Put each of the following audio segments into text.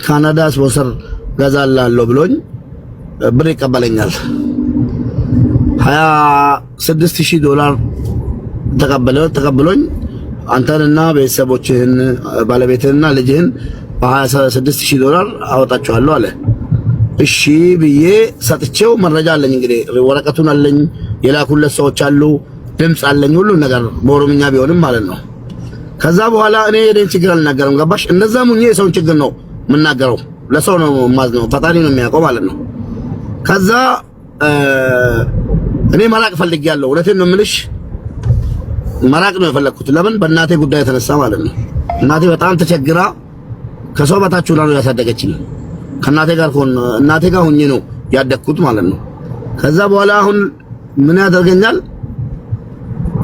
ካናዳ ስፖንሰር ገዛላለሁ ብሎኝ ብር ይቀበለኛል። $26000 ተቀበሎኝ አንተንና ቤተሰቦችህን ባለቤትህንና ልጅህን $26000 አወጣቸዋለሁ አለ። እሺ ብዬ ሰጥቼው መረጃ አለኝ እንግዲህ ወረቀቱን አለኝ የላኩለት ሰዎች አሉ ድምጽ አለኝ ሁሉ ነገር በኦሮምኛ ቢሆንም ማለት ነው። ከዛ በኋላ እኔ የኔን ችግር አልናገርም ገባሽ? እንደዛ ሙኝ የሰውን ችግር ነው የምናገረው ለሰው ነው ማዝነው ፈጣሪ ነው የሚያውቀው ማለት ነው። ከዛ እኔ መራቅ ፈልጌያለሁ እውነቴን ነው የምልሽ መራቅ ነው የፈለኩት። ለምን በእናቴ ጉዳይ የተነሳ ማለት ነው። እናቴ በጣም ተቸግራ ከሰው በታች ሆና ነው ያሳደገችኝ። ከእናቴ ጋር እናቴ ጋር ሆኜ ነው ያደግኩት ማለት ነው። ከዛ በኋላ አሁን ምን ያደርገኛል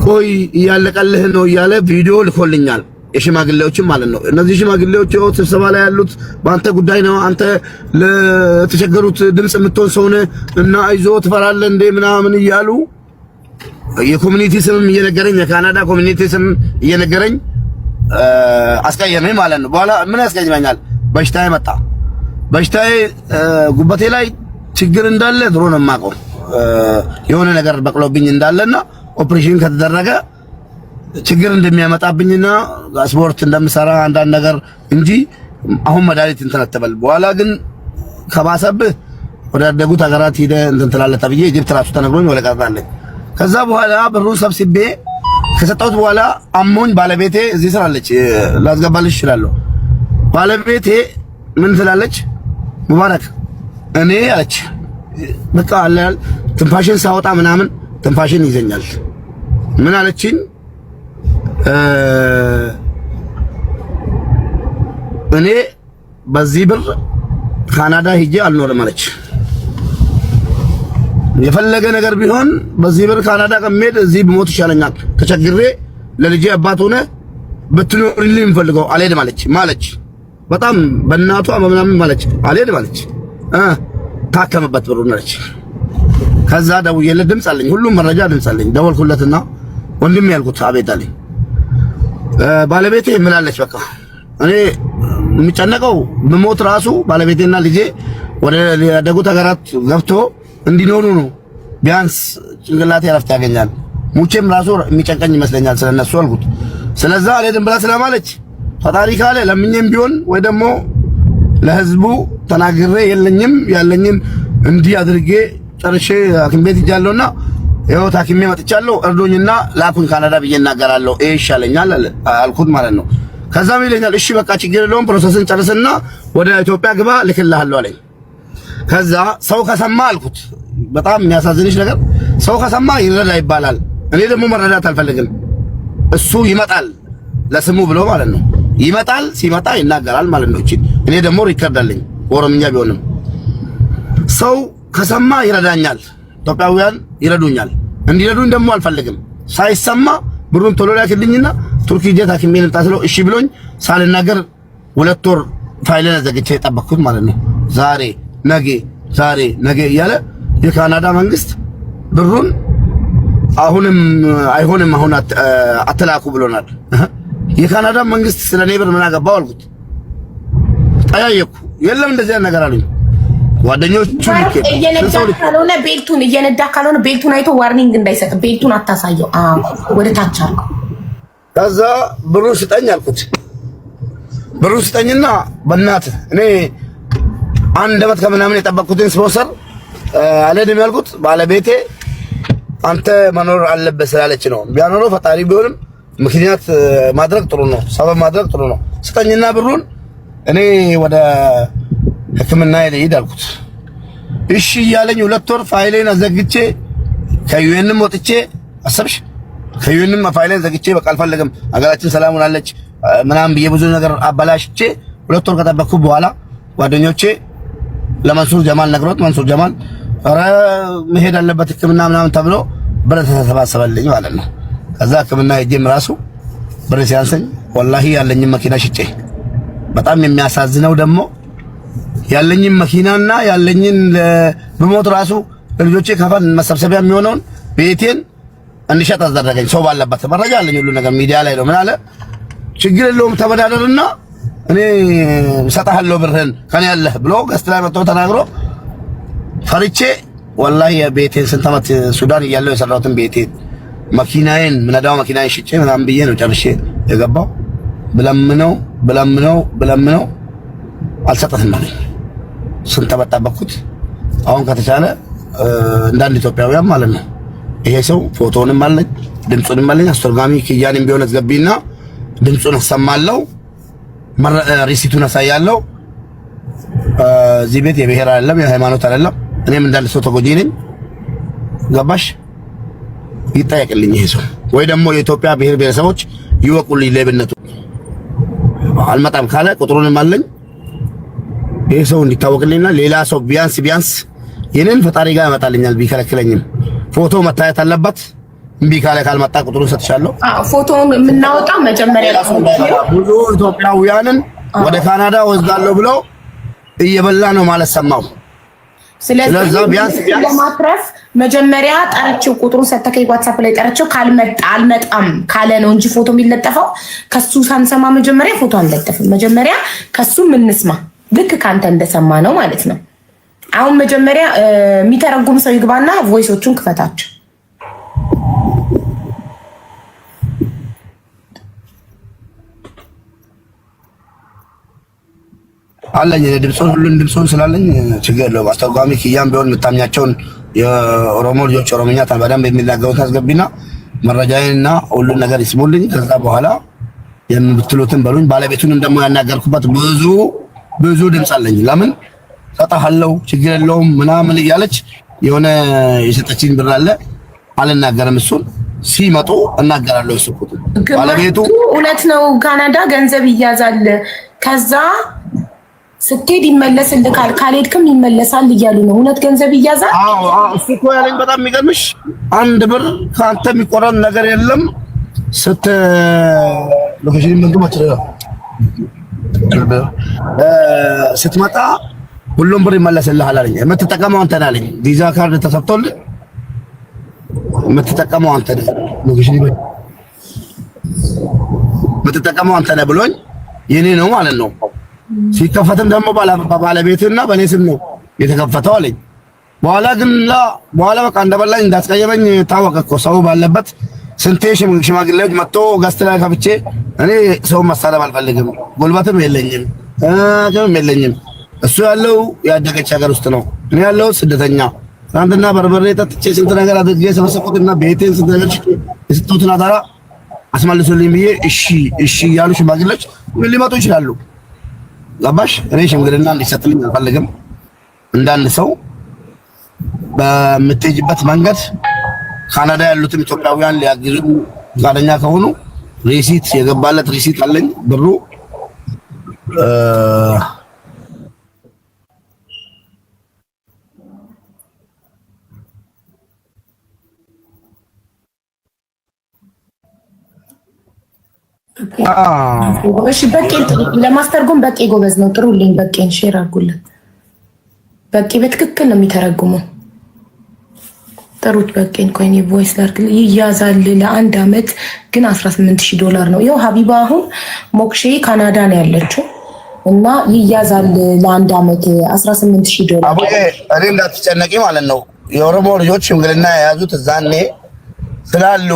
ቆይ እያለቀልህ ነው እያለ ቪዲዮ ልኮልኛል የሽማግሌዎችም ማለት ነው። እነዚህ ሽማግሌዎች ስብሰባ ላይ ያሉት በአንተ ጉዳይ ነው አንተ ለተቸገሩት ድምጽ የምትሆን ሰው ነህ እና አይዞህ ትፈራለህ እንዴ ምናምን እያሉ የኮሚኒቲ ስም እየነገረኝ የካናዳ ኮሚኒቲ ስም እየነገረኝ አስቀየመኝ ማለት ነው። በኋላ ምን ያስቀየመኛል በሽታዬ መጣ። በሽታዬ ጉበቴ ላይ ችግር እንዳለ ድሮ ነው የማውቀው የሆነ ነገር በቅሎብኝ እንዳለና ኦፕሬሽን ከተደረገ ችግር እንደሚያመጣብኝና ስፖርት እንደምሰራ አንዳንድ ነገር እንጂ አሁን መድኃኒት እንትን አትበል በኋላ ግን ከባሰብህ ወደ አደጉት ሀገራት ሄደህ እንትን ትላለህ ተብዬ ኢጅፕት ራሱ ተነግሮኝ ወለቀጣለኝ። ከዛ በኋላ ብሩን ሰብስቤ ከሰጠሁት በኋላ አሞኝ ባለቤቴ እዚህ ስላለች ላስገባልሽ እችላለሁ። ባለቤቴ ምን ትላለች ሙባረክ እኔ አለች በቃ አላል ትንፋሽን ሳወጣ ምናምን ትንፋሽን ይዘኛል። ምን አለችኝ እኔ በዚህ ብር ካናዳ ሄጄ አልኖርም አለች። የፈለገ ነገር ቢሆን በዚህ ብር ካናዳ ከመሄድ እዚህ ብሞት ይሻለኛል። ተቸግሬ ለልጄ አባት ሆነ ብትኖርልኝ የምፈልገው አልሄድም አለች ማለች። በጣም በእናቷ ምናምን ማለች አልሄድም አለች። ታከመበት ብሩን አለች። ከዛ ደውዬለት ድምጽ አለኝ ሁሉም መረጃ ድምጽ አለኝ። ደወልኩለትና ወንድም ያልኩት አቤት አለኝ። ባለቤቴ ምን አለች በቃ እኔ የሚጨነቀው ብሞት ራሱ ባለቤቴና ልጄ ወደ ያደጉት ሀገራት ገብቶ እንዲኖሩ ነው። ቢያንስ ጭንቅላቴ ረፍት ያገኛል። ሙቼም ራሱ የሚጨንቀኝ ይመስለኛል ስለነሱ አልኩት። ስለዛ አልሄድም ብላ ስለማለች ፈጣሪ ካለ ለምኝም ቢሆን ወይ ደግሞ ለህዝቡ ተናግሬ የለኝም ያለኝን እንዲህ አድርጌ ጨርሼ ሐኪም ቤት ሄጃለሁና ይኸው ታክሜ መጥቻለሁ እርዱኝና ላኩኝ ካናዳ ብዬ እናገራለሁ ይሻለኛል አልኩት ማለት ነው። ከዛም ይለኛል እሺ በቃ ችግር የለውም ፕሮሰስን ጨርስና ወደ ኢትዮጵያ ግባ ልክልሃለሁ አለኝ። ከዛ ሰው ከሰማ አልኩት በጣም የሚያሳዝንሽ ነገር ሰው ከሰማ ይረዳ ይባላል። እኔ ደግሞ መረዳት አልፈልግም። እሱ ይመጣል ለስሙ ብሎ ማለት ነው ይመጣል ሲመጣ ይናገራል ማለት ነው። እኔ ደግሞ ሪከርድ አለኝ ኦሮምኛ ቢሆንም ሰው ከሰማ ይረዳኛል። ኢትዮጵያውያን ይረዱኛል። እንዲረዱኝ ደግሞ አልፈልግም። ሳይሰማ ብሩን ቶሎ ላክልኝና ቱርክ ሄጄ ታክሜ ልምጣ ስለው እሺ ብሎኝ ሳልናገር 2 ወር ፋይሌን ዘግቼ ጠበቅኩት ማለት ነው። ዛሬ ነገ እያለ የካናዳ መንግስት ብሩን አሁንም አይሆንም አሁን አትላኩ ብሎናል። የካናዳ መንግስት ስለኔ ብር ምን አገባው አልኩት። ጠያየኩ የለም እንደዚህ ነገር አሉኝ ጓደኞቹ። እየነዳ ካልሆነ ቤልቱን አይቶ ዋርኒንግ እንዳይሰጥ ቤልቱን አታሳየው። ወደ ታች አድርገው። ከዛ ብሩ ስጠኝ አልኩት። ብሩ ስጠኝና በእናትህ እኔ 1 ዓመት ከምናምን የጠበቅኩትን ስፖንሰር አልሄድም ያልኩት ባለቤቴ አንተ መኖር አለበት ስላለች ነው። ቢያኖረው ፈጣሪ ቢሆንም ምክንያት ማድረግ ጥሩ ነው፣ ሰበብ ማድረግ ጥሩ ነው። ስጠኝና ብሩን እኔ ወደ ሕክምና ልሄድ አልኩት። እሺ እያለኝ 2 ወር ፋይሌን አዘግቼ ከዩኤንም ወጥቼ አሰብሽ ከዩኤንም ፋይሌን ዘግቼ በቃ አልፈልግም ሀገራችን ሰላም ሆናለች ምናምን ብዬ ብዙ ነገር አበላሽቼ 2 ወር ከጠበቅኩ በኋላ ጓደኞቼ ለመንሱር ጀማል ነግሮት መንሱር ጀማል ኧረ መሄድ አለበት ሕክምና ምናምን ተብሎ ብር ተሰባሰበልኝ ማለት ነው። ከዛ ሕክምና ሄጄም ራሱ ብር ሲያንሰኝ ወላሂ ያለኝን መኪና ሽጬ በጣም የሚያሳዝነው ደግሞ ያለኝን መኪናና ያለኝን በሞት ራሱ ለልጆቼ ከፋን መሰብሰቢያ የሚሆነውን ቤቴን እንዲሸጥ አደረገኝ። ሰው ባለበት መረጃ አለኝ ሁሉ ነገር ሚዲያ ላይ ነው። ምን አለ ችግር የለውም ተበዳደርና እኔ እሰጥሃለሁ ብርህን ከኔ ያለህ ብሎ ገስት ላይ መጥቶ ተናግሮ ፈርቼ ወላሂ የቤቴን ስንት ዓመት ሱዳን እያለሁ የሰራሁትን ቤቴን መኪናዬን ምነዳው መኪናዬን ሽጬ ምናምን ብዬ ነው ጨርሼ የገባው። ብለምነው አልሰጠትም አለኝ። ስንት ተበጣበኩት። አሁን ከተቻለ እንዳንድ ኢትዮጵያውያን ማለት ነው ይሄ ሰው ፎቶውንም አለኝ ድምጹንም አለኝ አስተርጓሚ ክያኔም ቢሆን አስገቢና ድምጹን አሰማለሁ ሪሲቱን አሳያለሁ። እዚህ ቤት የብሔር አይደለም የሃይማኖት አይደለም። እኔም እንዳለ ሰው ተጎጂ ነኝ። ገባሽ? ይጠየቅልኝ ይሄ ሰው ወይ ደግሞ የኢትዮጵያ ብሔር ብሔረሰቦች ይወቁልኝ ሌብነቱ። አልመጣም ካለ ቁጥሩንም አለኝ ይሄ ሰው እንዲታወቅልኝና ሌላ ሰው ቢያንስ የኔን ፈጣሪ ጋር ያመጣልኛል ቢከለክለኝም ፎቶ መታየት አለበት። እምቢ ካለ ካልመጣ ቁጥሩን ሰጥቻለሁ። ፎቶውን የምናወጣው መጀመሪያ ብዙ ኢትዮጵያውያንን ወደ ካናዳ ወስዳለሁ ብሎ እየበላ ነው ማለት ሰማው። ስለዚህ ቢያንስ ለማትረፍ መጀመሪያ ጠርቼው ቁጥሩን ሰተከኝ ዋትስአፕ ላይ ጠርቼው አልመጣም ካለ ነው እንጂ ፎቶ የሚለጠፈው ከሱ ሳንሰማ መጀመሪያ ፎቶ አንለጥፍም። መጀመሪያ ከሱ ምንስማ ልክ ካንተ እንደሰማ ነው ማለት ነው። አሁን መጀመሪያ የሚተረጉም ሰው ይግባና ቮይሶቹን ክፈታቸው። አለኝ ሁሉን ድምጹን ስላለኝ ችግር የለውም። አስተርጓሚ ክያም ቢሆን የምታምኛቸውን የኦሮሞ ልጆች ኦሮሞኛ በደንብ የሚናገሩት አስገቢና መረጃዬንና ሁሉን ነገር ይስሙልኝ። ከዛ በኋላ የምትሉትን በሉኝ። ባለቤቱንም ደግሞ ያናገርኩበት ብዙ ድምጽ አለኝ። ለምን ሰጣሃለው ችግር የለውም ምናምን እያለች የሆነ የሰጠችኝ ብር አለ አልናገርም። እሱን ሲመጡ እናገራለሁ። እሱ ባለቤቱ እውነት ነው። ካናዳ ገንዘብ ይያዛል ከዛ ስትሄድ ይመለስልካል ካልሄድክም ይመለሳል እያሉ ነው። እውነት ገንዘብ ይያዛል? አዎ እሱ እኮ ያለኝ በጣም የሚገርምሽ አንድ ብር ካንተ የሚቆረን ነገር የለም። ሎኬሽን መንዱ ማትረዳ ስትመጣ ሁሉም ብር ይመለስልሃል አለኝ። የምትጠቀመው አንተ ነህ አለኝ። ቪዛ ካርድ ተሰጥቶልህ የምትጠቀመው አንተ ነህ። ሎኬሽን የምትጠቀመው አንተ ነህ ብሎኝ የኔ ነው ማለት ነው። ሲከፈትም ደግሞ ባለቤትና በኔ ስም ነው የተከፈተው አለኝ። በኋላ በቃ እንደበላኝ እንዳስቀየመኝ ታወቀ እኮ ሰው ባለበት። ስንቴ ሽማግሌዎች መጥቶ ገስት ላይ ከፍቼ እኔ ሰው መሳደብ አልፈልግም፣ ጉልበትም የለኝም የለኝም። እሱ ያለው ያደገች ሀገር ውስጥ ነው፣ እኔ ያለው ስደተኛ። ትናንትና በርበሬ ጠጥቼ ስንት ነገር አድርጌ ሰበሰብኩትና ቤቴን ስንት ነገር የሰጡትን አደራ አስመልሱልኝ ብዬ እሺ እያሉ ሽማግሌዎች ምን ሊመጡ ይችላሉ። ገባሽ? እኔ ሽምግልና እንዲሰጥልኝ አልፈልግም። እንዳንድ ሰው በምትሄጂበት መንገድ ካናዳ ያሉትን ኢትዮጵያውያን ሊያግዙ ፈቃደኛ ከሆኑ ሪሲት የገባለት ሪሲት አለኝ ብሩ እሺ በቄን ለማስተርጎም በቄ ጎበዝ ነው። ጥሩልኝ በቄን ሼር አድርጉልን። በቄ በትክክል ነው የሚተረጉመው። ጥሩት በቄን ኮይን ቮይስ ላርግ ይያዛል ለአንድ አመት ግን $18,000 ነው። ይኸው ሀቢባ አሁን ሞክሼ ካናዳ ነው ያለችው እና ይያዛል ለአንድ አመት $18,000። አቡዬ እኔ እንዳትጨነቂ ማለት ነው። የኦሮሞ ልጆች ሽምግልና የያዙት እዛኔ ስላሉ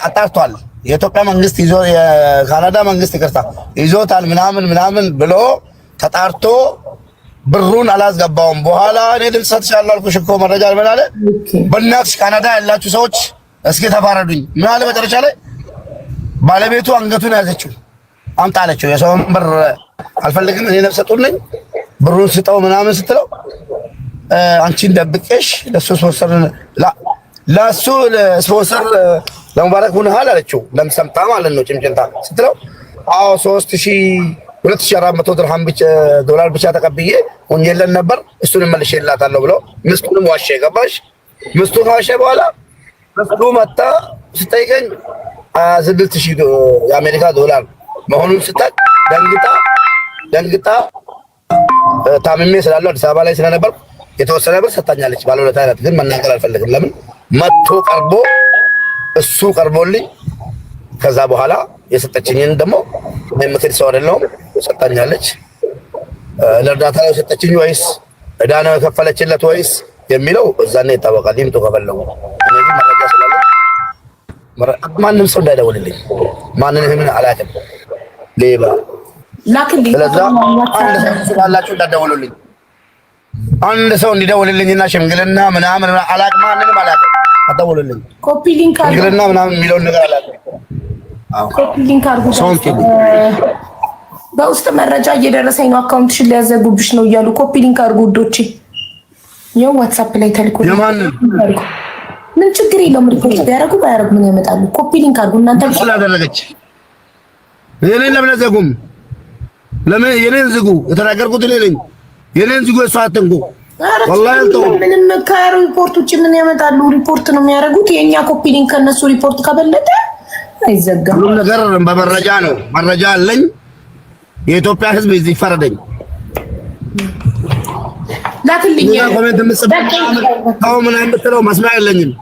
አጣርቷል። የኢትዮጵያ መንግስት ይዞ የካናዳ መንግስት ይቅርታ ይዞታል ምናምን ብሎ ተጣርቶ ብሩን አላስገባውም። በኋላ እኔ ድምፅ ሰጥቻለሁ አልኩሽ እኮ መረጃ ምን አለ? በእናትሽ ካናዳ ያላችሁ ሰዎች እስኪ ተፋረዱኝ ምን አለ? መጨረሻ ላይ ባለቤቱ አንገቱን ያዘችው አምጣ አለችው። የሰውን ብር አልፈልግም እኔ ነፍሰ ጡር ነኝ ብሩን ስጠው ምናምን ስትለው አንቺን ደብቄሽ ለሱ ስፖንሰር ለሙባረክ ሆነሃል አለችው። ለምሰምታ ማለት ነው ጭምጭምታ ስትለው አዎ 2400 ድርሃም ዶላር ብቻ ተቀብዬ ሆኜለን ነበር እሱን መልሼላታለሁ ብሎ ምስቱንም ዋሸ። ገባሽ? ምስቱን ዋሸ። በኋላ ምስቱ መጣ ስጠይቀኝ 6000 የአሜሪካ ዶላር መሆኑን ስታቅ ደንግጣ ታምሜ ስላለው አዲስ አበባ ላይ ስለነበር የተወሰነ ብር ሰጣኛለች። ባለሁለት አይነት ግን መናገር አልፈልግም። ለምን መጥቶ ቀርቦ እሱ ቀርቦልኝ ከዛ በኋላ የሰጠችኝን ደግሞ ምክር ሰው አይደለሁም ሰጣኛለች። ለእርዳታ ነው የሰጠችኝ ወይስ ዕዳ ነው የከፈለችለት ወይስ የሚለው እዛኔ ይታወቃል። ይምጡ ከፈለጉ። እኔ ግን መረጃ ስላለ ማንም ሰው እንዳይደውልልኝ፣ ማንንም አላውቅም። ሌባ ላክልኝ። ስለዛ አንድ ሰው ስላላችሁ እንዳትደውሉልኝ። አንድ ሰው እንዲደውልልኝና ሽምግልና ምናምን አላውቅም፣ ማንንም አላውቅም። አትደውሉልኝ። ኮፒ ሊንክ አድርጉ። ሽምግልና ምናምን የሚለውን ነገር አላውቅም። ኮፒ ሊንክ አድርጉ። በውስጥ መረጃ እየደረሰኝ ነው፣ አካውንትሽን ሊያዘጉብሽ ነው እያሉ ኮፒ ሊንክ አድርጉ ውዶቼ። ይኸው ዋትስአፕ ላይ ተልኮ ምን ችግር የለውም። ሪፖርት ቢያደርጉ ባያደርጉ ምን ያመጣሉ? ኮፒ ሊንክ አድርጉ እናንተ። ስላደረገች የኔን ለምን ዘጉም? ለምን የኔን ዝጉ? የተናገርኩት እኔ ነኝ። የኔን ዝጉ፣ እሷ አትንኩ። ወላሂ ምንም ከሪፖርት ውጭ ምን ያመጣሉ? ሪፖርት ነው የሚያደርጉት። የኛ ኮፒ ሊንክ ከነሱ ሪፖርት ከበለጠ አይዘጋም። ሁሉም ነገር በመረጃ ነው። መረጃ አለኝ። የኢትዮጵያ ሕዝብ እዚህ ይፈረደኝ። ላክልኝ። ኮሜንት ምጽፈው ምን የምትለው መስማት የለኝም።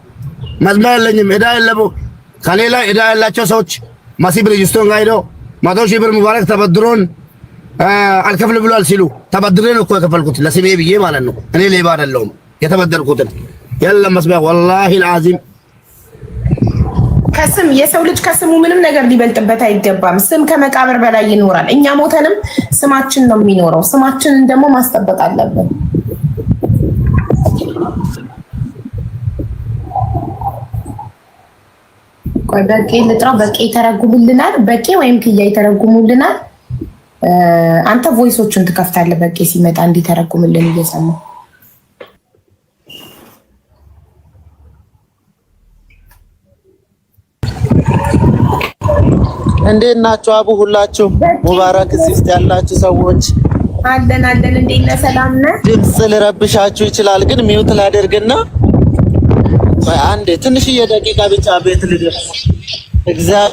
ዕዳ የለቡ ከሌላ ዕዳ ያላቸው ሰዎች ማሲብ ሬጅስትሮን ጋር ሄደው 100,000 ብር ሙባረክ ተበድሮን አልከፍል ብሏል ሲሉ ተበድሬ ነው እኮ የከፈልኩት ለስሜ ብዬ ማለት ነው። እኔ ሌባ አይደለሁም። የተበደርኩትን የለም መስማት ወላሂ አልዓዚም። ከስም የሰው ልጅ ከስሙ ምንም ነገር ሊበልጥበት አይገባም። ስም ከመቃብር በላይ ይኖራል። እኛ ሞተንም ስማችን ነው የሚኖረው። ስማችንን ደግሞ ማስጠበቅ አለብን። ቆይ በቄ ልጥራ። በቄ ይተረጉሙልናል። በቄ ወይም ክያ ይተረጉሙልናል። አንተ ቮይሶቹን ትከፍታለህ። በቄ ሲመጣ እንዲተረጉምልን እየሰማ እንዴት ናችሁ? አቡ ሁላችሁ ሙባረክ እዚህ ውስጥ ያላችሁ ሰዎች አለን። እንዴት ነህ? ሰላም ነህ? ድምፅ ልረብሻችሁ ይችላል፣ ግን ሚውት ላደርግና አንዴ ትንሽዬ ደቂቃ ብቻ ቤት ልደርስ። እግዚአብሔር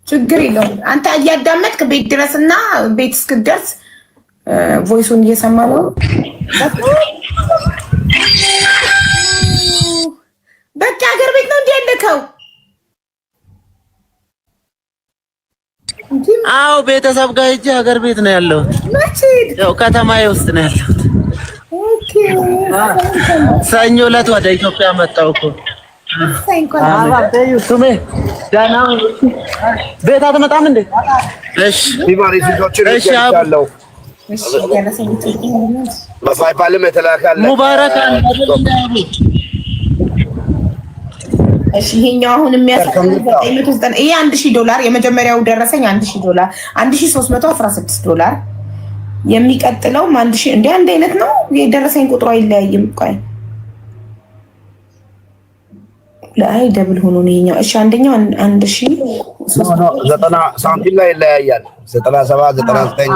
ችግር የለውም። አንተ እያዳመጥክ ቤት ድረስና ቤት እስክትደርስ ቮይሱን እየሰማ ነው። በቃ ሀገር ቤት ነው እንዴ ያለከው? አዎ ቤተሰብ ጋር ሂጅ። ሀገር ቤት ነው ያለሁት። ያው ከተማዬ ውስጥ ነው ያለሁት። ኦኬ። ሰኞ ዕለት ወደ ኢትዮጵያ መጣሁ እኮ። ሱሜ ደህና ቤት አትመጣም እንዴ? እሺ እሺ። አለው በፋይፋልም የተላካለ ሙባረክ እሺ። ይሄኛው አሁን የሚያሳየው 990 ይሄ $1000 የመጀመሪያው ደረሰኝ $1000 $1316 የሚቀጥለው 1000 እንደ አንድ አይነት ነው። የደረሰኝ ቁጥሩ አይለያይም። ቆይ ላይ ደብል ሆኖ ነው ይሄኛው። እሺ አንደኛው 1090 ሳንቲም ላይ ይለያያል። 97 99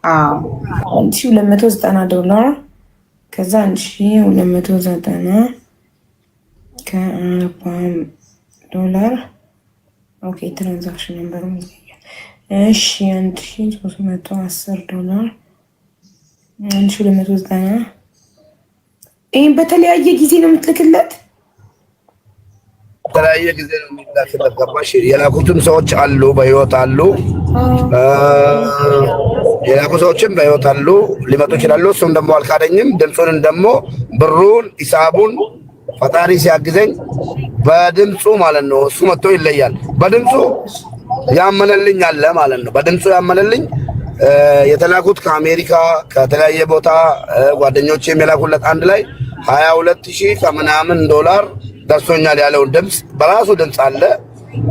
$1290 ከዛ $1290 $40 ኦኬ። ትራንዛክሽን ነምበሩ ይለያል። እሺ $1310 $1290 ይሄን በተለያየ ጊዜ ነው የምትልክለት? በተለያየ ጊዜ ነው የሚላክለት። ገባሽ? የላኩትም ሰዎች አሉ፣ በህይወት አሉ። የላኩ ሰዎችም በህይወት አሉ፣ ሊመጡ ይችላሉ። እሱም ደግሞ አልካደኝም። ድምፁን ደግሞ ብሩን ሂሳቡን ፈጣሪ ሲያግዘኝ በድምፁ ማለት ነው። እሱ መጥቶ ይለያል። በድምፁ ያመነልኝ አለ ማለት ነው። በድምፁ ያመነልኝ የተላኩት ከአሜሪካ ከተለያየ ቦታ ጓደኞቼም የላኩለት አንድ ላይ 22,000 ከምናምን $22 ደርሶኛል ያለውን ድምፅ በራሱ ድምፅ አለ።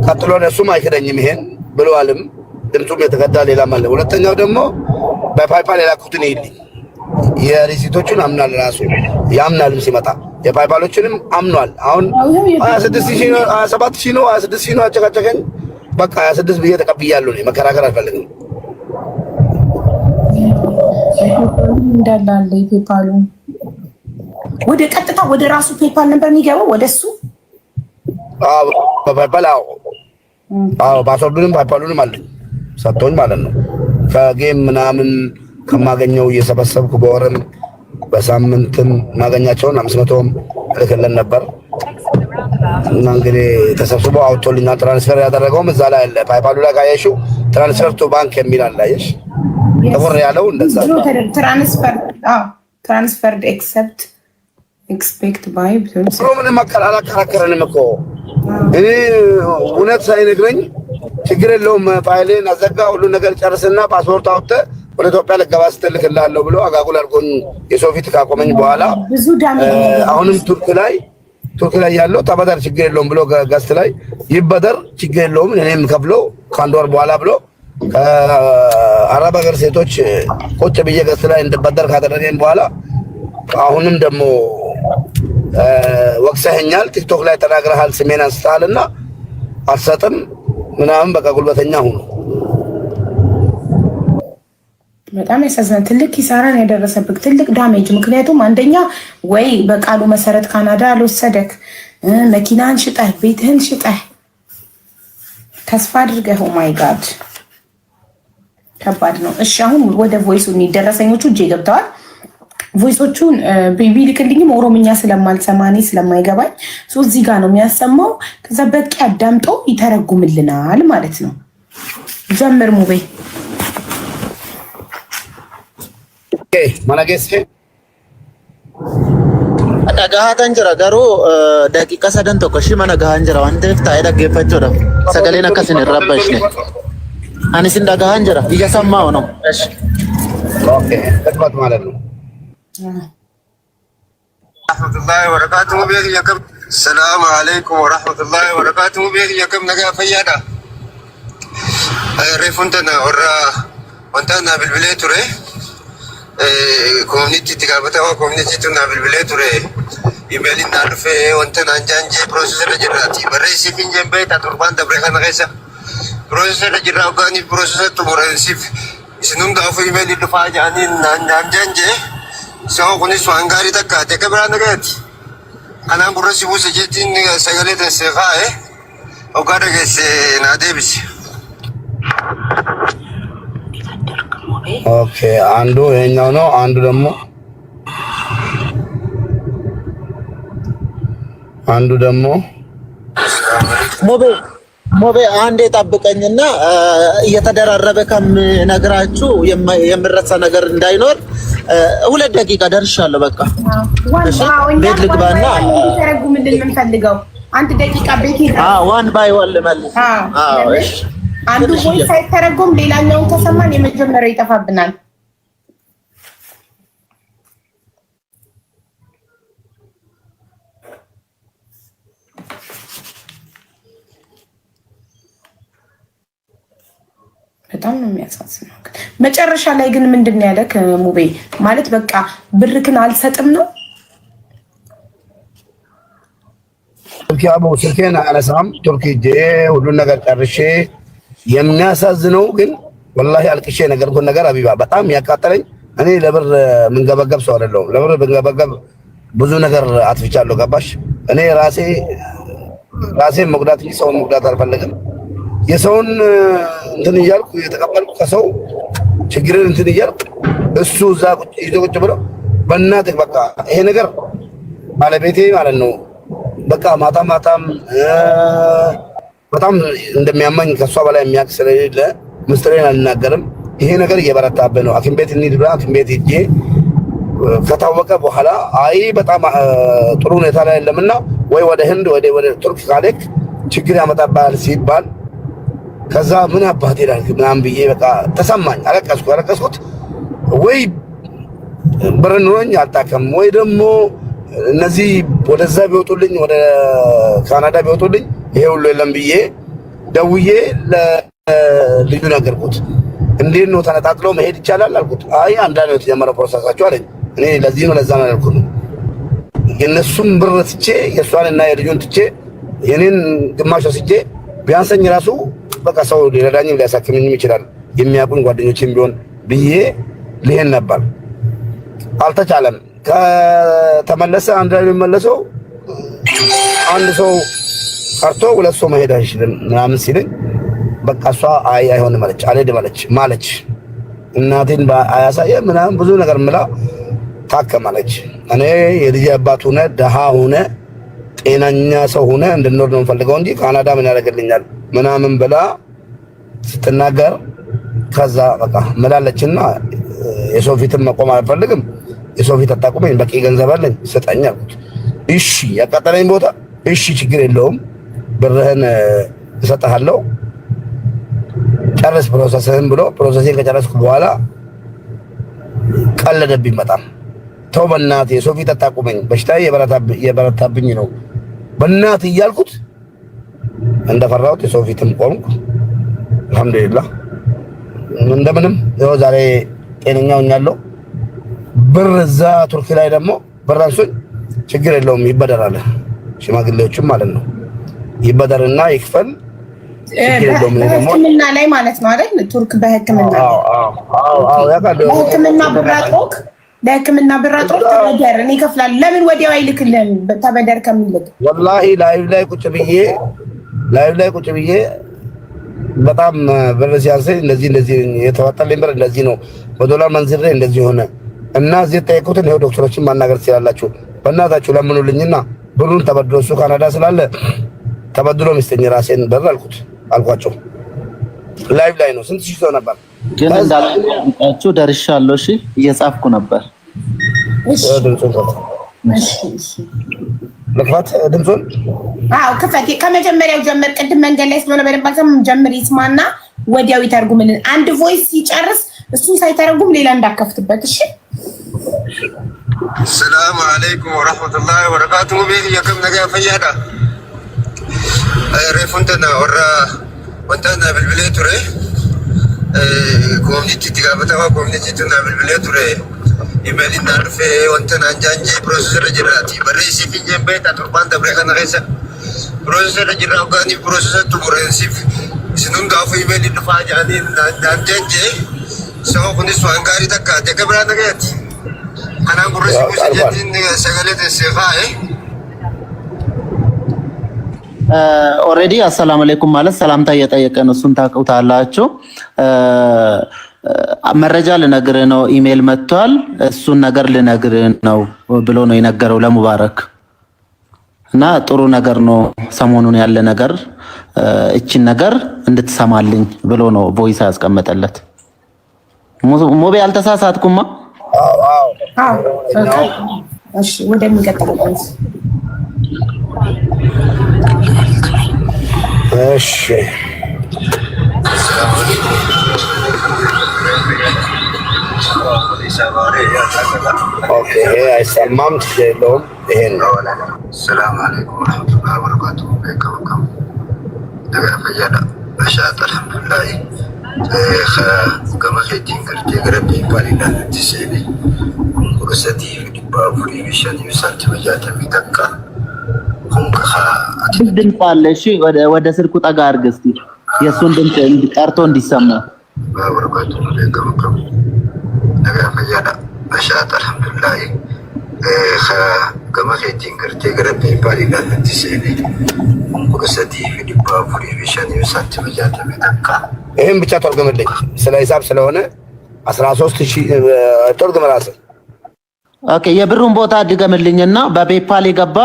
ቀጥሎ እሱም አይክደኝም ይሄን ብለዋልም። ድምፁም የተቀዳ ሌላም አለ። ሁለተኛው ደግሞ በፓይፓል የላኩትን ይልኝ የሪሲቶቹን አምናል፣ ራሱ ያምናልም ሲመጣ የፓይፓሎችንም አምኗል። አሁን 26,000 ነው 27,000 ነው 26,000 ነው አጨቃጨቀኝ። በቃ 26 ብዬ ተቀብያለሁ። ነው መከራከር አልፈልግም። እንዳላለ ፔፓሉ ወደ ቀጥታ ወደ ራሱ ፔፓል ነበር የሚገባው ወደሱ። አዎ በፓይፓል አዎ ፓስወርዱንም ፓይፓሉንም አለኝ ሰጥቶኝ ማለት ነው። ከጌም ምናምን ከማገኘው እየሰበሰብኩ በወርም በሳምንትም ማገኛቸውን 500ም ልክልን ነበር እና እንግዲህ ተሰብስቦ አውጥቶልኛል። ትራንስፈር ያደረገውም እዛ ላይ አለ። ፓይፓሉ ላይ ካየሽው ትራንስፈር ቱ ባንክ የሚል አለ። አየሽ ጥቁር ያለው እንደዛ ነው። ትራንስፈርድ ኤክሰፕት ኤክስፔክት ባይ ምንም አላከራከረንም እኮ እኔ እውነት ሳይነግረኝ ችግር የለውም ፋይሌን አዘጋ ሁሉ ነገር ጨርስና ፓስፖርት አውጥተህ ወደ ኢትዮጵያ ልገባ ስትልክልሃለሁ ብሎ አጋጉል አድርጎኝ የሰው ፊት ካቆመኝ በኋላ አሁንም ቱርክ ላይ ያለው ተበደር ችግር የለውም ብሎ ገስት ላይ ይበደር ችግር የለውም እኔም ከፍሎ ከአንድ ወር በኋላ ብሎ አረብ ሀገር ሴቶች ቁጭ ብዬ ገስት ላይ እንድበደር ካደረገኝ በኋላ አሁንም ደግሞ ወቅሰኸኛል ቲክቶክ ላይ ተናግረሃል ስሜን አንስተሃልና አልሰጥም ምናምን በቃ ጉልበተኛ ሁኑ። በጣም ያሳዝናል። ትልቅ ኪሳራን ያደረሰብክ ትልቅ ዳሜጅ። ምክንያቱም አንደኛ ወይ በቃሉ መሰረት ካናዳ አልወሰደክ፣ መኪናህን ሽጠህ ቤትህን ሽጠህ ተስፋ አድርገህ ኦ ማይ ጋድ ከባድ ነው። እሺ አሁን ወደ ቮይሱ ደረሰኞቹ እጄ ገብተዋል። ቮይሶቹን ቤቢ ልክልኝም ኦሮምኛ ስለማልሰማ እኔ ስለማይገባኝ እዚህ ጋር ነው የሚያሰማው። ከዛ በቂ አዳምጦ ይተረጉምልናል ማለት ነው። ጀምር ሙቤ። ኦኬ ማናገስ dhagahaatan jira garuu daqiiqa 7 tokko shi mana gahaan jira waan ta'eef taa'ee dhaggeeffachuudhaaf sagaleen akkasin hin rabbashne ani sin dhagahaan jira ija sammaa ono ኦኬ ተቀበል ማለት ነው። rahmatullahi wa barakatuh beek yakam assalamu alaykum wa rahmatullahi wa barakatuh beek yakam naga fayyada refuntana orra wantana bilbile ture community tigabata wa community tuna bilbile ture email na rufe wantana janje process la jirati barresi finjembe ta turban da brekan gaisa process la jirra organic process to morensif isinum da fu email dufa jani nan janje so kuni swangari takka te kabra nagat ana burasi buse jetin sagale te sefa ogada gese na debis ኦኬ አንዱ ይሄኛው ነው። አንዱ ደግሞ ሞቤ አንዴ ጠብቀኝና እየተደራረበ ከምነግራችሁ የምረሳ ነገር እንዳይኖር 2 ደቂቃ ደርሻለሁ። በቃ ቤት ልግባና ተረጉምልን የምንፈልገው 1 ደቂቃ ቤት ዋን ባይ ዋን ልመልስ። እሺ አንዱ ቮይስ ሳይተረጎም ሌላኛውን ከሰማን የመጀመሪያው ይጠፋብናል። በጣም ነው የሚያሳዝነው። መጨረሻ ላይ ግን ምንድን ነው ያለክ ሙቤ? ማለት በቃ ብርክን አልሰጥም ነው ቱርኪያቦ ስልኬን አነሳም ቱርኪ ጄ ሁሉን ነገር ጨርሼ የሚያሳዝነው ግን ወላሂ አልቅሼ ነገርኩት ነገር አቢባ በጣም ያቃጠለኝ እኔ ለብር ምንገበገብ ሰው አይደለሁም። ለብር ምንገበገብ ብዙ ነገር አጥፍቻለሁ። ገባሽ? እኔ ራሴን መጉዳት እንጂ ሰውን መጉዳት አልፈልግም። የሰውን እንትን እያልኩ የተቀበልኩ ከሰው ችግርን እንትን እያልኩ እሱ እዛ ቁጭ ብሎ በእናትህ በቃ ይሄ ነገር ባለቤቴ ማለት ነው በቃ ማታም በጣም እንደሚያመኝ ከሷ በላይ የሚያውቅ ስለሌለ ምስጢሬን አልናገርም። ይሄ ነገር እየበረታብህ ነው። ሐኪም ቤት እንሂድ ብላ ሐኪም ቤት ሄጄ ከታወቀ በኋላ አይ በጣም ጥሩ ሁኔታ ላይ የለምና ወይ ወደ ህንድ ወደ ቱርክ ካለክ ችግር ያመጣብሃል ሲባል ከዛ ምን አባቴ ላልክ ምናምን ብዬ በቃ ተሰማኝ። አለቀስኩት። ወይ ብር ኖሮኝ አልታከም ወይ ደግሞ እነዚህ ወደዛ ቢወጡልኝ ወደ ካናዳ ቢወጡልኝ ይሄ ሁሉ የለም ብዬ ደውዬ ለልጁ ነገርኩት። እንዴት ነው ተነጣጥሎ መሄድ ይቻላል አልኩት። አይ አንዳንድ ነው የተጀመረው ፕሮሰሳቸው አለኝ። እኔ ለዚህ ነው ለዛ ነው ያልኩት። የነሱም ብር ትቼ የሷንና የልጁን ትቼ የኔን ግማሽ ወስጄ ቢያንሰኝ ራሱ በቃ ሰው ሊረዳኝም ሊያሳክመኝም ይችላል የሚያውቁኝ ጓደኞቼም ቢሆን ብዬ ልሄድ ነበር። አልተቻለም። ከተመለሰ አንድ ላይ የሚመለሰው አንድ ሰው ቀርቶ 2 ሰው መሄድ አይችልም ምናምን ሲለኝ በቃ እሷ አይሆንም ማለች። እናቴን አያሳየ ምናምን ብዙ ነገር ምላ ታከማለች። እኔ የልጅ አባት ሆነ ደሃ ሆነ ጤናኛ ሰው ሆነ እንድኖር ነው የምፈልገው እንጂ ካናዳ ምን ያደርግልኛል ምናምን ብላ ስትናገር ከዛ በቃ መላለችና የሰው ፊትም መቆም አልፈልግም፣ የሰው ፊት አታቁመኝ፣ በቂ ገንዘብ አለኝ ስጠኝ አልኩት። እሺ ያቃጠለኝ ቦታ እሺ ችግር የለውም ብርህን እሰጥሃለሁ ጨርስ ፕሮሰስህን ብሎ ፕሮሰሴን ከጨረስኩ በኋላ ቀለደብኝ በጣም። ተው በእናትህ የሰው ፊት አታቁመኝ፣ በሽታዬ የበረታብኝ ነው በእናትህ እያልኩት እንደፈራሁት የሰው ፊትም ቆምኩ። አልሐምዱሊላህ እንደምንም ያው ዛሬ ጤነኛ ሆኛለሁ። ብር እዛ ቱርክ ላይ ደግሞ ብር አንሶኝ ችግር የለውም ይበደራል፣ ሽማግሌዎችም ማለት ነው ይበደርና ይክፈል ችግር የለውም። በሕክምና ላይ ማለት ነው አይደል? ቱርክ በሕክምና ያውቃለሁ። በሕክምና ብር አጥሮክ ለሕክምና ብር አጥሮክ ተበደር እኔ እከፍላለሁ። ለምን ወዲያው አይልክልህም? ተበደር ከሚልክ ወላሂ ላይቭ ላይ ቁጭ ብዬ በጣም ብር ሲያንሰኝ እንደዚህ የተዋጣልኝ ብር እንደዚህ ነው በዶላር መንዝሬ እንደዚህ ሆነ እና እዚህ ጠይቁትን ይኸው ዶክተሮችን ማናገር ትችላላችሁ፣ በእናታችሁ ለምኑልኝና ብሩን ተበድሮ እሱ ካናዳ ስላለ ተበድሮ ሚስጥኝ ራሴን ብር አልኳቸው። ላይቭ ላይ ነው። ስንት ሺህ ሰው ነበር ግን እንዳልኳችሁ ደርሻለሁ። እሺ እየጻፍኩ ነበር። እሺ ልክፈት ድምፁን? አዎ ክፈት። ከመጀመሪያው ጀምር። ቅድም መንገድ ላይ ስለሆነ በደንብ አልሰማም። ጀምር ይስማና ወዲያው ይተርጉምልን። አንድ ቮይስ ሲጨርስ እሱን ሳይተረጉም ሌላ እንዳከፍትበት። እሺ ሰላም አለይኩም ወራህመቱላሂ ወበረካቱሁ። ቤት የከም ነገር ፈያዳ ሬፉንተና ወራ ወንተና ብልብሌ ቱሬ ኮሚኒቲ ትጋበታ ኮሚኒቲ ቱና ብልብሌ ቱሬ ኢሜል እናርፌ ወንተና አንጃንጂ ፕሮሰሰር ጅራቲ በሬሲ ፊንጀን ቤት አጥርባን ተብረከና ከሰ ፕሮሰሰር ጅራ ጋኒ ፕሮሰሰር ቱቡረንሲፍ ስኑን ጋፉ ኢሜል ድፋጃኒ አንጃንጂ ሰው ኩንስ ዋንጋሪ ተካ ተከብራ ነገት አና ጉርሲ ሙሰጀቲን ሰገለተ ሲፋይ ኦሬዲ አሰላሙ አለይኩም ማለት ሰላምታ እየጠየቀ ነው። እሱን ታውቁታላችሁ። መረጃ ልነግርህ ነው፣ ኢሜል መጥቷል፣ እሱን ነገር ልነግርህ ነው ብሎ ነው የነገረው ለሙባረክ እና ጥሩ ነገር ነው ሰሞኑን ያለ ነገር እቺን ነገር እንድትሰማልኝ ብሎ ነው ቮይስ ያስቀመጠለት። ሞቤ አልተሳሳትኩማ? አዎ እሺ ወደሚቀጥለው ቮይስ እሺ ኦኬ አይሰማም የለውም። ይሄን ነው ሰላም አለይኩም ወራህመቱላሂ ወበረካቱሁ። ከመከም ነገር ፈያዳ ማሻአላ አልሐምዱሊላህ ከመኸቲ እንግርቴ ገረብ ይባልና ትሰኒ ቁርሰቲ ዲባፉሪ ቢሻኒ ሳንት መጃተ ሚተካ ድምፅ አለ። እሺ ወደ ስልኩ ጠጋ አድርግ እስኪ የእሱን ድምፅ ቀርቶ እንዲሰማ። በበረካቱ ከመከም ነገር ፈያዳ ማሻአላ አልሐምዱሊላህ ከመኸቲ እንግርቴ ገረብ ይባልና ትሰኒ ቁርሰቲ ዲባፉሪ ቢሻኒ ሳንት መጃተ ሚተካ። ይሄን ብቻ ተርጉምልኝ ስለ ሂሳብ ስለሆነ 13000 ተርጉም ራስህ። ኦኬ የብሩን ቦታ ድገምልኝና በፔፓል የገባ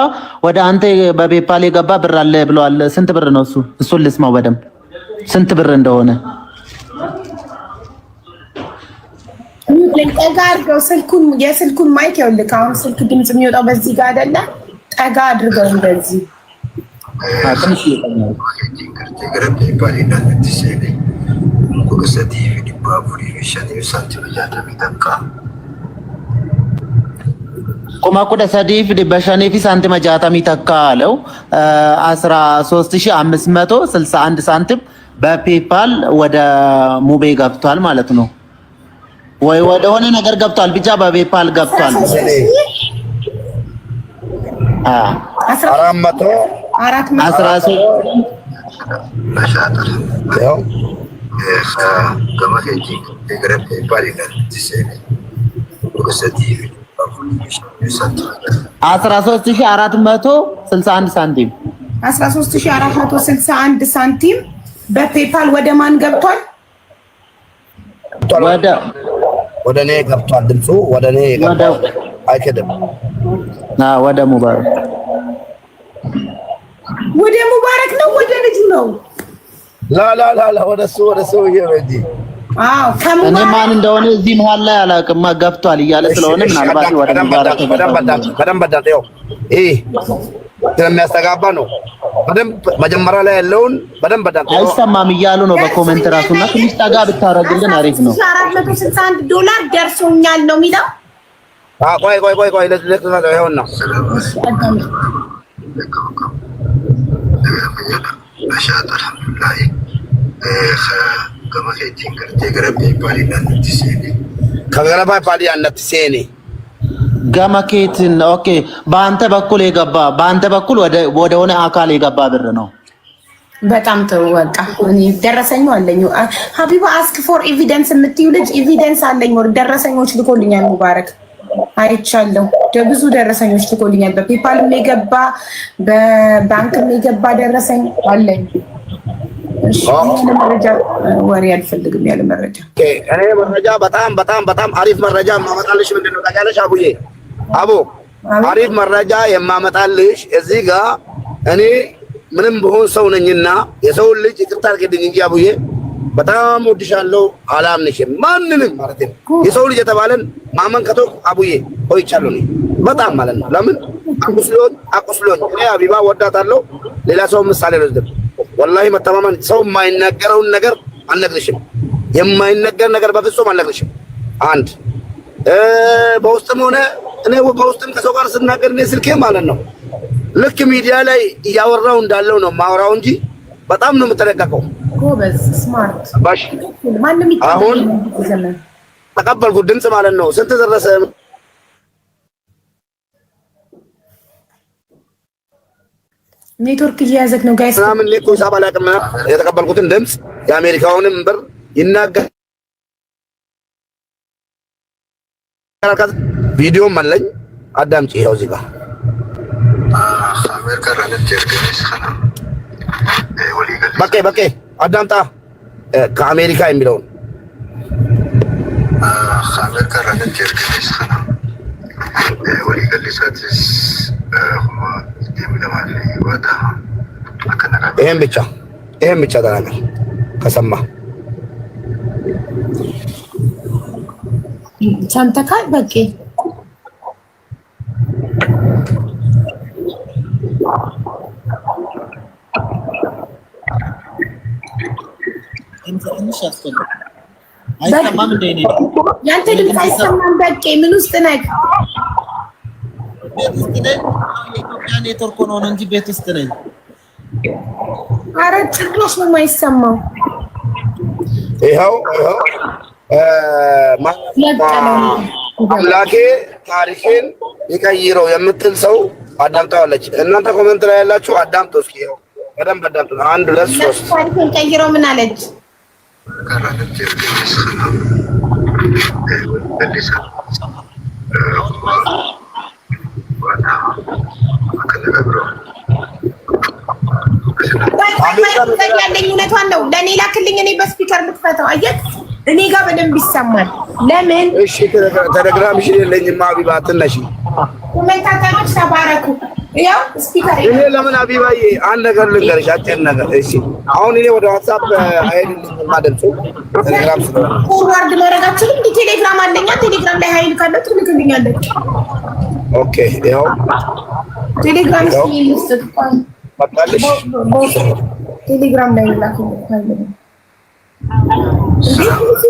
ወደ አንተ በፔፓል የገባ ብር አለ ብለዋል። ስንት ብር ነው እሱ? እሱን ልስማው በደንብ ስንት ብር እንደሆነ። ጠጋ አድርገው ስልኩን፣ የስልኩን ማይክ ይኸውልህ። አሁን ስልክ ድምፅ የሚወጣው በዚህ ጋር አይደለ? ጠጋ አድርገው እንደዚህ ትንሽ ይጠኛል። ቁማ ቁደ ሰዲፍ በሸኔፊ ሳንቲም ጃታሚ ተካ አለው 13561 ሳንቲም በፔፓል ወደ ሙቤ ገብቷል ማለት ነው። ወይ ወደ ሆነ ነገር ገብቷል፣ ብቻ በፔፓል ገብቷል። 13461 ሳንቲም 13461 ሳንቲም በፔፓል ወደ ማን ገብቷል? ወደ እኔ ገብቷል። ድምፁ ወደ እኔ ገብቷል። አይከደም። ወደ ሙባረክ ነው ወደ ልጁ ነው። ላ ወደ እሱ ይሄ እኔ ማን እንደሆነ እዚህ መሃል ላይ አላውቅም ገብቷል እያለ ስለሆነ ምናልባት ወደ ሙባረክ በደንብ አዳምጠው ስለሚያስተጋባ ነው። በደንብ መጀመሪያ ላይ ያለውን በደንብ አዳምጠው። አይሰማም እያሉ ነው በኮሜንት ራሱና ትንሽ ጠጋ ብታረግልን አሪፍ ነው። $461 ደርሶኛል ነው የሚለው። ቆይ ለዚህ ይኸውና ከገረባ ፓሊ አንተ ሴኔ ገመኬትን ኦኬ በአንተ በኩል የገባ በአንተ በኩል ወደ ሆነ አካል የገባ ብር ነው። በጣም ጥሩ በቃ እኔ ደረሰኙ አለኝ። ሀቢባ አስክ ፎር ኤቪደንስ የምትዩ ልጅ ኤቪደንስ አለኝ ወር ደረሰኞች ልኮልኛል። ሙባረክ አይቻለሁ። ብዙ ደረሰኞች ልኮልኛል። በፔፓል የገባ በባንክ የገባ ደረሰኝ አለኝ። እሺ መረጃ ወሬ አልፈልግም ያለ መረጃ እኔ መረጃ በጣም አሪፍ መረጃ ማመጣልሽ ምንድነው ታውቂያለሽ? አቡ አሪፍ መረጃ የማመጣልሽ እዚህ ጋር እኔ ምንም ብሆን ሰው ነኝና የሰው ልጅ ይቅርታ አድርግልኝ እንጂ አቡዬ በጣም ወድሻለሁ አላምንሽም ማንንም ማለት ነው። የሰው ልጅ የተባለን ማመን ከተው አቡዬ ቆይቻለሁ እኔ በጣም ማለት ነው። ለምን አቁስሎኝ እኔ ሀቢባ ወዳታለሁ። ሌላ ሰው ምሳሌ ነው ወላሂ መተማመን ሰው የማይነገረውን ነገር አልነግርሽም። የማይነገር ነገር በፍጹም አልነግርሽም። አንድ በውስጥም ሆነ እኔ በውስጥም ከሰው ጋር ስናገር እኔ ስልኬ ማለት ነው ልክ ሚዲያ ላይ እያወራው እንዳለው ነው ማወራው እንጂ በጣም ነው የምጠነቀቀው። ጎበዝ ስማርት ባሽ ማንንም አሁን ተቀበልኩ ድምጽ ማለት ነው። ስንት ደረሰ? ኔትወርክ እየያዘክ ነው ጋይስ። ምናምን ለኮ ሂሳብ አላውቅም። የተቀበልኩትን ድምጽ የአሜሪካውንም ብር ይናገራል። ቪዲዮም አለኝ አዳምጪ። ይኸው እዚህ ጋር በቃ አዳምጣ። ከአሜሪካ የሚለውን ይሄን ብቻ ተናገር ከሰማ ሰምተካል። በቂ ያንተ ድምፅ አይሰማም። በቂ ምን ውስጥ ነህ? ቤት ውስጥ ነኝ። የኢትዮጵያ ኔትወርክ ነው እንጂ ቤት ውስጥ ነኝ። ኧረ ጭራሽ ነው የማይሰማው። ይኸው አምላኬ ታሪኬን ይቀይረው የምትል ሰው አዳምጣዋለች። እናንተ ኮሜንት ላይ ያላችሁ አዳምጡ እስኪ። ይኸው በደንብ አዳምጡ። 1 2 3 ታሪኬን ቀይረው ምን አለች? ያለኝ እውነቷን ነው። ለኔ ላክልኝ። እኔ በስፒከር ልክፈተው። አየህ እኔ ጋር በደንብ ይሰማል። ለምን? እሺ ቴሌግራም እሺ የለኝም። ሀቢባ ትነሺ። ኮሜንታተሮች ተባረኩ። ያው ስፒከር እኔ ለምን ሀቢባዬ አንድ ነገር ልንገርሽ፣ አጭር ነገር። እሺ አሁን እኔ ወደ ዋትስአፕ አይደለም ማደምጡ ቴሌግራም ፎርዋርድ ማድረጋችሁ እንዴ? ቴሌግራም አለኛ። ቴሌግራም ላይ ሀይል ካለው ትልክልኛለች። ኦኬ ያው ቴሌግራም ውስጥ መጣልሽ። ቴሌግራም ላይ ላክልኝ።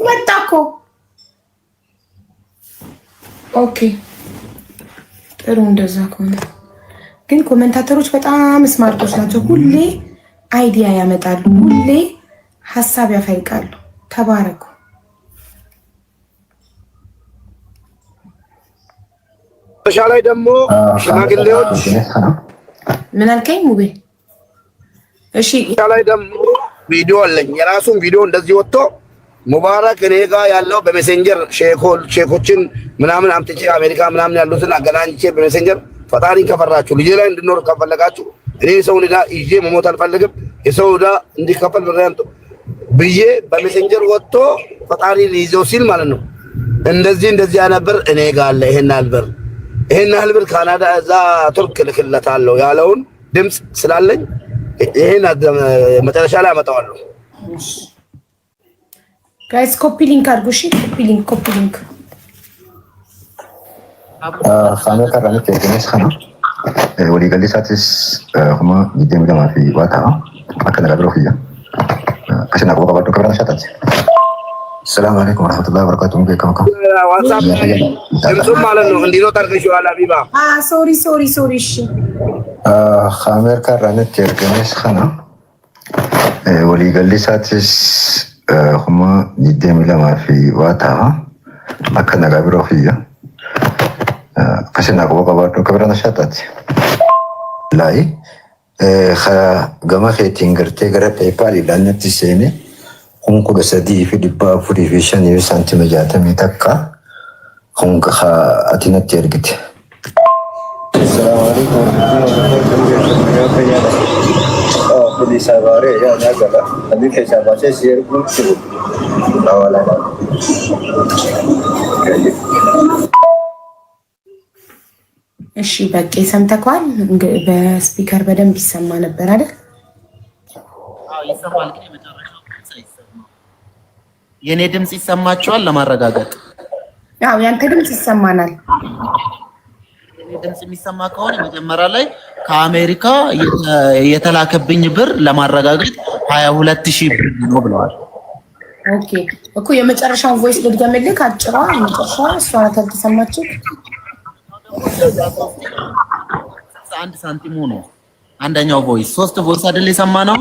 መጣ እኮ። ኦኬ ጥሩ። እንደዛ ከሆነ ግን ኮሜንታተሮች በጣም ስማርቶች ናቸው። ሁሌ አይዲያ ያመጣሉ፣ ሁሌ ሀሳብ ያፈልቃሉ። ተባረኩ። መጨረሻ ላይ ደግሞ ሽማግሌዎች ምን አልከኝ ሙቤ? እሺ ላይ ደግሞ ቪዲዮ አለኝ የራሱን ቪዲዮ እንደዚህ ወጥቶ ሙባረክ እኔ ጋር ያለው በሜሴንጀር ሼኮችን ምናምን አምጥቼ አሜሪካ ምናምን ያሉትን አገናኝቼ በሜሴንጀር ፈጣሪ ከፈራችሁ ልጄ ላይ እንድኖር ከፈለጋችሁ እኔ ሰው ዕዳ ይዤ መሞት አልፈልግም። የሰው ዕዳ እንዲከፈል ብራንቶ ብዬ በሜሴንጀር ወጥቶ ፈጣሪ ሊይዘው ሲል ማለት ነው እንደዚህ ያነበር እኔ ጋር አለ ይሄን አልበር ካናዳ እዛ ቱርክ ልክለታለሁ ያለውን ድምጽ ስላለኝ ይሄን መጨረሻ ላይ አመጣዋለሁ። ጋይስ ኮፒ ሊንክ አድርጉ እሺ ኮፒ ሊንክ خانه كرامه كيس خانه ولي قال لي ساتس هما يديم لما في وقتها اكن غبرو فيها عشان اقوى بعد كبرنا شاتات السلام عليكم ورحمه الله وبركاته بكم ዋትስአፕ ድምፁም ማለት ነው እንዲህ ነው ታርገሽዋል ሀቢባ ሶሪ እሺ خامر كرامه كيس خانه ولي قال لي ساتس هما يديم لما في وقتها اكن غبرو فيها عشان أقوى بعد كبرنا شاتات لاي جماعة تينجر تيجرا بايبال لأن تسيني هم كل سدي في دبا فوريفيشن يسانتي مجاتا ميتاكا هم كخا أتينا تيرجت السلام عليكم بدي سافاري يا ناقلا هذيك سافاري سير كل شيء لا ولا لا እሺ በቃ ሰምተኳል በስፒከር በደንብ ይሰማ ነበር አይደል ይሰማል ግን መጨረሻው ሳይሰማ የኔ ድምጽ ይሰማችኋል ለማረጋገጥ ያንተ ድምጽ ይሰማናል የኔ ድምጽ የሚሰማ ከሆነ መጀመሪያ ላይ ከአሜሪካ የተላከብኝ ብር ለማረጋገጥ 22000 ብር ነው ብለዋል ኦኬ እኮ የመጨረሻውን ቮይስ ልድገምልህ አጭሯ የመጨረሻው እሷ ተሰማችሁ አንድ ሳንቲም ነው አንደኛው ቮይስ ሶስት ቮይስ አይደል የሰማነው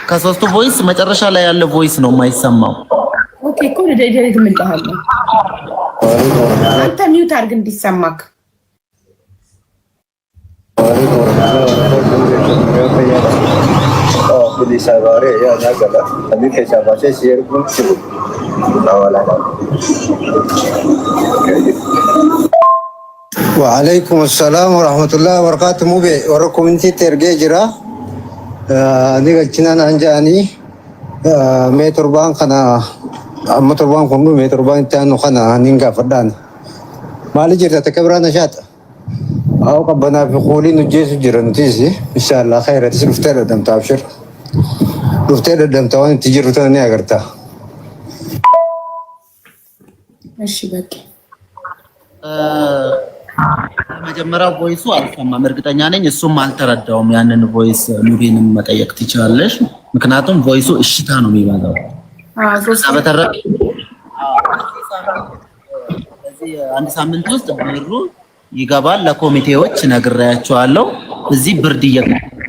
ከሶስቱ ቮይስ መጨረሻ ላይ ያለ ቮይስ ነው የማይሰማው ኦኬ እኮ ለደረግ ምን ታህል አንተ ሚውት አድርግ እንዲሰማክ पुलिस आ रहे हैं या ना गला अभी कैसा बात है share group से वाला وعليكم السلام ورحمة الله وبركاته مبي وركم انتي ترجع جرا نيجا جنان أنجاني متر بان خنا متر بان كم متر بان تانو خنا نيجا فردان مالي جرا تكبرنا نشاط أو كبنا في خولي نجيس جرا نتيجي إن شاء الله خير تسلفتر دم تابشر لفتر دم توان تجرو تاني أقرتا ماشي باكي መጀመሪያው ቮይሱ አልሰማም እርግጠኛ ነኝ እሱም አልተረዳውም ያንን ቮይስ ኑሪንም መጠየቅ ትችላለሽ ምክንያቱም ቮይሱ እሽታ ነው የሚባለው ስለዚህ አንድ ሳምንት ውስጥ ብሩ ይገባል ለኮሚቴዎች ነግሬያቸዋለሁ እዚህ ብርድ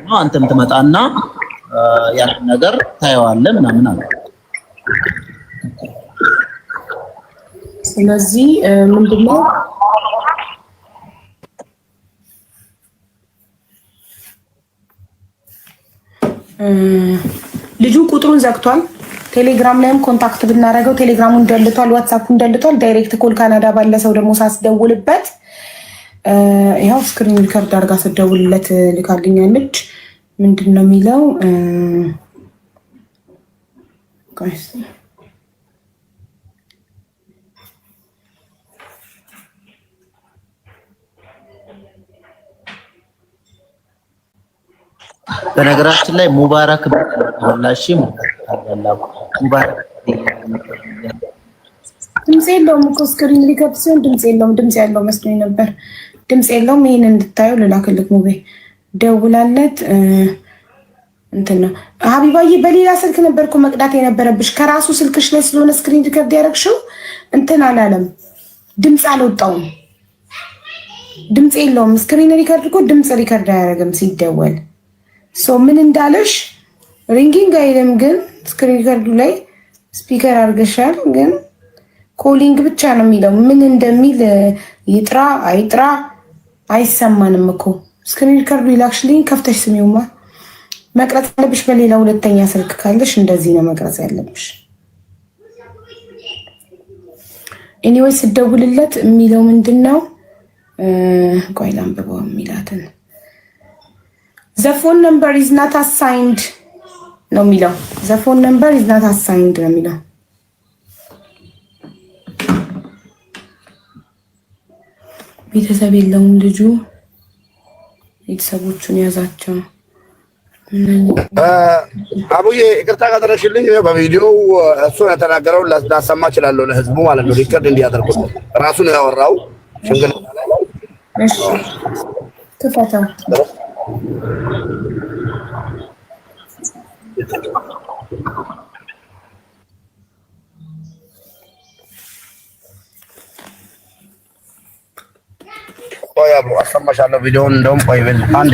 ነው አንተም ትመጣና ያንን ነገር ታየዋለህ ምናምን አለ ስለዚህ ምንድነው ልጁ ቁጥሩን ዘግቷል ቴሌግራም ላይም ኮንታክት ብናረጋው ቴሌግራሙን ደልቷል ዋትስአፑን ደልቷል ዳይሬክት ኮል ካናዳ ባለ ሰው ደግሞ ሳስደውልበት ያው ስክሪን ሪከርድ አድርጋ ሰደውልለት ልካልኛለች ምንድነው የሚለው ጋይስ በነገራችን ላይ ሙባረክ ወላሂ ሙባረክ ድምጽ የለውም እኮ ስክሪን ሪከርድ ሲሆን ድምጽ የለውም ድምጽ ያለው መስሎኝ ነበር ድምጽ የለውም ይሄን እንድታዩ ልላክልክ ሙቤ ደውላለት እንትን ነው ሀቢባዬ በሌላ ስልክ ነበርኩ መቅዳት የነበረብሽ ከራሱ ስልክሽ ላይ ስለሆነ ስክሪን ሪከርድ ያደረግሽው እንትን አላለም ድምጽ አልወጣውም ድምጽ የለውም ስክሪን ሪከርድ እኮ ድምጽ ሪከርድ አያደርግም ሲደወል ሶ ምን እንዳለሽ ሪንጊንግ አይልም ግን ስክሪን ሪከርዱ ላይ ስፒከር አድርገሻል ግን ኮሊንግ ብቻ ነው የሚለው ምን እንደሚል ይጥራ አይጥራ አይሰማንም እኮ ስክሪን ሪከርዱ ይላክሽልኝ ከፍተሽ ስሚውማ መቅረጽ ያለብሽ በሌላ ሁለተኛ ስልክ ካለሽ እንደዚህ ነው መቅረጽ ያለብሽ ኤኒዌይ ስደውልለት የሚለው ምንድነው ቆይ ላንብበው የሚላትን The phone number is not assigned ነው የሚለው The phone number is not assigned ነው የሚለው ቤተሰብ የለውም ልጁ ቤተሰቦቹን ያዛቸው አቡዬ ይቅርታ ካደረግሽልኝ በቪዲዮ እሱን የተናገረውን ላሰማ እችላለሁ ለህዝቡ ማለት ነው። ሪከርድ እንዲያደርጉት ራሱ ነው ያወራው። ሽንግልና ላይ እሺ ክፈተው። ቆይ አብሮ አሰማሻለሁ ቪዲዮውን። እንደውም ቆይ ብል አንዴ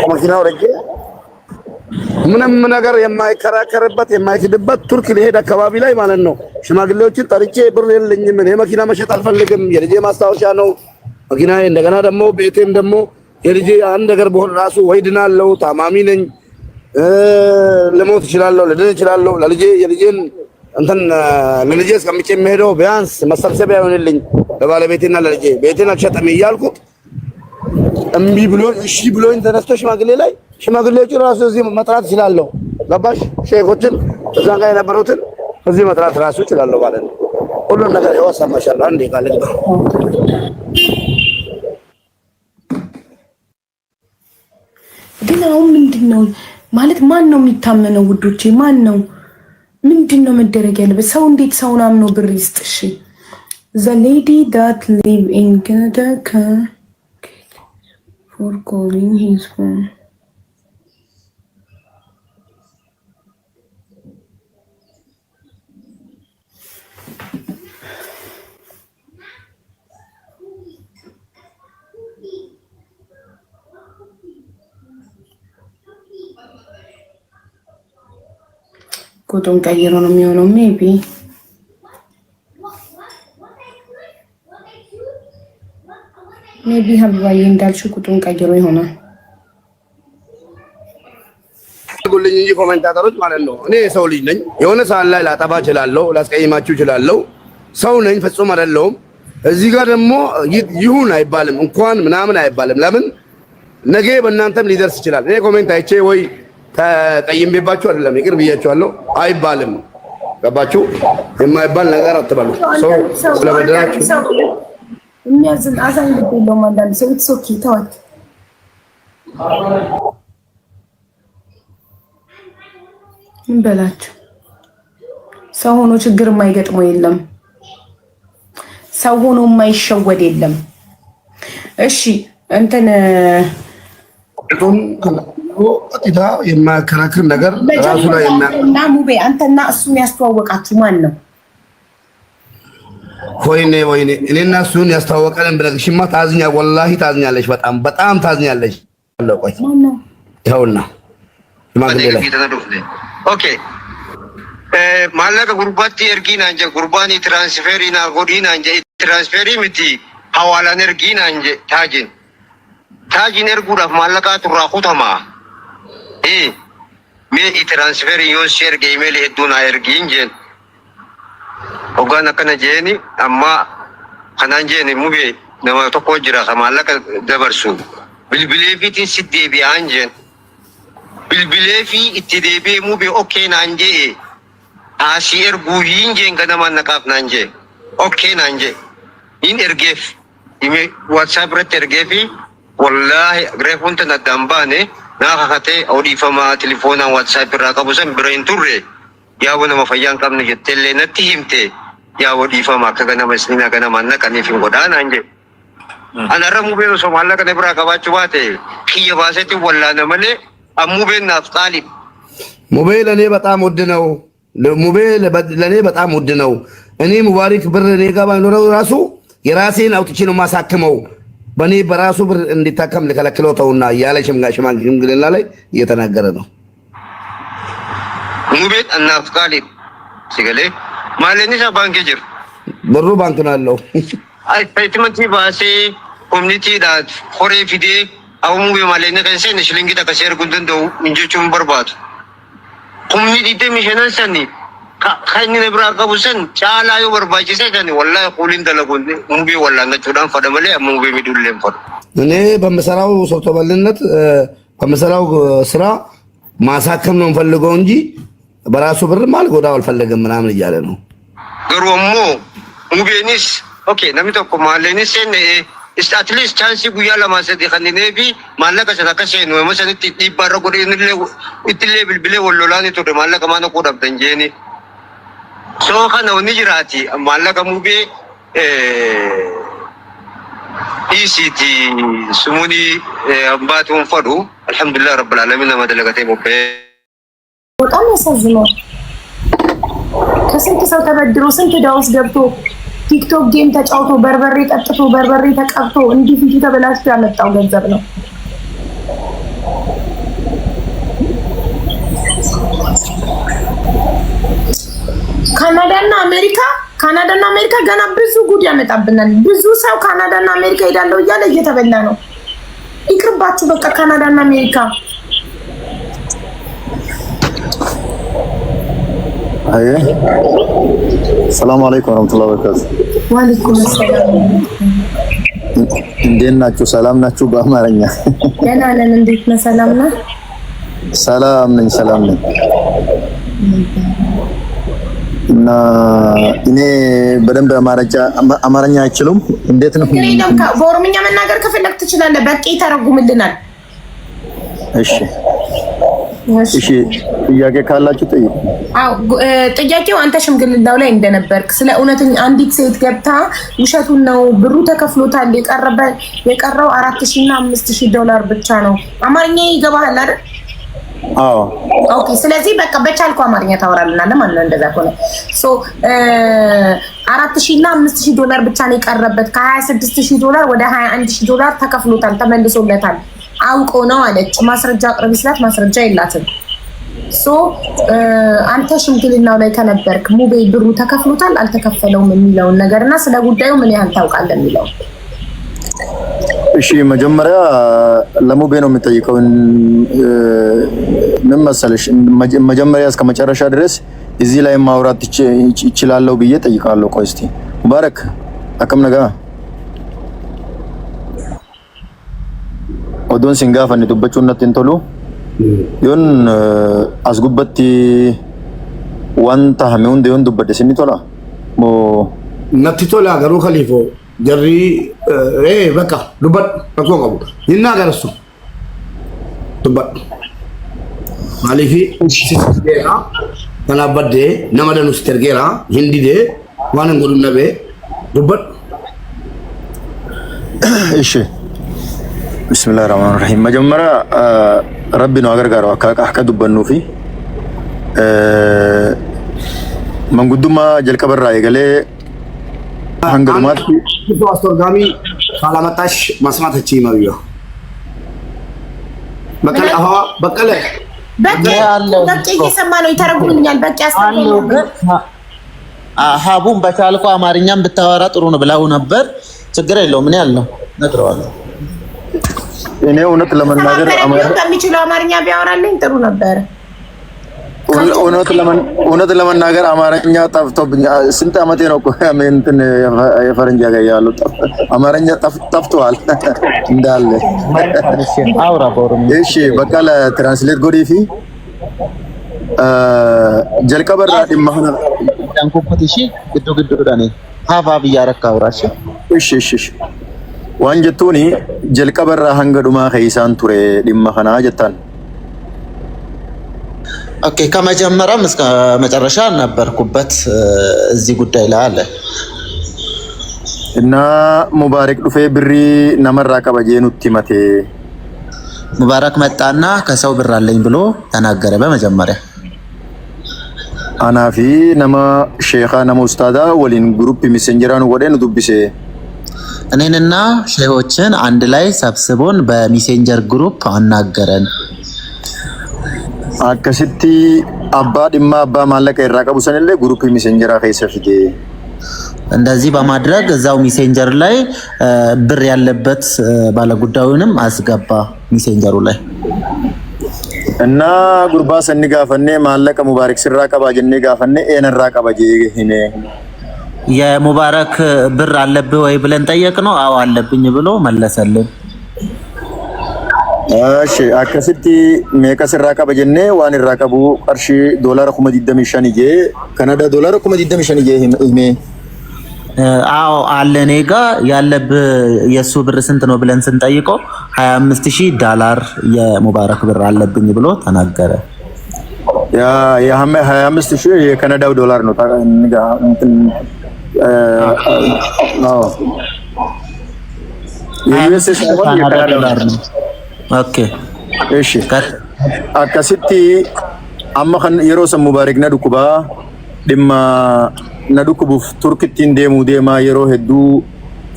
ከመኪናው ረጀ ምንም ነገር የማይከራከርበት የማይክድበት ቱርክ ሊሄድ አካባቢ ላይ ማለት ነው ሽማግሌዎችን ጠርቼ ብር የለኝም እኔ መኪና መሸጥ አልፈልግም፣ የልጄ ማስታወሻ ነው መኪናዬ፣ እንደገና ደግሞ ቤቴም ደግሞ የልጄ አንድ ነገር በሆነ ራሱ ወይ ድናለሁ፣ ታማሚ ነኝ፣ ልሞት እችላለሁ፣ ልድን እችላለሁ፣ ለልጄ የልጄን እንትን ለልጄ እስከምቼ የምሄደው ቢያንስ መሰብሰቢያ ይሆንልኝ ለባለቤቴና ለልጄ ቤቴን አልሸጥም እያልኩት እምቢ ብሎ እሺ ብሎኝ ተነስቶ ሽማግሌዎቹ ራሱ እዚህ መጥራት እችላለሁ። ገባሽ? ሼኮችን እዛ ጋር የነበሩትን እዚህ መጥራት ራሱ እችላለሁ ማለት ነው። ሁሉን ነገር ያወሳማሻለሁ። አንዴ ቃል ግን አሁን ምንድነው ማለት ማን ነው የሚታመነው? ውዶቼ ማን ነው? ምንድነው መደረግ ያለበት? ሰው እንዴት ሰውን አምኖ ብር ይስጥ? እሺ the lady that live in Canada for calling his phone. ቁጥሩን ቀይሮ ነው የሚሆነው። ሜቢ ሀብባዬ እንዳልሽው ቁጥሩን ቀይሮ ይሆናል። ጉልኝ እንጂ ኮሜንታተሮች ማለት ነው። እኔ ሰው ልጅ ነኝ። የሆነ ሰዓት ላይ ላጠፋ እችላለሁ፣ ላስቀይማችሁ እችላለሁ። ሰው ነኝ፣ ፍጹም አይደለሁም። እዚህ ጋር ደግሞ ይሁን አይባልም፣ እንኳን ምናምን አይባልም። ለምን ነገ በእናንተም ሊደርስ ይችላል። እኔ ኮሜንት አይቼ ወይ ተቀይሜባችሁ አይደለም ይቅር ብያችኋለሁ አይባልም። ገባችሁ? የማይባል ነገር አትበሉ። ሰው ስለበደላችሁ የሚያዝን አዛኝ ልብ የለውም። አንዳንድ ሰው ኦኬ ተዋት። ምን በላችሁ? ሰው ሆኖ ችግር የማይገጥመው የለም። ሰው ሆኖ የማይሸወድ የለም። እሺ እንትን ቀጥታ የማያከራክር ነገር ራሱ ላይ እና ሙቤ አንተና እሱን ያስተዋወቃችሁ ማን ነው? ወይኔ እኔና እሱን ያስተዋወቀን ብለሽማ ታዝኛ፣ ወላሂ ታዝኛለሽ። በጣም ታዝኛለሽ። ቆይ ይኸውና ሽማግሌ ላይ ኦኬ ማለቀ ጉርባቲ ኤርጊና እንጀ ጉርባኒ ትራንስፈሪና ጎዲና እንጀ ትራንስፈሪ ምቲ ሐዋላን ኤርጊና እንጀ ታጂን ኤርጉዳፍ ማለቃ ቱራኩተማ ሜ ትራንስፈሪ ዮስ ኤርጌ ኢሜል ሄዱና ኤርጊን ጀን Ogaan akkana jeeni amma kanaan jeeni mube nama tokko jira ka maallaqa dabarsu bilbileefiitiin si deebi'aan jeen bilbileefii itti deebi'ee mube okkee naan jee haasii erguu hiin jeen ganamaan naqaaf naan jee okkee naan jee hin ergeef ime WhatsApp irratti ergeefi wallaahi reefuun tan addaan baane naa kakatee odeeffamaa telefoonaan WhatsApp irraa qabu san bira hin turre yaa'u nama fayyaan qabne jetteellee natti himte yaa'u dhiifama akka ganama islina ganamaan naqaniif hin godhaanaan jedhe. Anarra mubeen osoo maallaqa na biraa qabaachuu baate kiyya baasetti wallaana malee mubeen naaf xaalib. ሙቤ ለኔ በጣም ውድ ነው። ሙቤ ለኔ በጣም ውድ ነው። እኔ ሙባሪክ ብር እኔ ጋር ባይኖረው ራሱ የራሴን አውጥቼ ነው ማሳክመው። በኔ በራሱ ብር እንዲታከም ልከለክለው ተውና እያለ ሽምግልና ላይ እየተናገረ ነው። ሙቤት እናፍ ቃሊብ ሲገሌ ማለኒሳ ባንክ ጅር ብሩ ባንክ ነው ያለው። አይ ፔትመንት ባሴ ኮሚኒቲ ዳት ሆሬ ፊዴ አው ሙቤ ማለነ ከሰን ሽሊንግ ተከሰር ጉንደን ደው እንጆቹን በርባት ኮሚኒቲ ደሚሽናን ሰኒ ካይኒ ነብራ ቀቡሰን ቻላዩ በርባጭ ሰኒ ወላሂ ቁሊን ተለጎን ሙቤ ወላ ነጩዳን ፈደመለ ሙቤ ሚዱልም ፈድ እኔ በመሰራው ሰርቶ በልነት በመሰራው ስራ ማሳከም ነው ፈልገው እንጂ በራሱ ብር ማልጎዳው አልፈለገም ምናምን እያለ ነው። ገሮሞ ሙቤኒስ ኦኬ ነሚቶ ኮማለኒስ at least chance guyyaa lama sadii kanneen fi maallaqa sana akka seenu nama sanitti dhiibbaarra godhee ittillee bilbilee wal lolaanii ture maallaqa mana koo dhabdan jeeni. So kana wanni jiraati maallaqa mubee ECT sumuni ambaatuun fadhu alhamdulillah rabbil alamin nama dalagatee bobbee በጣም ያሳዝናል። ከስንት ሰው ተበድሮ ስንት ዕዳ ውስጥ ገብቶ ቲክቶክ ጌም ተጫውቶ በርበሬ ጠጥቶ በርበሬ ተቀብቶ እንዲህ ፊቱ ተበላሽቶ ያመጣው ገንዘብ ነው። ካናዳና አሜሪካ ገና ብዙ ጉድ ያመጣብናል። ብዙ ሰው ካናዳና አሜሪካ ሄዳለሁ እያለ እየተበላ ነው። ይቅርባችሁ በቃ ካናዳና አሜሪካ። አይ ሰላም አለይኩም ወራህመቱላሂ ወበረካቱ። ወአለይኩም ሰላም። እንዴት ናችሁ? ሰላም ናችሁ? በአማርኛ ደህና ነን። እንዴት ነህ? ሰላም ነህ? ሰላም ነኝ። እና እኔ በደንብ አማርኛ አይችሉም። እንዴት ነው? በኦሮምኛ መናገር ከፈለክ ትችላለህ። በቂ ተረጉምልናል። እሺ ጥያቄ ካላችሁ ጠይቁ። ጥያቄው አንተ ሽምግልናው ላይ እንደነበርክ ስለ እውነተኛ አንዲት ሴት ገብታ ውሸቱን ነው ብሩ ተከፍሎታል የቀረው 4000 እና 5000 ዶላር ብቻ ነው። አማርኛ ይገባሃል አይደል? አዎ ኦኬ። ስለዚህ በቃ በቻልኩ አማርኛ ታወራልናለህ ማለት ነው። እንደዛ ከሆነ 4000 እና 5000 ዶላር ብቻ ነው የቀረበት። ከ26000 ዶላር ወደ 21000 ዶላር ተከፍሎታል፣ ተመልሶለታል። አውቆ ነው አለች። ማስረጃ አቅርቢ ስላት ማስረጃ የላትም። አንተ ሽምግልናው ላይ ከነበርክ ሙቤ ብሩ ተከፍሎታል አልተከፈለውም የሚለውን ነገርና ስለ ጉዳዩ ምን ያህል ታውቃለህ የሚለው። እሺ መጀመሪያ ለሙቤ ነው የምጠይቀው። ምን መሰለሽ መጀመሪያ እስከ መጨረሻ ድረስ እዚህ ላይ ማውራት ይችላልው ብዬ ጠይቃለሁ። ቆይ እስቲ ሙባረክ አከም ነጋ oduun sin gaafanne dubbachuun natti hin tolu yoon as gubbatti wanta hame hunde yoon dubbadde sinni tola moo natti tola garuu khaliifoo jarri bakka dubbadhu rakkoo qabu hinnaa garassu dubbadhu maaliifi sisgeera kanaaf baddee nama danus tergeera hindidee waan hin godhun nabee dubbadhu. Ishi Bismillahirrahmanirrahim. Majamara Rabbi no agar garo akka dubbannu fi mangudduma jalqabarraa eegalee hanga dhumaatti astorgaami ካላመጣሽ መስማት እቺ ነው በቀለ በቃ እየሰማ ነው ይተረጉምኛል። በቃ ያስተምሩ ሀቡን በቻልኩ አማርኛም ብታወራ ጥሩ ነው ብላው ነበር። ችግር የለውም ምን ያለው ነግረዋለሁ። እኔ እውነት ለመናገር አማርኛ ቢያወራልኝ ጥሩ ነበር። እውነት ለመናገር አማርኛ ጠፍቶብኝ ስንት ዓመቴ ነው እኮ እንትን የፈረንጅ ጋር ያለው አማርኛ ጠፍቷል እንዳለ። አውራ ቦርም እሺ በቃ ለትራንስሌት ጎዲፊ ጀልቀበራ ዲማህና ዳንኮት እሺ ግዱ ዳኔ ሀባብ ያረካ አውራሽ እሺ ዋንጀቱኒ ጀልቀበራ ሀንገዱማ ከይሳን ቱሬ ዲማህና ጀታን ኦኬ ከመጀመሪያም እስከ መጨረሻ ነበርኩበት እዚህ ጉዳይ ላይ አለ እና ሙባረክ ዱፌ ብሪ ነመራ ቀበጄኑቲ መቴ ሙባረክ መጣና ከሰው ብር አለኝ ብሎ ተናገረ። በመጀመሪያ አናፊ ነማ ሼኻ ነማ ኡስታዳ ወሊን ግሩፕ ሜሴንጀራን ወደን ዱብሴ እኔንና ሼሆችን አንድ ላይ ሰብስቦን በሜሴንጀር ግሩፕ አናገረን። አከስቲ አባ ዲማ አባ ማለቀ ይራቀቡ ሰነለ ግሩፕ ሜሴንጀራ ከይሰፍዴ እንደዚህ በማድረግ እዛው ሜሴንጀር ላይ ብር ያለበት ባለጉዳዩንም አስገባ ሜሴንጀሩ ላይ እና ጉርባ ሰኒ ጋፈኔ ማለቀ ሙባረክ ሲራቀባ ጀኔ ጋፈኔ ኤነን ራቀባ ጀኔ የሙባረክ ብር አለብህ ወይ ብለን ጠየቅነው። አዎ አለብኝ ብሎ መለሰልን። እሺ አከስቲ ሜቀስ ራቀባ ጀኔ ዋን ራቀቡ ቀርሺ ዶላር 125 ije ካናዳ ዶላር 125 ije ኢሜ አዎ አለ እኔ ጋ ያለብህ የሱ ብር ስንት ነው ብለን ስንጠይቀው $25,000 የሙባረክ ብር አለብኝ ብሎ ተናገረ። ያ የ25,000 የካናዳው ዶላር ነው አዎ የዩኤስ ዶላር ነው። ኦኬ እሺ አካሲቲ አማኸን የሮሰ ሙባረክ ነዱኩባ ድማ ነዱኩቡፍ ቱርክቲን ደሙ ደማ የሮ ሄዱ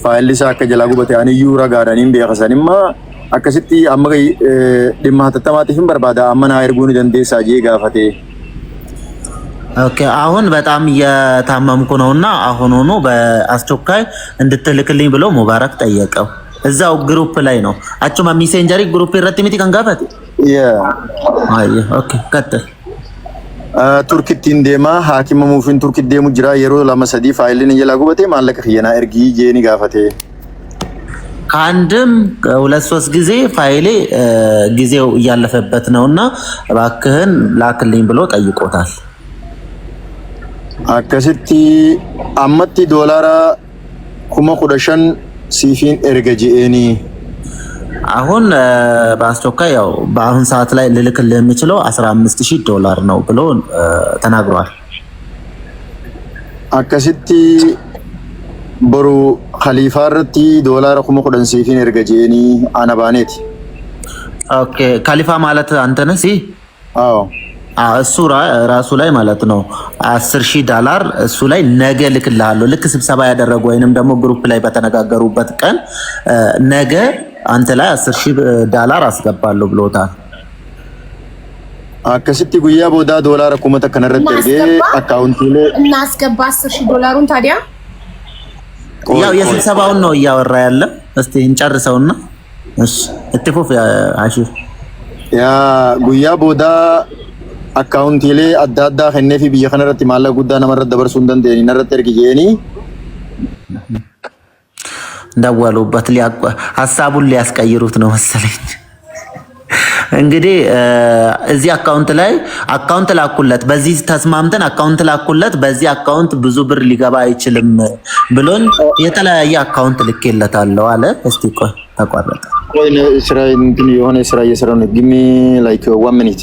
ፋይልሳ ከጀላጉ በታኒ ዩራ ጋዳኒም ቢያኸሰንማ አካሲቲ አማገይ ድማ ተተማቲፍን በርባዳ አመና አይርጉኒ ደንዴሳ ጄጋፈቴ ኦኬ አሁን በጣም እየታመምኩ ነውና አሁን ሆኖ በአስቸኳይ እንድትልክልኝ ብሎ ሙባረክ ጠየቀው። እዛው ግሩፕ ላይ ነው አቹማ ሜሴንጀሪ ግሩፕ ይረጥሚቲ ከንጋፈት አይ ኦኬ ቀጥል ቱርክቲን ደማ ሐኪም ሙፊን ቱርክ ደሙ ጅራ የሮ ለማሰዲ ፋይልን እየላጉበቴ ማለቀ የና እርጊ ጄኒ ጋፈቴ ከአንድም ሁለት ሶስት ጊዜ ፋይሌ ጊዜው እያለፈበት ነውና እባክህን ላክልኝ ብሎ ጠይቆታል። አከስቲ አመቲ ዶላራ ኩማ ቁደሸን ሲፊን ኤርገጂኤኒ አሁን በአስቸኳይ ያው በአሁን ሰዓት ላይ ልልክልህ የምችለው $15,000 ነው ብሎ ተናግሯል። አከስቲ በሩ ኸሊፋርቲ ዶላር ኩማ ቁደን ሲፊን ኤርገጂኤኒ አናባኔት ኦኬ ካሊፋ ማለት አንተ ነህ ሲ አዎ እሱ ራሱ ላይ ማለት ነው $10,000 እሱ ላይ ነገ ልክልሃለሁ። ልክ ስብሰባ ያደረጉ ወይንም ደግሞ ግሩፕ ላይ በተነጋገሩበት ቀን ነገ አንተ ላይ $10,000 አስገባለሁ ብሎታል። አከስቲ ጉያ ቦዳ ዶላር ኩመተ ከነረተ ርጌ አካውንቱ ላይ እናስገባ $10,000 ታዲያ ያው የስብሰባውን ነው እያወራ ያለ። እስቲ እንጨርሰውና እሺ እትፉፍ አሺፍ ያ ጉያ ቦዳ አካውንት ላይ አዳዳ ከነፊ ቢየኸነረት ማለ ጉዳ ነመረደ ደበርሱ እንደንደኒ ነረተ ርጌኒ እንዳዋሉበት ሀሳቡን ሊያስቀይሩት ነው መሰለኝ። እንግዲህ እዚህ አካውንት ላኩለት፣ በዚህ ተስማምተን አካውንት ላኩለት፣ በዚህ አካውንት ብዙ ብር ሊገባ አይችልም ብሎን የተለያየ አካውንት ልኬለታለሁ አለ። እስቲ ቆይ ተቋረጠ። ቆይ ስራ እንትን የሆነ ስራ እየሰራው ነው። ጊሚ ላይክ 1 ሚኒት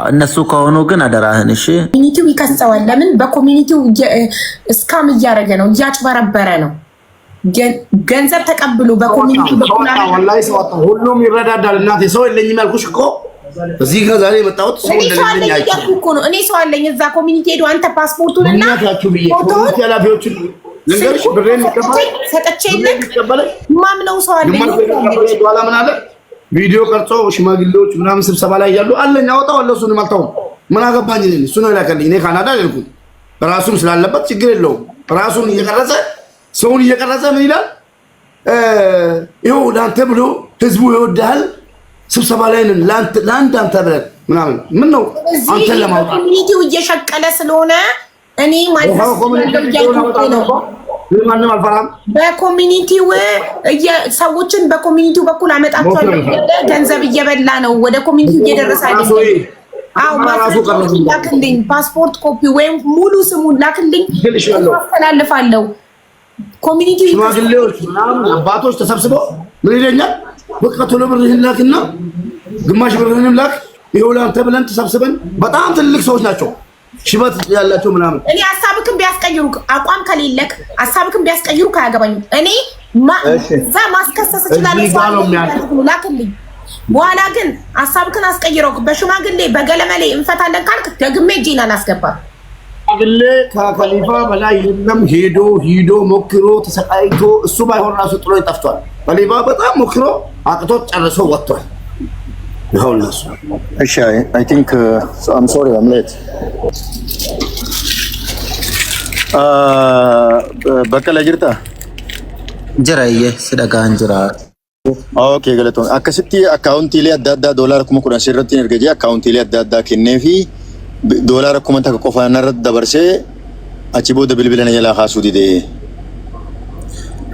እነሱ ከሆኑ ግን አደራህን እሺ። ኮሚኒቲው ይከሰዋል። ለምን በኮሚኒቲው እስካም እያደረገ ነው፣ እያጭበረበረ ነው። ገንዘብ ተቀብሎ በኮሚኒቲው ወላሂ ሰዋታ ሁሉም ይረዳዳል። እናቴ ሰው የለኝም ያልኩሽ እኮ እዚህ ከዛሬ የመጣሁት ሰው እንደሌለኝ አይቻልም እኮ ነው። እኔ ሰው አለኝ እዛ ኮሚኒቲ ሄዶ አንተ ፓስፖርቱንና ኮሚኒቲ ኃላፊዎችን ልንገርሽ ብሬን ይቀበል ሰጠቼ ልክ ማምነው ሰው አለኝ ኋላ ምን አለ ቪዲዮ ቀርጾ ሽማግሌዎች ምናምን ስብሰባ ላይ ያሉ አለኝ አወጣዋለሁ። እሱንም አልተውም። ምን አገባኝ እኔ እሱ ነው ላከልኝ። እኔ ካናዳ አልኩኝ። ራሱም ስላለበት ችግር የለውም። ራሱን እየቀረጸ ሰውን እየቀረጸ ምን ይላል? ይኸው ለአንተ ብሎ ህዝቡ ይወዳል። ስብሰባ ላይ ነን ለአንተ አንተ ብለን ምናምን ምን ነው አንተን ለማውጣት ኮሚኒቲው እየሸቀለ ስለሆነ እኔ ማለት ነው ማንም አልፈራም። በኮሚኒቲው ሰዎችን በኮሚኒቲው በኩል አመጣቸዋለሁ። ገንዘብ እየበላ ነው፣ ወደ ኮሚኒቲው እየደረሰ አይደለም። አዎ ላክልኝ፣ ፓስፖርት ኮፒ ወይም ሙሉ ስሙን ላክልኝ፣ አስተላልፋለሁ። ኮሚኒቲው ሽማግሌዎች ምናምን አባቶች ተሰብስበው ምን ይለኛል? በቃ ቶሎ ብርህን ላክና ግማሽ ብርህንም ላክ ይኸው ለአንተ ብለን ተሰብስበን በጣም ትልቅ ሰዎች ናቸው ሽበት ያላቸው ምናምን። እኔ ሀሳብክን ቢያስቀይሩ አቋም ከሌለክ ሀሳብክን ቢያስቀይሩ ካያገባኝም እኔ እዛ ማስከሰስ እችላለሁ። ላክልኝ። በኋላ ግን ሀሳብክን አስቀይረው በሽማግሌ በገለመሌ እንፈታለን ካልክ ደግሜ እጄን አላስገባም። ሽማግሌ ከከሊፋ በላይ የለም። ሄዶ ሞክሮ ተሰቃይቶ እሱ ባይሆን ራሱ ጥሎ ይጠፍቷል። ከሊፋ በጣም ሞክሮ አቅቶት ጨርሶ ወጥቷል። ይኸው እነሱ እሺ አይ ቲንክ አም ሶሪ አም ሌት በቀለ ጅርታ ጅራዬ ስደጋን ጅራ ኦኬ ገለቶ አከስቲ አካውንት ላይ አዳዳ ዶላር ኩማ ኩዳ ሲረቲን እርገጂ አካውንት ላይ አዳዳ ከነፊ ዶላር ኩማ ተቆፋ ነረድ ደበርሴ አቺቦ ደብልብለና ያላ ኻሱ ዲዴ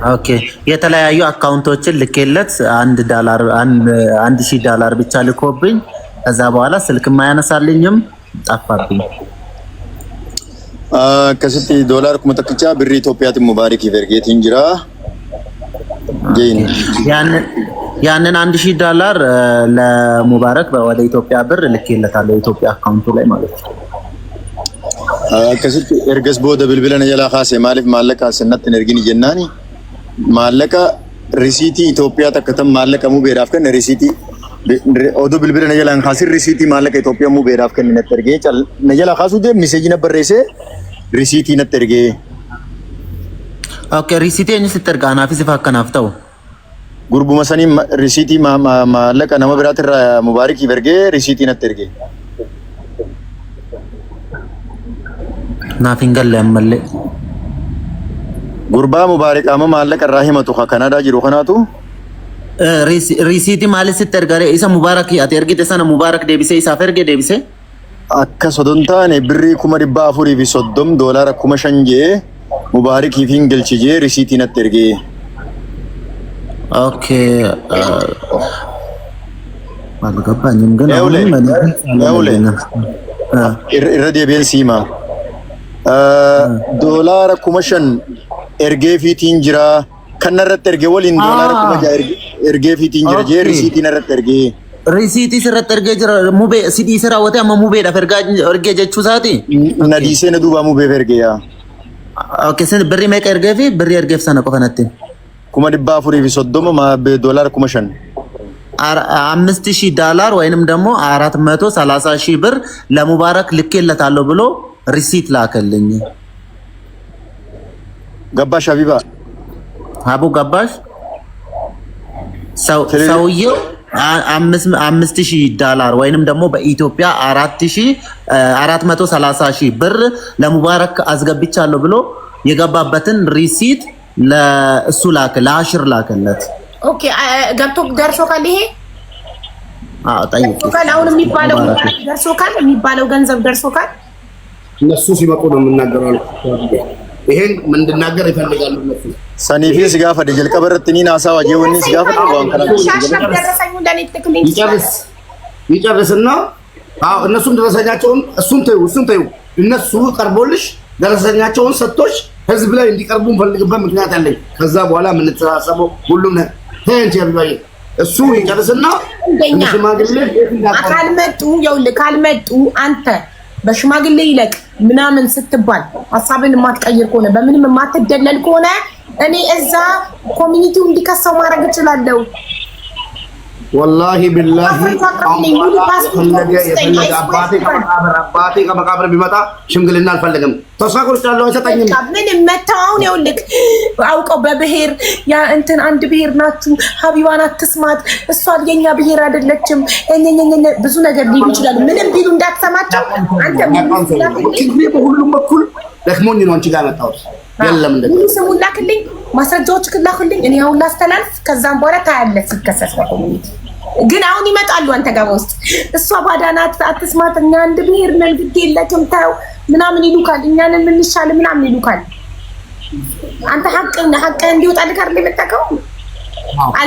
ኦኬ የተለያዩ አካውንቶችን ልኬለት $1,000 ብቻ ልኮብኝ ከዛ በኋላ ስልክ ማያነሳልኝም ጠፋብኝ። akkasitti doolaara 1,000 birrii Itoophiyaatti Mubaarikiif ergeetiin jira. ያንን $1,000 ለሙባረክ ወደ ኢትዮጵያ ብር ልኬለታለሁ ኢትዮጵያ አካውንቱ ላይ ማለት ነው። akkasitti ergas booda bilbila na jalaa kaase maaliif maallaqa sanatti ergin jennaani maallaqa risiitii Itoophiyaa takkatam maallaqa mubeedhaaf kan risiitii oduu bilbila na jalaa kaasin risiitii maallaqa Itoophiyaa mubeedhaaf kan natti ergee na jalaa kaasuu deem miseejii na barreessee risiitii natti ergee. Okay, risiitii eenyu sitti ergaa naaf sifa akkanaaf ta'u. Gurbuma sanii risiitii maallaqa nama biraatirraa Mubaarikiif ergee risiitii natti ergee. naaf hin galle ammallee. Gurbaa Mubaarik amma maallaqa irraa himatu Kanadaa jiru kanaatu. Risiitii maaliif sitti ergaa isa Mubaarak ati ergite sana Mubaarak deebisee isaaf ergee deebisee. Akka sodon taane birrii $430 doolaara 5,000 jee Mubaarikiif hin galchijee risiitii natti ergee. Okay. Maal gabbanyum gana. Eewle. Irra deebiin siima. Doolaara 5,000 ergee fiitiin jira. Kan narratti ergee waliin doolaara 6,000 ergee fiitiin jira jee risiitiin irratti ergee. Risiitii sirratti ergee jira mubee sidii sira wate amma mubeedhaaf ergee jechuu isaati. Nadiisee na duuba mubeef ergee yaa. Okay, sen birrii meeqa ergee fi birrii ergeef sana qofa natti. $430 doolaara 5,000. $5,000 ወይንም ደግሞ 430,000 ብር ለሙባረክ ልኬለታለሁ ብሎ ሪሲት ላከልኝ። ገባሽ ሀቢባ? አቡ ገባሽ? ሰውየው $5,000 ወይንም ደግሞ በኢትዮጵያ 430,000 ብር ለሙባረክ አስገብቻለሁ ብሎ የገባበትን ሪሲት ለእሱ ለአሽር ላከለት። ኦኬ ገብቶ ደርሶ ካል ይሄ ጠይቅ አሁን የሚባለው ደርሶ ካል የሚባለው ገንዘብ ደርሶ ካል እነሱ ሲመጡ ነው የምናገረው። ይሄን እንድናገር ይፈልጋሉ እነሱ ሰኒፊ ሲጋፋ ደጀል ቀበረትኒ ናሳ ዋጀውኒ ሲጋፋ ተዋን ይጨርስና እነሱም ደረሰኛቸውን እሱን ተይው እነሱ ቀርቦልሽ ደረሰኛቸውን ሰጥቶሽ ህዝብ ላይ እንዲቀርቡ እንፈልግበት ምክንያት አለኝ። ከዛ በኋላ ምን ተሳሰበው ሁሉም ተንቸ ያብይ እሱ ይጨርስና ሽማግሌ ካልመጡ አንተ በሽማግሌ ይለቅ ምናምን ስትባል ሐሳብን የማትቀይር ከሆነ በምንም የማትደለል ከሆነ እኔ እዛ ኮሚኒቲው እንዲከሰው ማድረግ እችላለሁ። والله بالله አባቴ ከመቃብር ቢመጣ ሽምግልና አልፈልግም። ተሳቆርቻለሁ አይሰጠኝም። ምን መታውን ይውልክ አውቀው በብሄር ያ እንትን አንድ ብሄር ናችሁ ሀቢባን አትስማት እሷ የኛ ብሄር አይደለችም ብዙ ነገር ሊሉ ይችላል። ምንም ቢሉ እንዳትሰማቸው አንተ በሁሉም በኩል ደክሞኝ ነው አንቺ ጋር መጣሁት። የለም እንደዚህ ስሙን ላክልኝ ማስረጃዎች ክላክልኝ እኔ አሁን ላስተላልፍ ከዛም በኋላ ታያለህ ሲከሰስ በኮሚኒቲ ግን አሁን ይመጣሉ አንተ ጋር ውስጥ እሷ ባዳናት አትስማት እኛ አንድ ብሄር ነን ግድ የለችም ታው ምናምን ይሉካል እኛንን ምን ይሻል ምናምን ይሉካል። አንተ ሐቅ እንዲወጣ ልከር ለመጣከው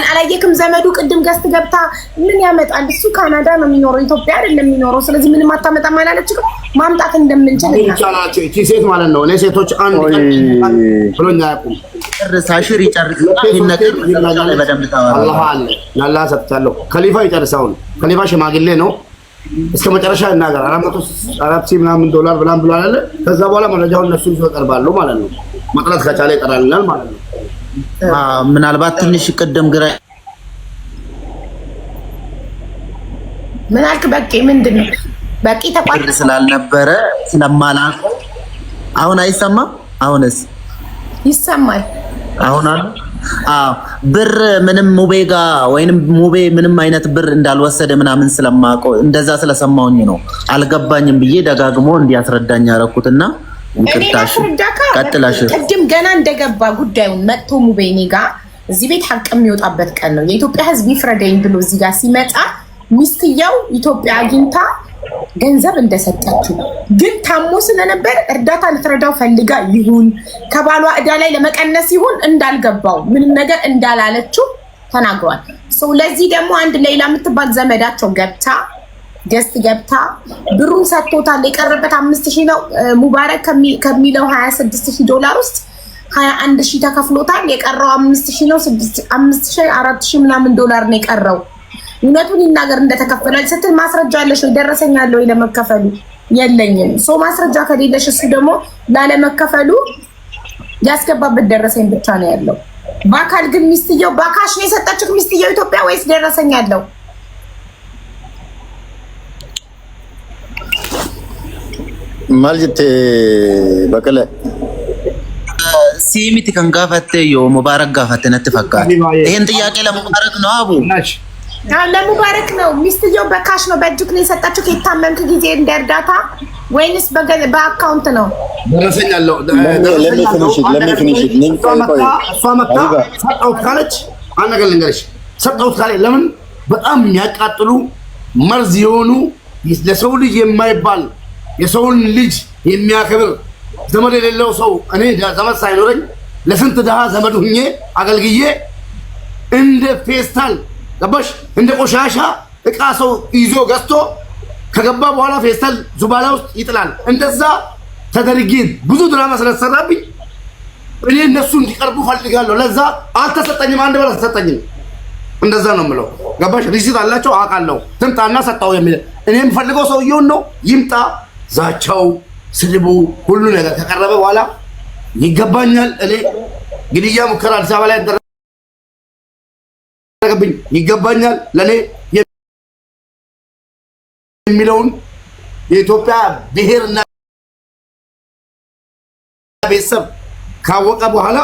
አላየክም ዘመዱ ቅድም ገስት ገብታ ምን ያመጣል እሱ ካናዳ ነው የሚኖረው ኢትዮጵያ አይደለም የሚኖረው ስለዚህ ምንም አታመጣም አላለችም ማምጣት እንደምንችል ይቻላልቸው እቺ ሴት ማለት ነው። እኔ ሴቶች አንድ ቀን ብሎኛ ያቁም ርሳሽር ይጨርስ ይነገር በደንብ ታወራ አላህ አለ ያላ ሰጥታለሁ ከሊፋ ይጨርሳው ከሊፋ ሽማግሌ ነው እስከ መጨረሻ እናገር 400 ምናምን ዶላር ብላን ብሎ አለ። ከዛ በኋላ መረጃውን እነሱ ይቀርባሉ ማለት ነው። መጥራት ከቻለ ይቀራልናል ማለት ነው። ምናልባት ትንሽ ቅድም ግራ ምን አልክ? በቂ ምንድነው? በቂ ተቋርጦ ስላልነበረ ስለማላውቅ አሁን አይሰማም። አሁንስ ይሰማል። አሁን አለ ብር ምንም ሙቤጋ ወይንም ሙቤ ምንም አይነት ብር እንዳልወሰደ ምናምን ስለማውቀው እንደዛ ስለሰማውኝ ነው አልገባኝም ብዬ ደጋግሞ እንዲያስረዳኝ ያረኩትና እንቅርታሽ ቀጥላሽ ቅድም ገና እንደገባ ጉዳዩን መጥቶ ሙቤ እኔ ጋር እዚህ ቤት ሐቅ የሚወጣበት ቀን ነው የኢትዮጵያ ሕዝብ ይፍረደኝ ብሎ እዚህ ጋር ሲመጣ ሚስትየው ኢትዮጵያ አግኝታ ገንዘብ እንደሰጠችው ግን ታሞ ስለነበር እርዳታ ልትረዳው ፈልጋ ይሁን ከባሏ እዳ ላይ ለመቀነስ ይሁን እንዳልገባው ምንም ነገር እንዳላለችው ተናግሯል። ለዚህ ደግሞ አንድ ሌላ የምትባል ዘመዳቸው ገብታ ጀስት ገብታ ብሩን ሰጥቶታል። የቀረበት 5000 ነው። ሙባረክ ከሚለው $26,000 ውስጥ 21,000 ተከፍሎታል። የቀረው 5,000 ነው። 5,000 4,000 ምናምን ዶላር ነው የቀረው። እውነቱን ይናገር እንደተከፈለ ስትል ማስረጃ አለሽ ወይ? ደረሰኛለሁ ወይ ለመከፈሉ? የለኝም። ሶ ማስረጃ ከሌለሽ እሱ ደግሞ ላለመከፈሉ ያስገባበት ደረሰኝ ብቻ ነው ያለው። በአካል ግን ሚስትየው በካሽ ነው የሰጣችው ሚስትየው ኢትዮጵያ ወይስ ደረሰኝ አለው? ማልጅት በቀለ ሲሚት ከንጋፈተ ዮ ሙባረክ ጋፈተ ነትፈካል። ይሄን ጥያቄ ለሙባረክ ነው አቡ ለሙባረክ ነው። ሚስትየው በካሽ ነው በእጅክ ነው የሰጣችው ከታመንክ ጊዜ እንደርዳታ ወይንስ በአካውንት ነው? ደረሰኝ አለው። እሷ መጣ ሰጠሁት ካለች አንድ ነገር ልንገርሽ፣ ሰጠሁት ካለች ለምን በጣም የሚያቃጥሉ መርዝ የሆኑ ለሰው ልጅ የማይባል የሰውን ልጅ የሚያከብር ዘመድ የሌለው ሰው እኔ ዘመድ ሳይኖረኝ ለስንት ድሃ ዘመድ ሁኜ አገልግዬ እንደ ፌስታል ገባሽ እንደ ቆሻሻ እቃ ሰው ይዞ ገዝቶ ከገባ በኋላ ፌስታል ዙባላ ውስጥ ይጥላል። እንደዛ ተደርጌ ብዙ ድራማ ስለተሰራብኝ እኔ እነሱ እንዲቀርቡ ፈልጋለሁ። ለዛ አልተሰጠኝም፣ አንድ ብር አልተሰጠኝም። እንደዛ ነው የምለው ገባሽ? ሪሲት አላቸው አውቃለሁ። ትምጣና ሰጣው የሚል እኔ የምፈልገው ሰውየውን ነው። ይምጣ። ዛቻው፣ ስድቡ፣ ሁሉ ነገር ከቀረበ በኋላ ይገባኛል። እኔ ግድያ ሙከራ አዲስ አበባ ላይ ያደረገብኝ ይገባኛል ለኔ የሚለውን የኢትዮጵያ ብሔርና ቤተሰብ ካወቀ በኋላ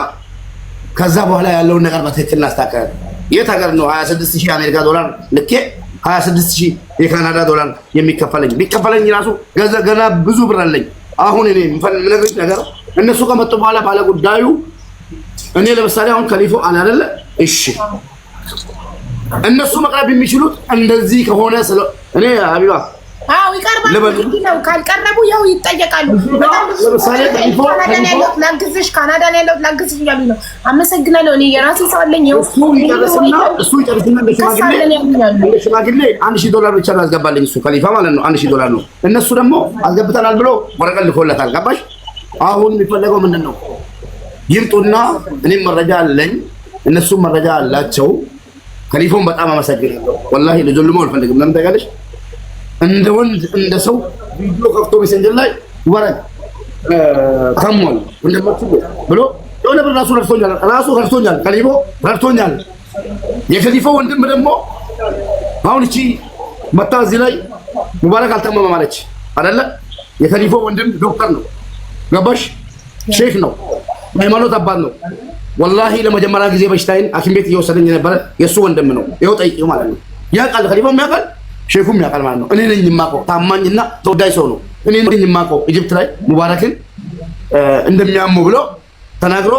ከዛ በኋላ ያለውን ነገር በትክክል እናስተካክላለን። የት ሀገር ነው 26,000 የአሜሪካ ዶላር ልኬ 26,000 የካናዳ ዶላር የሚከፈለኝ? ቢከፈለኝ ራሱ ገና ብዙ ብር አለኝ። አሁን እኔ የምነግርሽ ነገር እነሱ ከመጡ በኋላ ባለ ጉዳዩ እኔ ለምሳሌ አሁን ከሊፎ አለ አይደለ? እሺ እነሱ መቅረብ የሚችሉት እንደዚህ ከሆነ እኔ ሀቢባ ይቀርባሉ ነው። ካልቀረቡ ያው ይጠየቃሉ። በጣም ለምሳሌ ላግዝሽ ካናዳ ነው ያለው ላግዝሽ እያሉ ነው። አመሰግናለሁ። እኔ የራሴ ሰው አለኝ። እሱ ይጨርስና ለሽማግሌ $1,000 ብቻ ነው ያስገባልኝ እሱ ከሊፋ ማለት ነው። $1,000 ነው። እነሱ ደግሞ አስገብተናል ብሎ ወረቀት ልኮለታል። ገባሽ? አሁን የሚፈለገው ምንድን ነው? ይምጡና እኔም መረጃ አለኝ እነሱም መረጃ አላቸው። ከሊፎን በጣም አመሰግናለሁ። ወላሂ ልጆልሞ አልፈልግም። ለምን ታውቂያለሽ? እንደ ወንድ እንደ ሰው ቪዲዮ ከፍቶ ሜሴንጀር ላይ ወረድ ከሞል እንደማትሉ ብሎ የሆነ ብር ራሱ ረድቶኛል። ከሊፎ ረድቶኛል። የከሊፎ ወንድም ደግሞ አሁን እቺ መጣ እዚህ ላይ ሙባረክ አልተመመም አለች አይደለ? የከሊፎ ወንድም ዶክተር ነው። ገባሽ? ሼክ ነው። ሃይማኖት አባት ነው። ወላሂ ለመጀመሪያ ጊዜ በሽታዬን ሐኪም ቤት እየወሰደኝ የነበረ የእሱ ወንድም ነው። ይኸው ጠይቂው ማለት ነው። ያውቃል፣ ከሊፎም ያውቃል፣ ሼኩም ያውቃል ማለት ነው። እኔ ነኝ የማውቀው። ታማኝና ተወዳጅ ሰው ነው። እኔ ነኝ የማውቀው። ኢጅፕት ላይ ሙባረክን እንደሚያሙ ብሎ ተናግሮ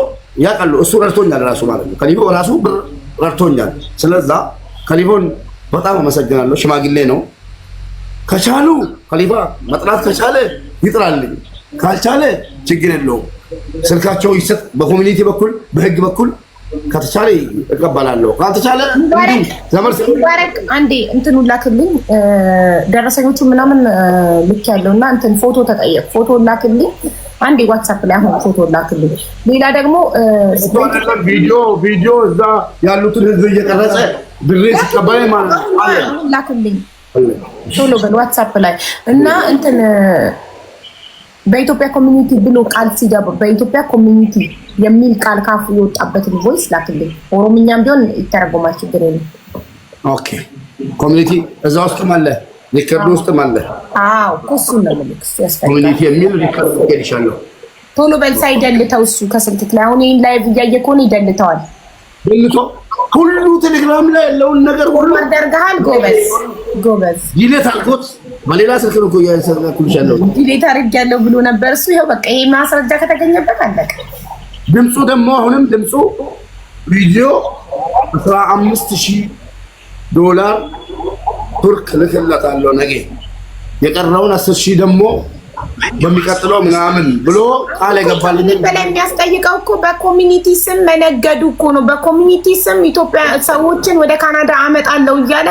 ያውቃሉ። እሱ ረድቶኛል ራሱ ማለት ነው። ከሊፎ ራሱ ብር ረድቶኛል። ስለዛ ከሊፎን በጣም አመሰግናለሁ። ሽማግሌ ነው። ከቻሉ ከሊፋ መጥራት ከቻለ ይጥራልኝ፣ ካልቻለ ችግር የለውም። ስልካቸው ይሰጥ በኮሚኒቲ በኩል በህግ በኩል ከተቻለ እቀበላለሁ። ካልተቻለ ሙባረክ አንዴ እንትኑ ላክልኝ፣ ደረሰኞቹ ምናምን ልክ ያለውና እንትን ፎቶ ተጠየቅ፣ ፎቶ ላክልኝ አንዴ ዋትስአፕ ላይ አሁን ፎቶ ላክልኝ። ሌላ ደግሞ ቪዲዮ እዛ ያሉትን ህዝብ እየቀረጸ ብሬ ሲቀበል ማለት አለ ላክልኝ ቶሎ በል ዋትስአፕ ላይ እና እንትን በኢትዮጵያ ኮሚኒቲ ብሎ ቃል ሲገባ በኢትዮጵያ ኮሚኒቲ የሚል ቃል ካፉ የወጣበትን ቮይስ ላክልኝ። ኦሮምኛም ቢሆን ይተረጎማል፣ ችግር የለም። ኦኬ ኮሚኒቲ እዛ ውስጥም አለ፣ ሪከርድ ውስጥም አለ። አዎ እሱን ነው ልክ ያስፈልጋል። ኮሚኒቲ የሚል ሪከርድ ይልሻለሁ። ቶሎ በል ሳይደልተው እሱ ከስልክ ላይ አሁን ይሄን ላይቭ እያየ ከሆነ ይደልተዋል። ደልቶ ሁሉ ቴሌግራም ላይ ያለውን ነገር ሁሉ አደርጋል። ጎበዝ ዲሌት አልኩት። በሌላ ስልክ ነው ያሰራኩልሻለሁ። ዲሌት አድርጌያለሁ ብሎ ነበር እሱ። ይኸው በቃ ይሄ ማስረጃ ከተገኘበት አለቀ። ድምፁ ደግሞ አሁንም ድምፁ ቪዲዮ $15,000 ቱርክ ልክለታለሁ ነገ። የቀረውን 10,000 ደግሞ በሚቀጥለው ምናምን ብሎ ቃል የገባልኝ በላይ የሚያስጠይቀው እኮ በኮሚኒቲ ስም መነገዱ እኮ ነው። በኮሚኒቲ ስም ኢትዮጵያ ሰዎችን ወደ ካናዳ አመጣለሁ እያለ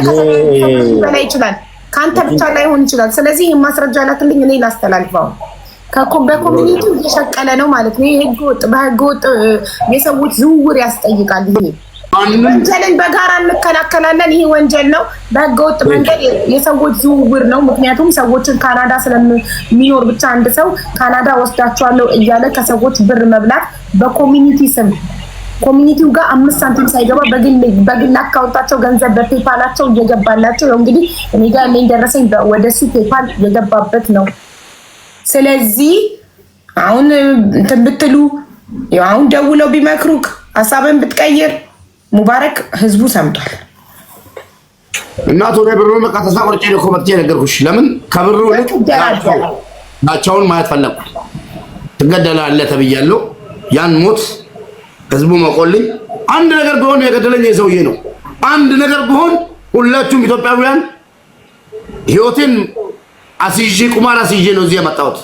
በላይ ይችላል። ካንተ ብቻ ላይሆን ይችላል። ስለዚህ ይሄን ማስረጃ ላክልኝ እኔ ላስተላልፈው። በኮሚኒቲው እየሸቀለ ነው ማለት ነው። ይሄ በህገ ወጥ የሰዎች ዝውውር ያስጠይቃል። ይሄ ወንጀልን በጋራ እንከላከላለን። ይሄ ወንጀል ነው። በህገ ወጥ መንገድ የሰዎች ዝውውር ነው። ምክንያቱም ሰዎችን ካናዳ ስለሚኖር ብቻ አንድ ሰው ካናዳ ወስዳቸዋለሁ እያለ ከሰዎች ብር መብላት በኮሚኒቲ ስም ኮሚኒቲው ጋር 5 ሳንቲም ሳይገባ በግል አካውንታቸው ገንዘብ በፔፓላቸው እየገባላቸው ነው። እንግዲህ እኔ ጋር ላይ ደረሰኝ ወደሱ ፔፓል የገባበት ነው። ስለዚህ አሁን እንትን ብትሉ አሁን ደውለው ቢመክሩክ ሀሳብን ብትቀይር ሙባረክ ህዝቡ ሰምቷል። እናቱ ለብሩ በቃ ተሳቆርጬ ነው ኮመንት ነገርኩሽ። ለምን ከብሩ ልክ ናቸውን ማየት ፈለኩ። ትገደላለህ ተብያለሁ። ያን ሞት ህዝቡ መቆልኝ አንድ ነገር ቢሆን የገደለኝ የሰውዬ ነው። አንድ ነገር ቢሆን ሁላችሁም ኢትዮጵያውያን ህይወቴን አስይዤ ቁማር አስይዤ ነው እዚህ የመጣሁት።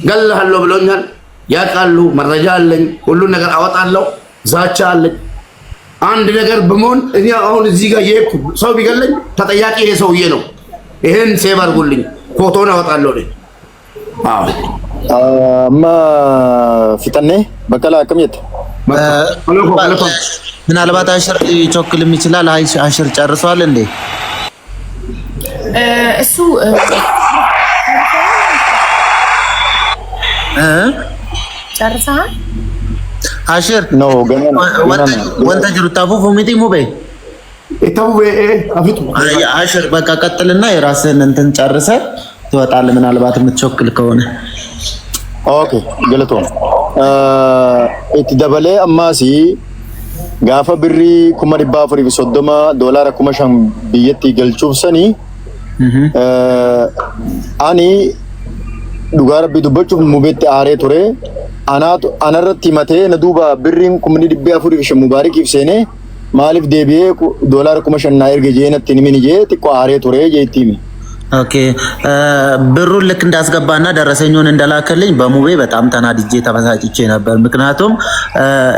ገለሃለሁ ብሎኛል። ያውቃሉ። መረጃ አለኝ። ሁሉን ነገር አወጣለሁ። ዛቻ አለኝ። አንድ ነገር በመሆን እኔ አሁን እዚህ ጋር የሄድኩ ሰው ቢገለኝ ተጠያቂ ይሄ ሰውዬ ነው። ይሄን ሴቭ አድርጉልኝ። ፎቶውን አወጣለሁ እኔ። አዎ አማ ፍጠኔ በቀላ አቅምየት ምናልባት አሽር ሊቾክልም ይችላል። አሽር ጨርሷል እንዴ? እሱ ጨርሰሃል? አሽር ነው ገና ወንተ ጅሩታፉ ፎሚቲ ሙቤ እታው አፍጡ አሽር በቃ ቀጥልና የራስህን እንትን ጨርሰህ ትወጣለህ። ምናልባት የምትቾክል ከሆነ ኦኬ ገለቶን እቲ ደበሌ አማሲ ጋፋ ብሪ ኩማ ዲባ ፍሪ ሶዶማ ዶላር ኩማ ሻም ቢየቲ ገልቹፍ ሰኒ አኒ ዱጋር ቢዱበቹ ሙቤት አሬ ቱሬ አናቱ አነረቲ መቴ ነዱባ ብሪን ኩምኒ ዲባ ፍሪ ሽ ሙባረክ ይፍሰኔ ማሊፍ ዴቢዬ ዶላር ኩማ ሸና ኤርገ ጄነት ኒሚኒ ጄ ጥቆ አሬ ቱሬ ጄቲሚ ኦኬ ብሩን ልክ እንዳስገባና ደረሰኙን እንደላከልኝ በሙቤ በጣም ተናድጄ ተበሳጭቼ ነበር። ምክንያቱም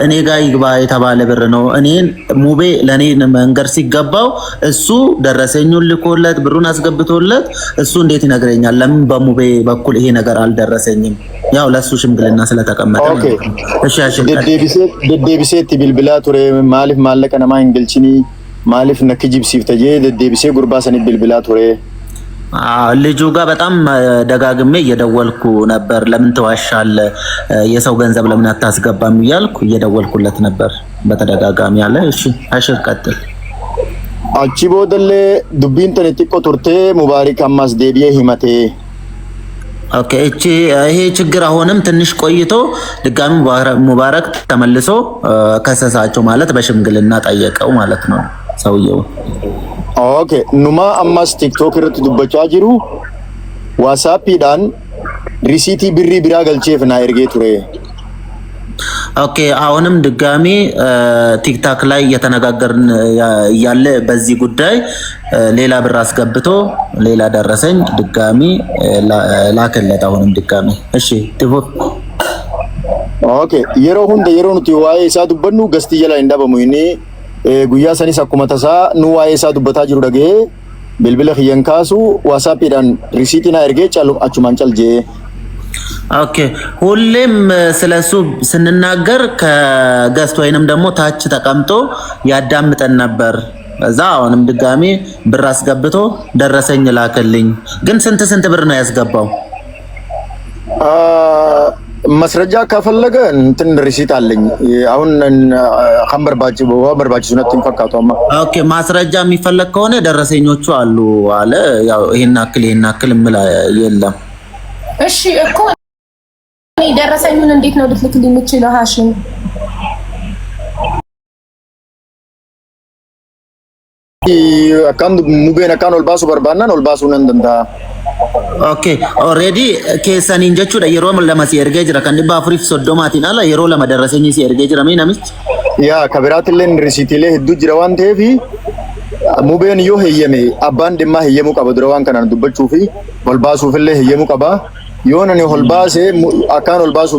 እኔ ጋር ይግባ የተባለ ብር ነው። እኔን ሙቤ ለኔ መንገር ሲገባው እሱ ደረሰኙን ልኮለት ብሩን አስገብቶለት እሱ እንዴት ይነግረኛል? ለምን በሙቤ በኩል ይሄ ነገር አልደረሰኝም? ያው ለሱ ሽምግልና ስለተቀመጠ ነው። እሺ ደደቢሴት ቢልብላ ቱሬ ማሊፍ ማለቀ ነማ እንግልቺኒ ማሊፍ ነክጂብ ሲፍተጄ ደደቢሴ ጉርባሰኒ ቢልብላ ቱሬ ልጁ ጋር በጣም ደጋግሜ እየደወልኩ ነበር። ለምን ትዋሻለህ? የሰው ገንዘብ ለምን አታስገባም እያልኩ እየደወልኩለት ነበር በተደጋጋሚ አለ። እሺ አሽር ቀጥል። አቺ ቦደለ ዱቢን ተነጥቆ ቱርቴ ሙባረክ አማስ ዴቢዬ ሂመቴ ኦኬ ይሄ ችግር አሁንም ትንሽ ቆይቶ ድጋሚ ሙባረክ ተመልሶ ከሰሳቸው ማለት በሽምግልና ጠየቀው ማለት ነው ሰውየው። ኦኬ ኑማ አማስ ቲክቶክ ረት ዱበቻ ጅሩ ዋትስአፕ ዳን ሪሲቲ ብሪ ብራ ገልቼፍ ና ኤርጌ ቱሬ ኦኬ አሁንም ድጋሚ ቲክታክ ላይ እየተነጋገርን ያለ በዚህ ጉዳይ ሌላ ብር አስገብቶ ሌላ ደረሰኝ ድጋሚ ላከለት። አሁንም ድጋሚ እሺ ቲፎ ኦኬ የሮ ሁንደ የሮ ኑቲ ዋይ ሳ ዱበኑ ገስቲ የላ እንዳበሙይኒ ጉያ ሰኒስ አኩማ ተሳ ኑ ዋይ ሳ ዱበታ ጅሩ ደጌ bilbila khiyyan kaasu WhatsApp ዳን ሪሲቲና ኤርጌ ጫሉ አቹማንጫል ጄ ኦኬ ሁሌም ስለሱ ስንናገር ከገስት ወይንም ደግሞ ታች ተቀምጦ ያዳምጠን ነበር። እዛ አሁንም ድጋሚ ብር አስገብቶ ደረሰኝ ላከልኝ። ግን ስንት ብር ነው ያስገባው? መስረጃ ከፈለገ እንትን ሪሲት አለኝ። አሁን ኸምበርባጭ ሱነት እንፈካቷማ ኦኬ ማስረጃ የሚፈልግ ከሆነ ደረሰኞቹ አሉ አለ። ያው ይሄን አክል ምላ የለም። እሺ እኮ እኔ ደረሰኙን እንዴት ነው ልትልክልኝ የምችለው? ሃሽም አካን ሙቤን አካን ኦልባሱ በርባናን ኦልባሱ ነንደንታ ኦኬ ኦሬዲ ኬሰን እንጀቹ የሮ ለማሲ ኤርጌ ጅራ ከን ባፍሪፍ ሶዶማቲን አላ የሮ ለማደረሰኝ ሲ ኤርጌ ጅራ ምን አምስት ያ ከብራትለን ሪሲቲሌ ህዱ ጅራዋን ቴፊ ሙቤን ዮ ህየሜ አባን ደማ ህየሙ ቀበ ድራዋን ከናን ዱበቹ ፊ ኦልባሱ ፍለ ህየሙ ቀባ ዮነን ሆልባሴ አካን ኦልባሱ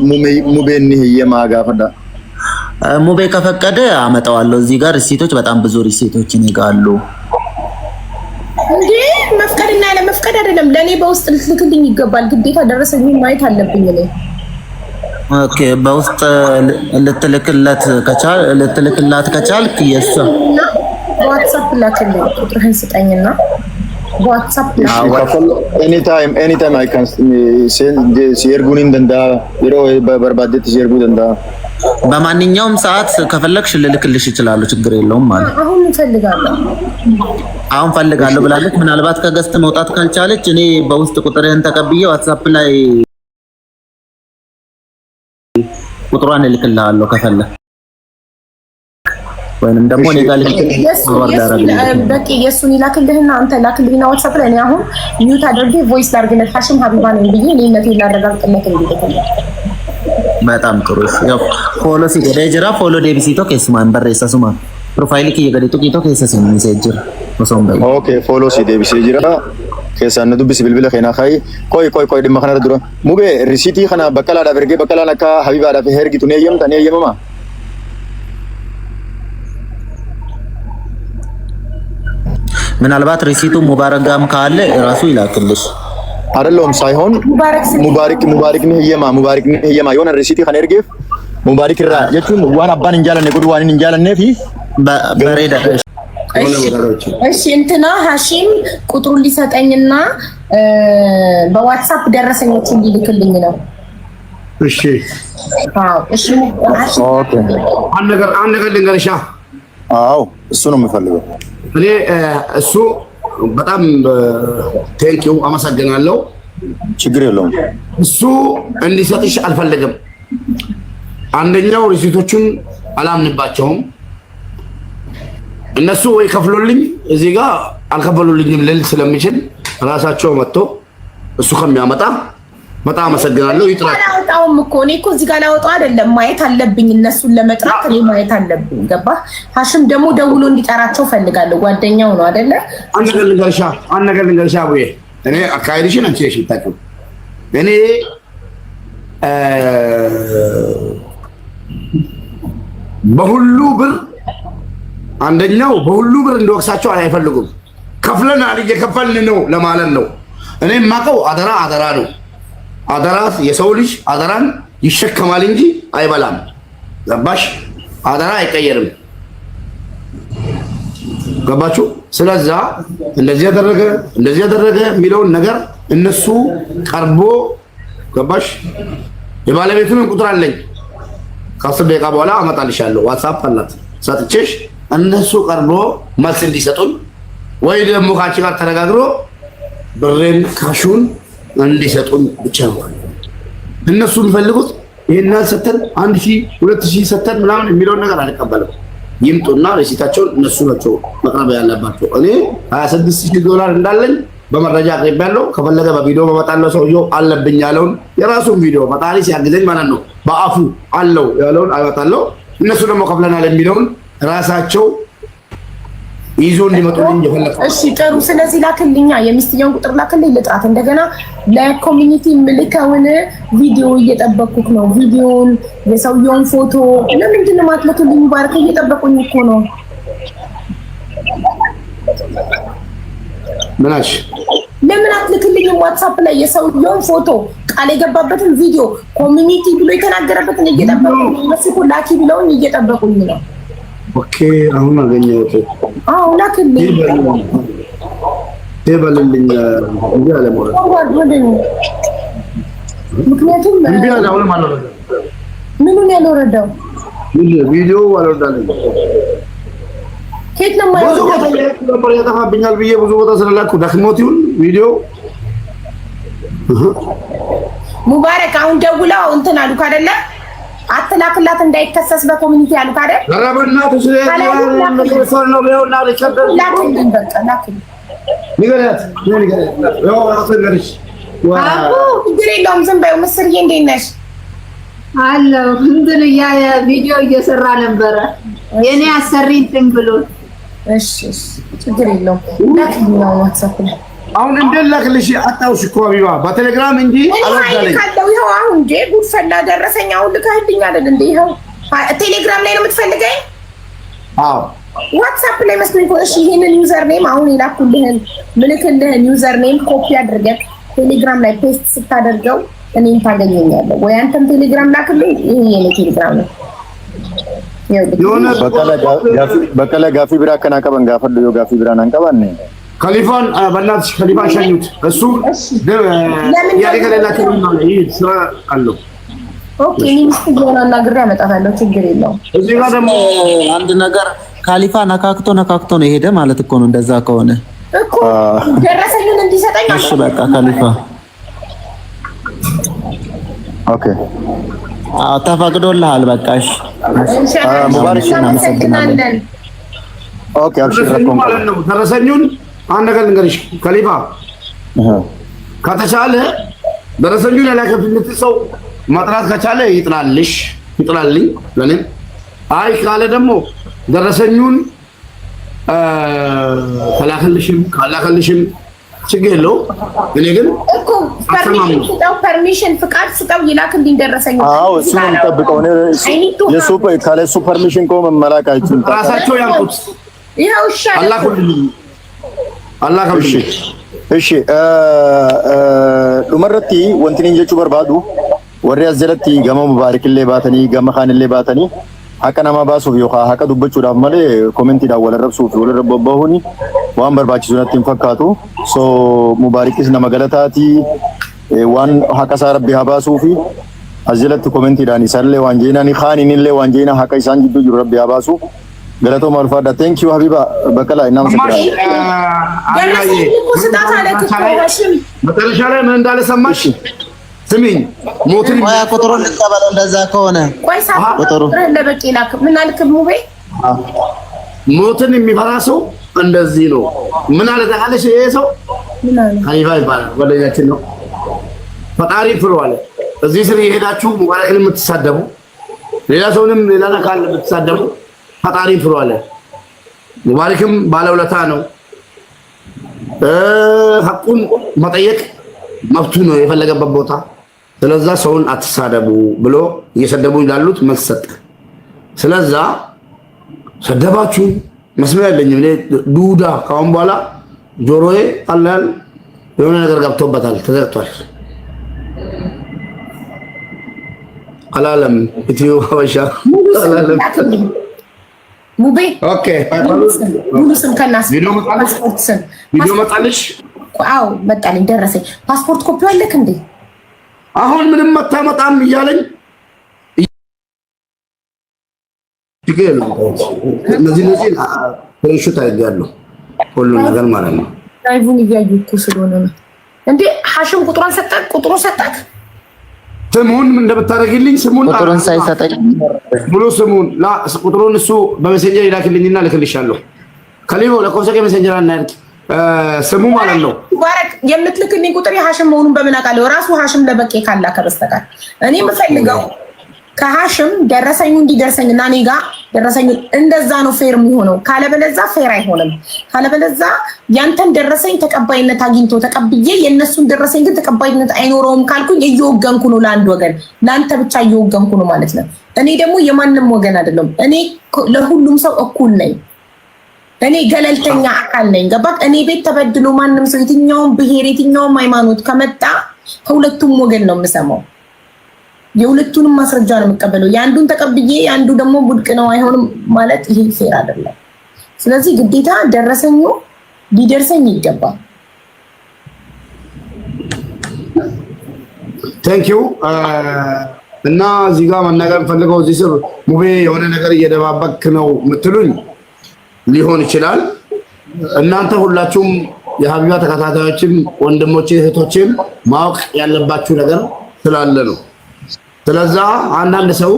ሙቤን ህየማ ጋፈዳ ሙቤ ከፈቀደ አመጣዋለሁ። እዚህ ጋር ሪሲቶች በጣም ብዙ ሪሲቶች ይነጋሉ። እንዴ መፍቀድና ያለ መፍቀድ አይደለም። ለኔ በውስጥ ልትልክልኝ ይገባል ግዴታ። ደረሰኝ ማየት አለብኝ እኔ። ኦኬ በውስጥ ልትልክላት ከቻልክ የሷ ዋትስአፕ ላክልኝ። ቁጥርህን ስጠኝና ዋትስአፕ anytime I can send ሲርጉን እንደንዳ ይሮ በበርባዴት ሲርጉ እንደንዳ በማንኛውም ሰዓት ከፈለግሽ ልልክልሽ ይችላል። ችግር የለውም ማለት አሁን ፈልጋለሁ ብላለች። ምናልባት ከገስት መውጣት ካልቻለች እኔ በውስጥ ቁጥርህን ተቀብዬ ዋትስአፕ ላይ ቁጥሯን እልክልሃለሁ ከፈለክ ወይንም ደግሞ እኔ ጋር በቂ የሱን ይላክልህና አንተ ላክልኝና ዋትስአፕ ላይ እኔ አሁን ሚውት አድርጌ ቮይስ ላድርግለት ሀሽም ሀቢባ ነኝ ብዬ እኔነቴን ላረጋግጥለት እንዲልክልኝ። በጣም ጥሩ። ያው ፎሎ ሲገዳ ጅራ ፎሎ ዴቢሲቶ ኬስማን በሬሳ ሱማ ፕሮፋይል ኪ የገሪቱ ኪቶ ኬሰሲን ሜሴጅር ወሶምበ ኦኬ ፎሎ ሲ ዴቢሲ ጅራ ኬሳን ዱብስ bilbila ከና ካይ ቆይ ድማ ከና ድሮ ሙቤ ሪሲቲ ከና በቀላ ዳበርጌ በቀላ ነካ ሀቢባ ዳፈ ሄርጊቱ ነየም ተነየመማ ምናልባት ሪሲቱ ሙባረጋም ካለ ራሱ ይላክልሽ። አይደለም ሳይሆን ሙባረክ ነው የማ የሆነ ሪሲቲ ከነርጌፍ ሙባረክ ራ የቱን ዋን አባን እንጃለነ ጉድ ዋንን እንጃለነ ፊ በሬዳ እሺ እንትና ሀሺም ቁጥሩን ሊሰጠኝና በዋትስአፕ ደረሰኞቹን ሊልክልኝ ነው። እሺ እሺ ኦኬ አንድ ነገር ልንገርሻ። አዎ እሱ ነው የምፈልገው እኔ እሱ በጣም ቴንኪው አመሰግናለሁ። ችግር የለውም። እሱ እንዲሰጥሽ አልፈልግም። አንደኛው ሪሲቶቹን አላምንባቸውም። እነሱ ወይ ከፍሎልኝ እዚህ ጋር አልከፈሉልኝም ልል ስለሚችል ራሳቸው መጥቶ እሱ ከሚያመጣ በጣም አመሰግናለሁ። ይጥራል። አላወጣውም እኮ እኔ እኮ እዚህ ጋር ላወጣው አይደለም፣ ማየት አለብኝ። እነሱን ለመጥራት እኔ ማየት አለብኝ። ገባህ? ሀሽም ደግሞ ደውሎ እንዲጠራቸው ፈልጋለሁ። ጓደኛው ነው አይደለ? አንድ ነገር ልንገርሻ አቡዬ፣ እኔ አካሄድሽን አንቺ ነሽ የምታውቂው። እኔ በሁሉ ብር አንደኛው በሁሉ ብር እንደወቅሳቸው አይፈልጉም። ከፍለናል እየከፈልን ነው ለማለት ነው። እኔ የማውቀው አደራ ነው። አደራ የሰው ልጅ አደራን ይሸከማል እንጂ አይበላም። ገባሽ? አደራ አይቀየርም። ገባችሁ? ስለዛ እንደዚህ ያደረገ የሚለውን ነገር እነሱ ቀርቦ ገባሽ? የባለቤቱን ቁጥር አለኝ ከ10 ደቂቃ በኋላ አመጣልሻለሁ። ዋትስአፕ አላት ሰጥቼሽ እነሱ ቀርቦ መልስ እንዲሰጡን ወይ ደግሞ ካንቺ ጋር ተነጋግሮ ብሬን ካሹን እንዲሰጡን ብቻ ነው። እነሱ የሚፈልጉት ይሄን ሰተን 1000 2000 ሰተን ምናምን የሚለውን ነገር አልቀበልም። ይምጡና ሪሲታቸውን እነሱ ናቸው መቅረብ ያለባቸው። እኔ $26000 እንዳለኝ በመረጃ አቅርቤያለሁ። ከፈለገ በቪዲዮ በመጣለው ሰውየው አለብኝ ያለውን የራሱን ቪዲዮ መጣሪ ሲያግዘኝ ማለት ነው በአፉ አለው ያለውን አያወጣለው። እነሱ ደግሞ ከፍለናል የሚለውን ራሳቸው ይዞ እንዲመጡልኝ ይፈልጋል። እሺ ጥሩ። ስለዚህ ላክልኛ የሚስትየውን ቁጥር ላክልኝ ልጥራት። እንደገና ለኮሚኒቲ ምልከውን ቪዲዮ እየጠበቅኩት ነው። ቪዲዮውን የሰውየውን ፎቶ ለምንድን ነው ማትልክልኝ? ባርከ እየጠበቁኝ እኮ ነው። ምናሽ ለምን አትልክልኝ? ዋትስአፕ ላይ የሰውየውን ፎቶ ቃል የገባበትን ቪዲዮ ኮሚኒቲ ብሎ የተናገረበትን እየጠበቁኝ ነው። እነሱ እኮ ላኪ ብለውኝ እየጠበቁኝ ነው። ኦኬ አሁን አገኘሁት። አዎ ላክልኝ። ይበልልኝ እንዴ አለ ማለት ምክንያቱም እንዴ አለ አሁን ማለት ነው። ምኑን ያልወረደው ቪዲዮ አልወረዳለኝ። ከየት ነው ማለት ነበር ያጠፋብኛል ብዬ ብዙ ቦታ ስለላኩ ደክሞት ይሁን ቪዲዮ ሙባረክ አሁን ደውለው እንትን አሉክ አይደለ? አትላክላት እንዳይከሰስ በኮሚኒቲ አሉክ አይደል? ረበና ተስለ ነው ቢሆንና ለቸበል ላክልኝ በቃ ላክልኝ። ንገሪያት ያው አሰገርሽ አቡ ችግር የለውም። ዝም በይው። ምስርዬ እንዴት ነሽ? አለው እንትን ቪዲዮ እየሰራ ነበረ የኔ አሰሪ እንትን ብሎ። እሺ ችግር የለውም። ላክልኝ ነው ዋትስአፕ ላይ አሁን እንደላክልሽ አጣውሽ እኮ ሀቢባ በቴሌግራም እንጂ አልወጣለኝ። ይኸው አሁን እንደ ጉድ ፈላ ደረሰኝ። አሁን ልካህልኝ አይደል እንዴ? ይኸው ቴሌግራም ላይ ነው የምትፈልገኝ? አዎ ዋትስአፕ ላይ መስሎኝ እኮ። እሺ ይሄንን ዩዘር ኔም አሁን የላኩልህን ምልክልህን ዩዘር ኔም ኮፒ አድርገህ ቴሌግራም ላይ ፔስት ስታደርገው እኔን ታገኘኛለህ ወይ? አንተም ቴሌግራም ላክልኝ። ይሄ የኔ ቴሌግራም ነው። በቀለ ጋፊ ብራ ከናቀበን ጋፈል ዮ ጋፊ ብራን አንቀባን ከሊፋን በእናትሽ ከሊፋን ሸኙት። እሱ ያደገለላ ከሚና ይሄ ስራ አለው። ኦኬ ሚስት ሆነ አናግሬ አመጣታለሁ። ችግር የለውም። እዚህ ጋር ደግሞ አንድ ነገር ካሊፋ ነካክቶ ነው የሄደ ማለት እኮ ነው። እንደዛ ከሆነ እኮ ደረሰኝን እንዲሰጠኝ። እሺ በቃ ካሊፋ ኦኬ ተፈቅዶልሃል። በቃ እሺ ሙባረክ እናመሰግናለን። ኦኬ አብሽር ማለት ነው። ደረሰኙን አንድ ነገር ልንገርሽ ከሊፋ ከተቻለ ደረሰኙን ያላከፍልት ሰው ማጥራት ከቻለ ይጥላልኝ ለኔም። አይ ካለ ደግሞ ደረሰኙን ካላከልሽም ችግር የለው። እኔ ግን እኮ ፐርሚሽን ፍቃድ ስጠው ይላክልኝ ደረሰኝ። አዎ እሱ ነው የምጠብቀው እኔ። የሱ ፐርሚሽን እኮ መመላክ አይችልም። ራሳቸው ያምጡት። ይኸው ይሻላል። አላህ እሺ እሺ ዱመረቲ ወንቲን ጀቹ በርባዱ ወሪ አዘለቲ ገመ ሙባረክሌ ባተኒ ገመ ኻንሌ ባተኒ ሀቀናማ ባሱፍ ዮኻ ሀቀ ዱበቹ ዳፍ ማለ ኮሜንት ዳወለ ረብሱፍ ወለ ረበበሁኒ ዋን በርባቺ ሱነቲን ፈካቱ ሶ ሙባረክስ ነመገለታቲ ዋን ሀቀ ሳረቢ ሀባሱፊ አዘለቲ ኮሜንት ዳኒ ሰለ ዋንጂናኒ ኻኒንሌ ዋንጂና ሀቀ ኢሳን ጅዱ ጅሩ ረቢ ሀባሱ ገለቶ ማልፋዳ ቴንክ ዩ ሀቢባ በቀላ እናመሰግናለን። መጨረሻ ላይ ምን እንዳለ ሰማሽ? ስሚኝ ሞትን ቁጥሩን ልትቀበለው እንደዛ ከሆነ ቁጥሩ ለበቂ ላክ ምን አልክ ሙቤ? ሞትን የሚፈራ ሰው እንደዚህ ነው። ምን አለ ታለሽ? ይሄ ሰው ሀኒፋ ይባላል፣ ወደኛችን ነው። ፈጣሪ ፍሩ አለ። እዚህ ስር የሄዳችሁ ሙባረክን የምትሳደቡ ሌላ ሰውንም ሌላ ካለ የምትሳደቡ ፈጣሪ ፍሩ አለ። ሙባረክም ባለውለታ ነው። ሐቁን መጠየቅ መብቱ ነው የፈለገበት ቦታ። ስለዛ ሰውን አትሳደቡ ብሎ እየሰደቡ ያሉት መልስ ሰጠ። ስለዛ ሰደባችሁ መስሚያ የለኝም እኔ ዱዳ። ካሁን በኋላ ጆሮዬ አላል የሆነ ነገር ገብቶበታል፣ ተዘግቷል። አላለም ኢትዮ ሀበሻ አላለም ሙቤ ኦኬ ሙሉ ስም ከናስ ቪዲዮ መጣልሽ? አዎ መጣልኝ፣ ደረሰኝ። ፓስፖርት ኮፒው አለክ እንዴ? አሁን ምንም መታመጣም እያለኝ ይገል እነዚህ ፍሬሽት አይጋለሁ ሁሉ ነገር ማለት ነው። ላይቭን እያዩ እኮ ስለሆነ ነው እንዴ። ሐሽም ቁጥሩን ሰጣክ? ስሙን እንደምታደርግልኝ ስሙን ቁጥሩን ሳይሰጠኝ ሙሉ ስሙን ቁጥሩን እሱ በሜሴንጀር ይላክልኝና ልክልሻለሁ። ከሊሆ ለኮሰከ ሜሴንጀር አናርክ ስሙ ማለት ነው። ሙባረክ የምትልክልኝ ቁጥር የሐሽም መሆኑን በምን አውቃለሁ? ራሱ ሐሽም ለበቄ ካላከ በስተቀር እኔ የምፈልገው ከሐሽም ደረሰኙ እንዲደርሰኝና እኔ ጋር ደረሰኙ እንደዛ ነው ፌር የሚሆነው። ካለበለዛ ፌር አይሆንም። ካለበለዛ ያንተን ደረሰኝ ተቀባይነት አግኝቶ ተቀብዬ የነሱን ደረሰኝ ግን ተቀባይነት አይኖረውም ካልኩኝ እየወገንኩ ነው። ለአንድ ወገን ለአንተ ብቻ እየወገንኩ ነው ማለት ነው። እኔ ደግሞ የማንም ወገን አይደለም። እኔ ለሁሉም ሰው እኩል ነኝ። እኔ ገለልተኛ አካል ነኝ። ገባክ? እኔ ቤት ተበድሎ ማንም ሰው የትኛውም ብሔር የትኛውም ሃይማኖት ከመጣ ከሁለቱም ወገን ነው የምሰማው። የሁለቱንም ማስረጃ ነው የምቀበለው። የአንዱን ተቀብዬ የአንዱ ደግሞ ውድቅ ነው አይሆንም ማለት ይሄ ፌር አይደለም። ስለዚህ ግዴታ ደረሰኙ ሊደርሰኝ ይገባል። ቴንክ ዩ እና እዚህ ጋር መናገር ፈልገው እዚህ ስር ሙቤ የሆነ ነገር እየደባበክ ነው የምትሉኝ ሊሆን ይችላል። እናንተ ሁላችሁም የሀቢባ ተከታታዮችም ወንድሞቼ እህቶችም ማወቅ ያለባችሁ ነገር ስላለ ነው። ስለዛ አንዳንድ ሰው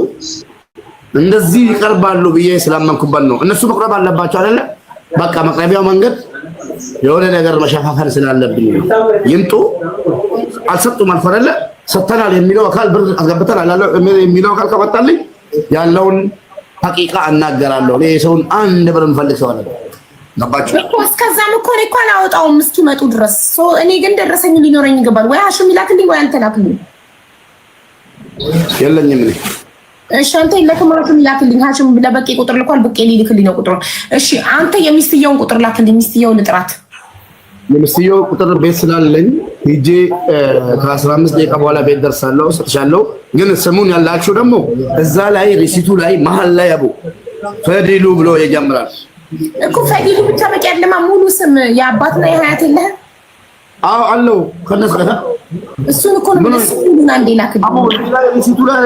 እንደዚህ ይቀርባሉ ብዬ ስላመንኩበት ነው። እነሱ መቅረብ አለባቸው አይደለ? በቃ መቅረቢያው መንገድ የሆነ ነገር መሸፋፈን ስላለብኝ ነው። ይምጡ። አልሰጡም አልፈረለ ሰተናል የሚለው አካል ብር አስገብተናል የሚለው አካል ከመጣልኝ ያለውን ሐቂቃ እናገራለሁ። እኔ ሰውን አንድ ብር እንፈልግ ሰው አይደለም። ገባችሁ እኮ እስከዛም እኮ እኔ እኮ አላወጣውም እስኪመጡ ድረስ። እኔ ግን ደረሰኝ ሊኖረኝ ይገባል። ወይ ሐሽም ይላክልኝ ወይ አንተ ላክልኝ። የለኝም እኔ እሺ አንተ ለከማቱም ላክልኝ። ሀሽም ለበቂ ቁጥር ልኳል። በቂ ሊልክልኝ ነው ቁጥሩ። እሺ አንተ የሚስትየውን ቁጥር ላክልኝ። የሚስትየውን ጥራት የሚስትየው ቁጥር ቤት ስላለኝ ሂጄ ከ15 ደቂቃ በኋላ ቤት ደርሳለሁ፣ ሰጥሻለሁ። ግን ስሙን ያላችሁ ደግሞ እዛ ላይ ሪሲቱ ላይ መሀል ላይ አቡ ፈዲሉ ብሎ ይጀምራል እኮ። ፈዲሉ ብቻ በቂ አይደለም። ሙሉ ስም የአባትና የሀያት የለህም? አዎ አለው ከነሱ ጋር እሱን እኮ ነው ሁሉን አንዴ ላክልኝ። አቡ ሪሲቱ ላይ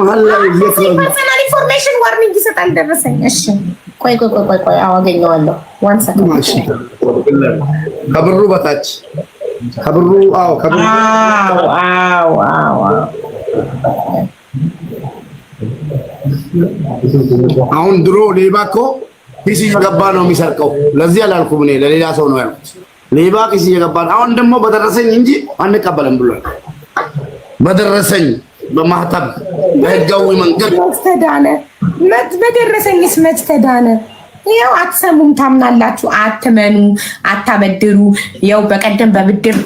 መሀል ላይ ፐርሰናል ኢንፎርሜሽን ዋርኒንግ ይሰጣል። ደረሰኝ። እሺ ቆይ አዎ አገኘዋለሁ። ዋን ሰከንድ። እሺ ከብሩ በታች ከብሩ አዎ ከብሩ አዎ አሁን ድሮ ሌባ እኮ ኪስ እየገባ ነው የሚሰርቀው። ለዚህ አላልኩም እኔ ለሌላ ሰው ነው ያልኩት። ሌባ ኪስ እየገባ ነው። አሁን ደግሞ በደረሰኝ እንጂ አንቀበልም ብሏል። በደረሰኝ በማህተብ በህጋዊ መንገድ ተዳነ። በደረሰኝስ መች ተዳነ? ያው አትሰሙም፣ ታምናላችሁ፣ አትመኑ፣ አታበድሩ። ያው በቀደም በብድር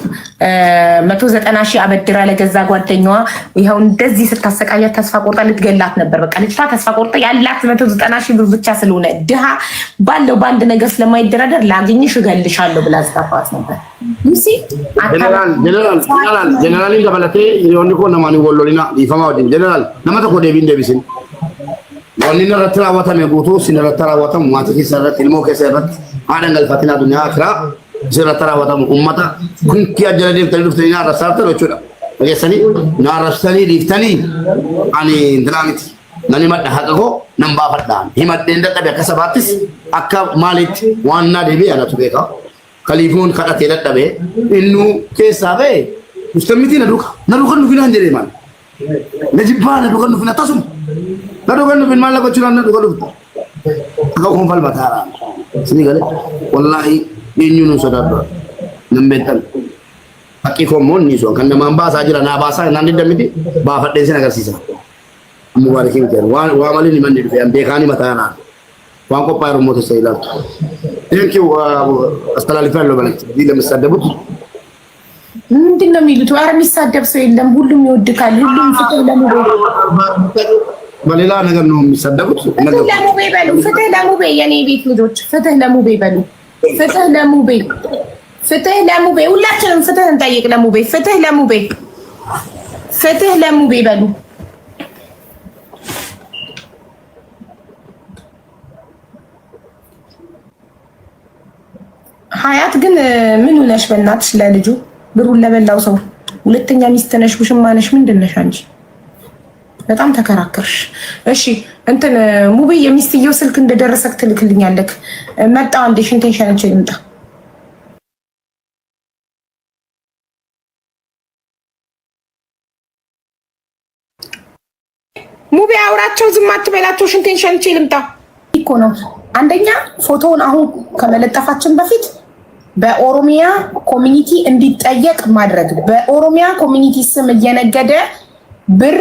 190 ሺህ አበድራ ለገዛ ጓደኛዋ ይኸው እንደዚህ ስታሰቃያት ተስፋ ቆርጣ ልትገላት ነበር። በቃ ልጅቷ ተስፋ ቆርጣ ያላት 190 ሺህ ብር ብቻ ስለሆነ ድሃ ባለው በአንድ ነገር ስለማይደራደር ላግኝሽ እገልሻለሁ ብላ አስጣፋት ነበር። ሙሲ ጀነራል ገበለቴ ይሁንኮ ነማኒ ወሎሊና ይፈማው ጀነራል ነመተ ኮ ዴቪን ዴቪስን ወኒነ ረትራ ወተም የጉቱ ሲነረተራ ወተም ማቲኪ ሰረት ኢልሞ ከሰረት አደንገል ፈቲና ዱንያ አክራ ሲነረተራ ወተም ኡመታ ኩንኪ አጀለዲፍ ተልፍተኛ ረሳተ ወቹዳ ወገሰኒ ናረሰኒ ዲፍተኒ አኒ እንድራሚት ነኒ መደ ሐቀቆ ነምባ ፈዳን ሂመደ እንደቀደ ከሰባትስ አካ ማሊት ዋና ዴቢ ያነቱ ቤካ ከሊፉን ከዳት የለደበ ኢኑ ከሳበ ሙስተሚቲ ነዱካ ንጉና እንጀሬ ማን ነጅባ ነዱካ ንጉና ታሱም ነዱከኑ ቢን ማለቆቹ ነው ነዱከኑ አቆም ፈልባ ታራ ስኒ ገለ ወላሂ የኙኑ ሰዳባ ነምበተን አቂኮ ሞን ይሶ ከነ ማንባሳ ጅራ ናባሳ ናንዲ ደምዲ ባፈደሲ ነገር ሲሳ ሙባረኪን ከር ዋማሊን ይመን ዲፍ ያን ቤካኒ መታና ዋንቆ ፓይሮ ሞተ ሰይላል ቴንኪው አስተላልፋለሁ በለች ዲ ለምሰደቡት ምንድን ነው የሚሉት? ኧረ የሚሳደብ ሰው የለም። ሁሉም ይወድካል። ሁሉም ፍትህ ለሙቤ በሌላ ነገር ነው የሚሳደቡት። ፍትህ ለሙቤ በሉ። ፍትህ ለሙቤ የኔ ቤት ልጆች ፍትህ ለሙቤ በሉ። ፍትህ ለሙቤ፣ ፍትህ ለሙቤ። ሁላችንም ፍትህ እንጠይቅ ለሙቤ። ፍትህ ለሙቤ፣ ፍትህ ለሙቤ በሉ። ሀያት ግን ምን ሆነሽ በእናትሽ ለልጁ ብሩን ለበላው ሰው ሁለተኛ ሚስት ነሽ፣ ውሽማ ነሽ፣ ምንድን ነሽ አንቺ? በጣም ተከራከርሽ። እሺ እንትን ሙቤ የሚስትየው ስልክ እንደደረሰክ ትልክልኛለክ። መጣ አንዴ ሽንቴን ሸንቼ ልምጣ። ሙቤ አውራቸው፣ ዝም አትበላቸው። ሽንቴን ሸንቼ ልምጣ እኮ ነው። አንደኛ ፎቶውን አሁን ከመለጠፋችን በፊት በኦሮሚያ ኮሚኒቲ እንዲጠየቅ ማድረግ፣ በኦሮሚያ ኮሚኒቲ ስም እየነገደ ብር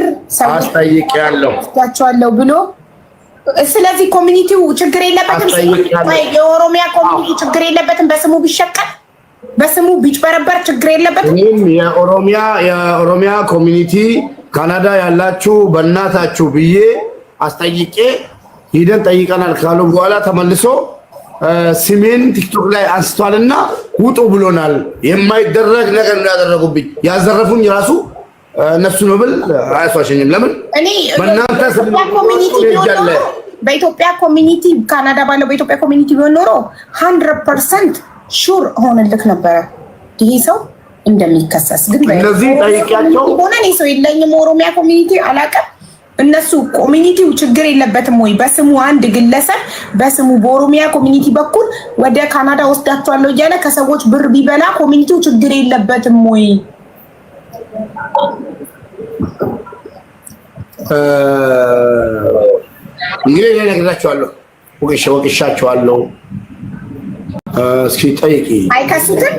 አስጠይቄያለሁ ብሎ ስለዚህ ኮሚኒቲው ችግር የለበትም። የኦሮሚያ ኮሚኒቲ ችግር የለበትም። በስሙ ቢሸቀል በስሙ ቢጭበረበር ችግር የለበትም። የኦሮሚያ ኮሚኒቲ ካናዳ ያላችሁ በእናታችሁ ብዬ አስጠይቄ ሂደን ጠይቀናል ካሉ በኋላ ተመልሶ ስሜን ቲክቶክ ላይ አንስቷልና ውጡ ብሎናል። የማይደረግ ነገር እንዳደረጉብኝ ያዘረፉኝ ራሱ እነሱ ነው ብል አያስዋሸኝም። ለምን በእናንተ በኢትዮጵያ ኮሚኒቲ ካናዳ ባለው በኢትዮጵያ ኮሚኒቲ ቢሆን ኖሮ 100% ሹር ሆነልክ ነበረ ይሄ ሰው እንደሚከሰስ። ግን እነዚህ ጠይቂያቸው ሆነ እኔ ሰው የለኝም ኦሮሚያ ኮሚኒቲ አላውቅም። እነሱ ኮሚኒቲው ችግር የለበትም ወይ በስሙ አንድ ግለሰብ በስሙ በኦሮሚያ ኮሚኒቲ በኩል ወደ ካናዳ ወስዳቸዋለሁ እያለ ከሰዎች ብር ቢበላ ኮሚኒቲው ችግር የለበትም ወይ? እንግዲህ እኔ እነግራቸዋለሁ፣ ወቅሻቸዋለሁ። እስኪ ጠይቂ። አይከሱትም?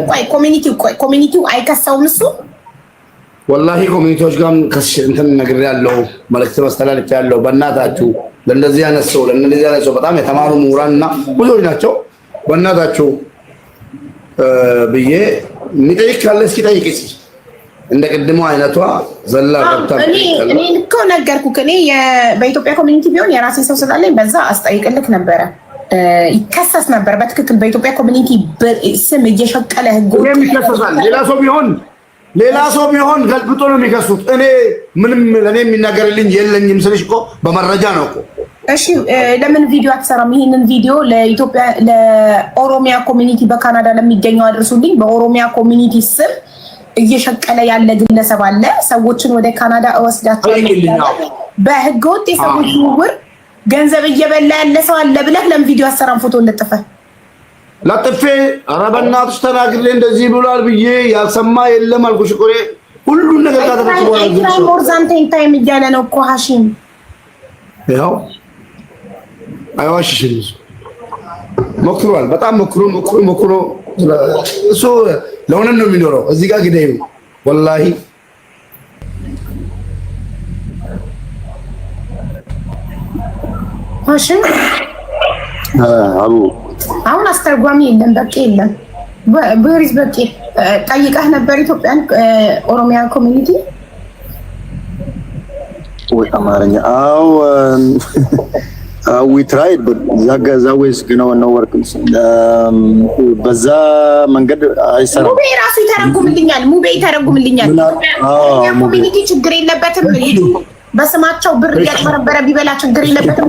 ኮሚኒቲው አይከሰውም እሱ ወላሂ ኮሚኒቲዎች ጋር እንትን ነግሬያለሁ፣ መልዕክት ማስተላለፊያለሁ። በእናታችሁ ለእንደዚህ አይነት ሰው በጣም የተማሩ ምሁራንና ብዙዎች ናቸው። በእናታችሁ ብዬ የሚጠይቅ ካለ እስኪ ጠይቅ። እንደ ቅድሞ አይነቷ ዘላ ገብታ እኔ እኮ ነገርኩህ። እኔ በኢትዮጵያ ኮሚኒቲ ቢሆን የራሴ ሰው ስላለኝ በዛ አስጠይቅልክ ነበረ፣ ይከሰስ ነበር በትክክል በኢትዮጵያ ኮሚኒቲ ስም እየሸቀለ ህግ ይከሰሳል። ሌላ ሰው ቢሆን ገልብጦ ነው የሚከሱት። እኔ ምንም ለኔ የሚናገርልኝ የለኝም ስልሽ እኮ በመረጃ ነው እኮ። እሺ ለምን ቪዲዮ አትሰራም? ይሄንን ቪዲዮ ለኢትዮጵያ ለኦሮሚያ ኮሚኒቲ በካናዳ ለሚገኘው አድርሱልኝ። በኦሮሚያ ኮሚኒቲ ስም እየሸቀለ ያለ ግለሰብ አለ። ሰዎችን ወደ ካናዳ እወስዳቸዋለሁ በህገወጥ የሰዎች ዝውውር ገንዘብ እየበላ ያለ ሰው አለ ብለህ ለምን ቪዲዮ አሰራም? ፎቶ ለጥፈ ለጥፌ ኧረ በእናትሽ ተናግሬ እንደዚህ ብሏል ብዬ ያልሰማ የለም አልኩሽ እኮ። ሁሉን ነገር ካደረግሽ በኋላ ሞር ዛን ታይም እያለ ነው እኮ ሀሺም። ያው አይዋሽሽም። ሞክሯል፣ በጣም ሞክሮ እሱ ለሆነም ነው የሚኖረው። እዚህ ጋር ግዴ ወላሂ ሀሺም አቡ አሁን አስተርጓሚ የለም፣ በቂ የለም። ብሪዝ በቂ ጠይቀህ ነበር ኢትዮጵያን ኦሮሚያ ኮሚኒቲ ወይ አማርኛ? አው we tried but that always no work በዛ መንገድ አይሰራም። ሙቤ ራሱ ይተረጉምልኛል። ኮሚኒቲ ችግር የለበትም። በስማቸው ብር እያጭበረበረ ቢበላ ችግር የለበትም።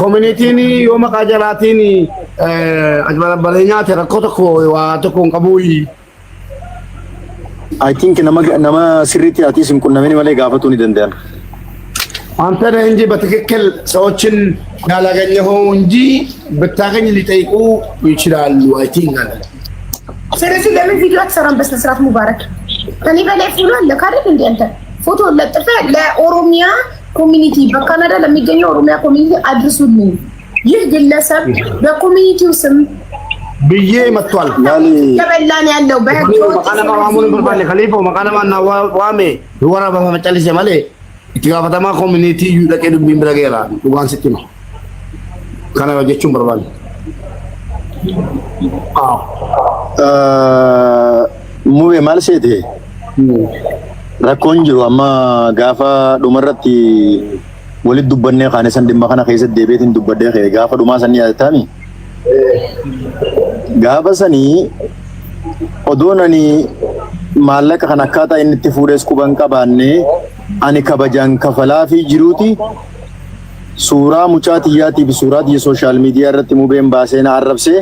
ኮሚኒቲኒ የመቃጀላቲኒ አጅበረበረኛ ተረኮተኮ ዋተኮን ቀቡይ I think nama sirriitti ati sinqunnamini malee gaafatuu ni danda'an. አንተ ነህ እንጂ በትክክል ሰዎችን ያላገኘኸው እንጂ ብታገኝ ሊጠይቁ ይችላሉ። አይ ቲንክ አለ። ስለዚህ ለምን ቪዲዮ አትሰራም? በስነ ስርዓት ሙባረክ ከኔ በላይ ፎሎ አለ ካደል እንዴ አንተ ፎቶ ለጥፈ ለኦሮሚያ ኮሚኒቲ በካናዳ ለሚገኘው ኦሮሚያ ኮሚኒቲ አድርሱልኝ። ይህ ግለሰብ በኮሚኒቲው ስም ብዬ መጥቷል ያበላን ያለው በህግ መቃነማ ማሙን ብርባለ ከሊፎ መቃነማና ዋሜ ወራ በመጨልሽ ማለ ኢትዮጵያማ ኮሚኒቲ ዩደቀዱ ቢምብረገራ ዱጋን ሲቲማ ካና ወጀቹን ብርባለ ሙቤ ማልሴቴ rakkoon jiru amma gaafa dhumarratti walit dubbannee kaane san dhimma kana keessatti deebiitiin dubbadee kee gaafa dhumaa sanii yaadataami. Gaafa sanii odoon ani maallaqa kan akkaataa inni itti fuudhees quban qabaannee ani kabajaan kafalaa fi jiruuti suuraa mucaa xiyyaatii fi suuraa xiyya sooshaal miidiyaa irratti mubeen baasee na arrabsee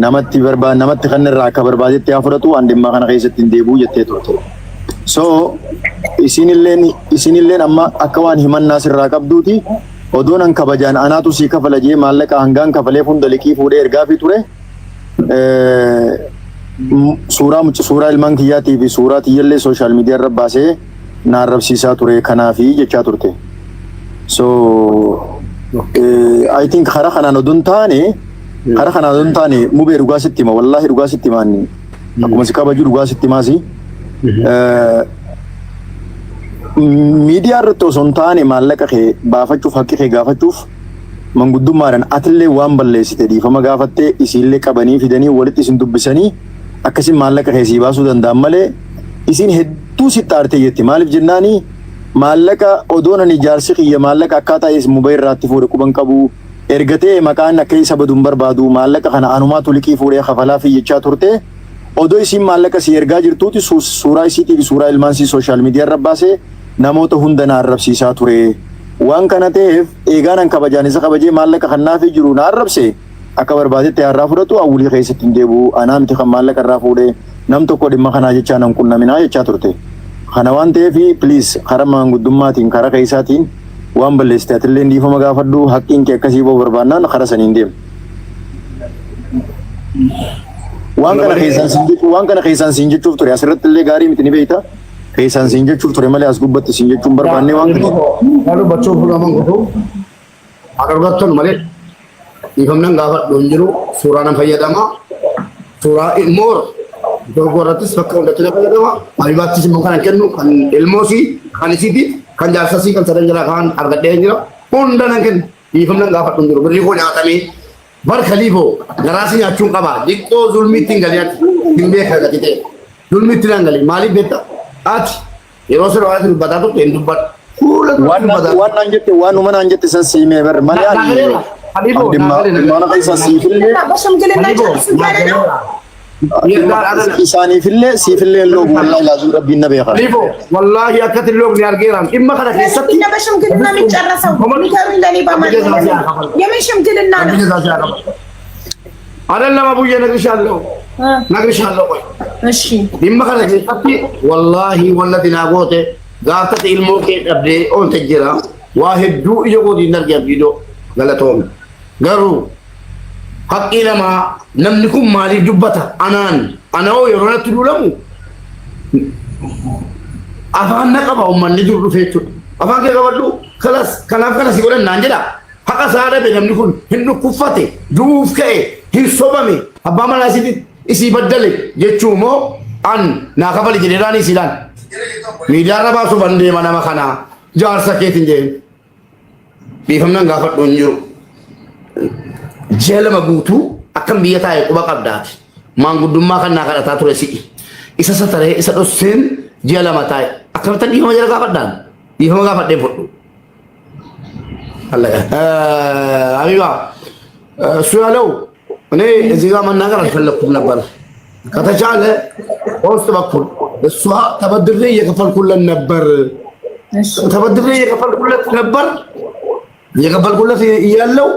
namatti kan irraa akka barbaadetti haa fudhatu an dhimma kana keessatti hin deebi'u jettee turte. So isinilleen amma akka waan himannaa sirraa qabduuti odoon an kabajaan anaatu sii kafala jee maallaqa hangaan kafalee hunda liqii fuudhee ergaa fi ture suuraa ilmaan kiyyaatii fi suuraa tiyyallee sooshaal miidiyaa irra baasee na arrabsiisaa ture kanaafi jechaa turte. So I think kara kanaan odoon taane mubee dhugaa sitti hima wallaahi dhugaa sitti himaanni akkuma si kabaju dhugaa sitti himaasi. Miidiyaa irratti osoo hin taane maallaqa kee baafachuuf haqqi kee gaafachuuf manguddummaadhaan atillee waan balleessite dhiifama gaafattee isiillee qabanii fidanii walitti isin dubbisanii akkasiin maallaqa kee sii baasuu danda'an malee isin hedduu sitti aartee jetti. Maaliif jennaani maallaqa odoon ani jaarsi kiyya maallaqa akkaataa mubee irraatti fuudhe quban qabu ergatee maqaan akka isa baduun barbaadu maallaqa kana anumaatu liqii fuudhee kafalaa fi jechaa turte. Odoo isin maallaqa si ergaa jirtuuti suuraa isiitii fi suuraa ilmaan sii sooshaal miidiyaa irra baasee namoota hunda na arrabsiisaa ture. Waan kana ta'eef eegaan an kabajaan isa kabajee maallaqa kannaafii jiru na arrabse akka barbaadetti harraa fudhatu awwalii keessatti hin deebi'u anaa miti kan maallaqa irraa fuudhee nam tokko dhimma kanaa jechaa nan qunnaminaa jechaa turte. Kana waan ta'eef please karaa maanguddumaatiin karaa keessaatiin waan balleessite atillee dhiifama gaafadhu haqqiin kee akkasii ba'u barbaannaan karaa saniin deemu. Waan kana keessaan siin jechuuf ture asirratti illee gaarii miti ni beekta. Keessaan siin jechuuf ture malee as gubbatti siin jechuun barbaannee waan kana. Kalau bachoo fulaman qotu agargatton malee dhiifamnan gaafadhu hin jiru suuraa nan fayyadama. Suuraa ilmoo dorgorattis bakka hundatti na fayyadama. Alibaattis immoo kan kennu kan ilmoosii kan isiiti kan jaarsasii kan sadan jira kan argadhee jira hunda nan kennu dhiifamnan gaafadhu hin jiru birrii koo nyaatamee. Bar Khalifo, garasi nyaachuun qaba. Diqqoo zulmiitiin galiyaatti hin beeka gatite. dulmi tirangali mali beta at yeroo sirba waan dubbataatu hin dubbat waan anjette waan uman anjette san siime bar mali mana keessa siifillee በሽምግልና ጨርሱ እያለ ነው isaaniifillee siifillee loo wallahi laazim rabbiin na beeka ሊቦ ወላሂ አከት ሎግ ያርጌራም ኢማ ከነ ከሰቲ በሽምግልና የሚጨረሰው ንገሩኝ ለኔ በማለት የምን ሽምግልና ነው አይደለም አቡዬ ነግርሻለሁ ቆይ እሺ ኢማ ከነ ከሰቲ ወላሂ ወለዲ ናጎቴ ጋርተት ኢልሞኬ ቀብዴ ኦን ተጅራ ዋሂዱ ይጎዲ ነርገ ቢዶ ገለቶም ገሩ ሐቂ ለማ namni kun maaliif dubbata anoo yeroo natti duulamu afaan na qaba ummanni dur dhufee jechuudha afaan kee qabadhu kanaaf kana si godhan naan jedha haqa isaa dhabe namni kun hin dhukkuffate du'uuf ka'e hin sobame abbaa manaa isii baddale jechuu moo an naa kafali jedheedhaan isiidhaan miidiyaarra baasuu bandeema nama kanaa jaarsa keetiin jeen biifamnan gaafadhu hin jiru jeelama guutuu akkam biyya taa'e quba qabdaati maanguddummaa kan naa kadhataa ture si'i isa sataree isa dhosseen ji'a lama taa'e akkamitti dhiifama jala gaafadhaan dhiifama gaafadheen fudhu habiba እሱ ያለው እኔ እዚህ ጋር መናገር አልፈለኩም ነበር ከተቻለ በውስጥ በኩል እሷ ተበድሬ እየከፈልኩለት ነበር እያለው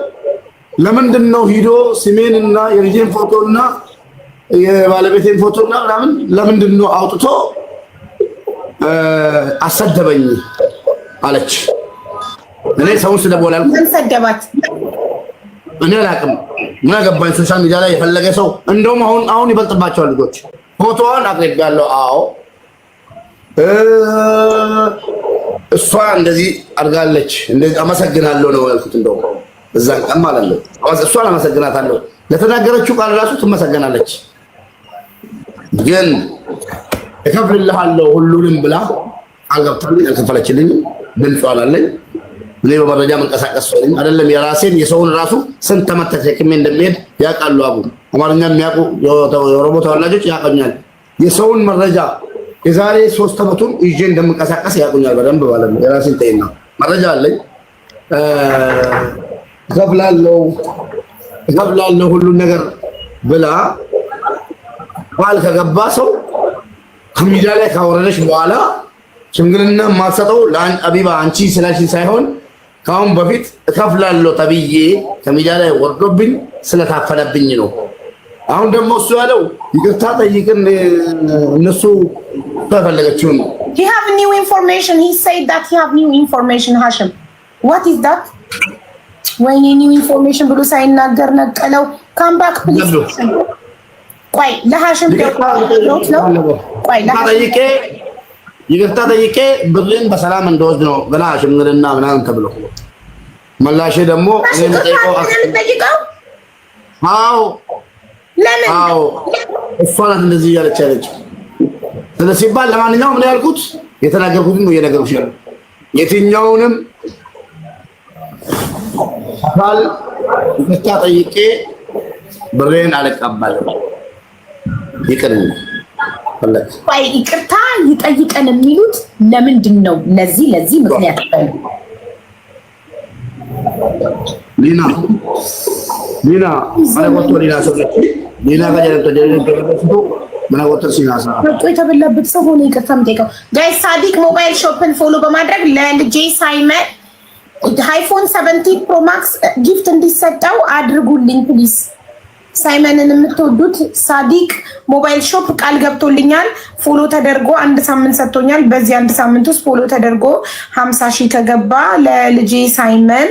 ለምንድን ነው ሂዶ ስሜንና የልጄን ፎቶና የባለቤቴን ፎቶና ምናምን ለምንድን ነው አውጥቶ አሰደበኝ አለች። እኔ ሰውን ስለቦላልኩ ምን ሰደባት? እኔ አላውቅም። ምን አገባኝ? ሶሻል ሚዲያ ላይ የፈለገ ሰው እንደውም አሁን ይበልጥባቸዋል ልጆች። ፎቶዋን አቅርቤያለሁ። አዎ እሷ እንደዚህ አድርጋለች። እንደዚህ አመሰግናለሁ ነው ያልኩት። እንደውም እዛን ቀን ማለት ነው እሷን አመሰግናታለሁ። ለተናገረችው ቃል ራሱ ትመሰገናለች። ግን እከፍልልሃለሁ ሁሉንም ብላ አልገብታልኝ አልከፈለችልኝ። ድምጿን አለኝ። እኔ በመረጃ መንቀሳቀስ ሰው ነኝ። አይደለም የራሴን የሰውን ራሱ ስንት ተመት ተሸክሜ እንደሚሄድ ያውቃሉ። አቡ አማርኛ የሚያውቁ የኦሮሞ ተወላጆች ያውቁኛል። የሰውን መረጃ የዛሬ 3 ዓመቱን ይዤ እንደምንቀሳቀስ ያውቁኛል በደንብ ማለት ነው። የራሴን ተይና መረጃ አለኝ። እከፍላለሁ ሁሉን ነገር ብላ ባል ከገባ ሰው ከሚዲያ ላይ ካወረደች በኋላ ሽምግልና ማሰጠው አቢባ አንቺ ስላልሽኝ ሳይሆን ካሁን በፊት እከፍላለሁ ተብዬ ከሚዲያ ላይ ወርዶብኝ ስለታፈነብኝ ነው። አሁን ደግሞ እሱ ያለው ይቅርታ ጠይቅን እነሱ ተፈለገችው ነው። He have new information. He said that he have new information. Hashim, what is that? When new information ብሎ ሳይናገር ነቀለው። Come back please. ቆይ ለሃሽም ይቅርታ ጠይቄ ብርን በሰላም እንደወስድ ነው ገና ሽምግልና ምናምን ተብሎ መላሼ ደግሞ እኔ መጠይቀው አዎ እሷ ናት እንደዚህ እያለች ያለች ስለሲባል ለማንኛውም ምን ያልኩት የተናገርኩት ነው እየነገርኩሽ ያለው የትኛውንም አካል ይቅርታ ጠይቄ ብሬን አልቀበልም ይቅርታ ቆይ ይቅርታ ይጠይቀን የሚሉት ለምንድን ነው? ለዚህ ምክንያት ሊና ማለት ሊና ሰለች ሊና ጋር ተደረገ የተበላበት ሰው ሆነ ይቅርታ የምጠይቀው ጋይስ ሳዲቅ ሞባይል ሾፕን ፎሎ በማድረግ ለልጄ ሳይመን አይፎን 17 ፕሮ ማክስ ጊፍት እንዲሰጠው አድርጉልኝ ፕሊዝ። ሳይመንን የምትወዱት ሳዲቅ ሞባይል ሾፕ ቃል ገብቶልኛል። ፎሎ ተደርጎ 1 ሳምንት ሰጥቶኛል። በዚህ 1 ሳምንት ውስጥ ፎሎ ተደርጎ 50,000 ከገባ ለልጄ ሳይመን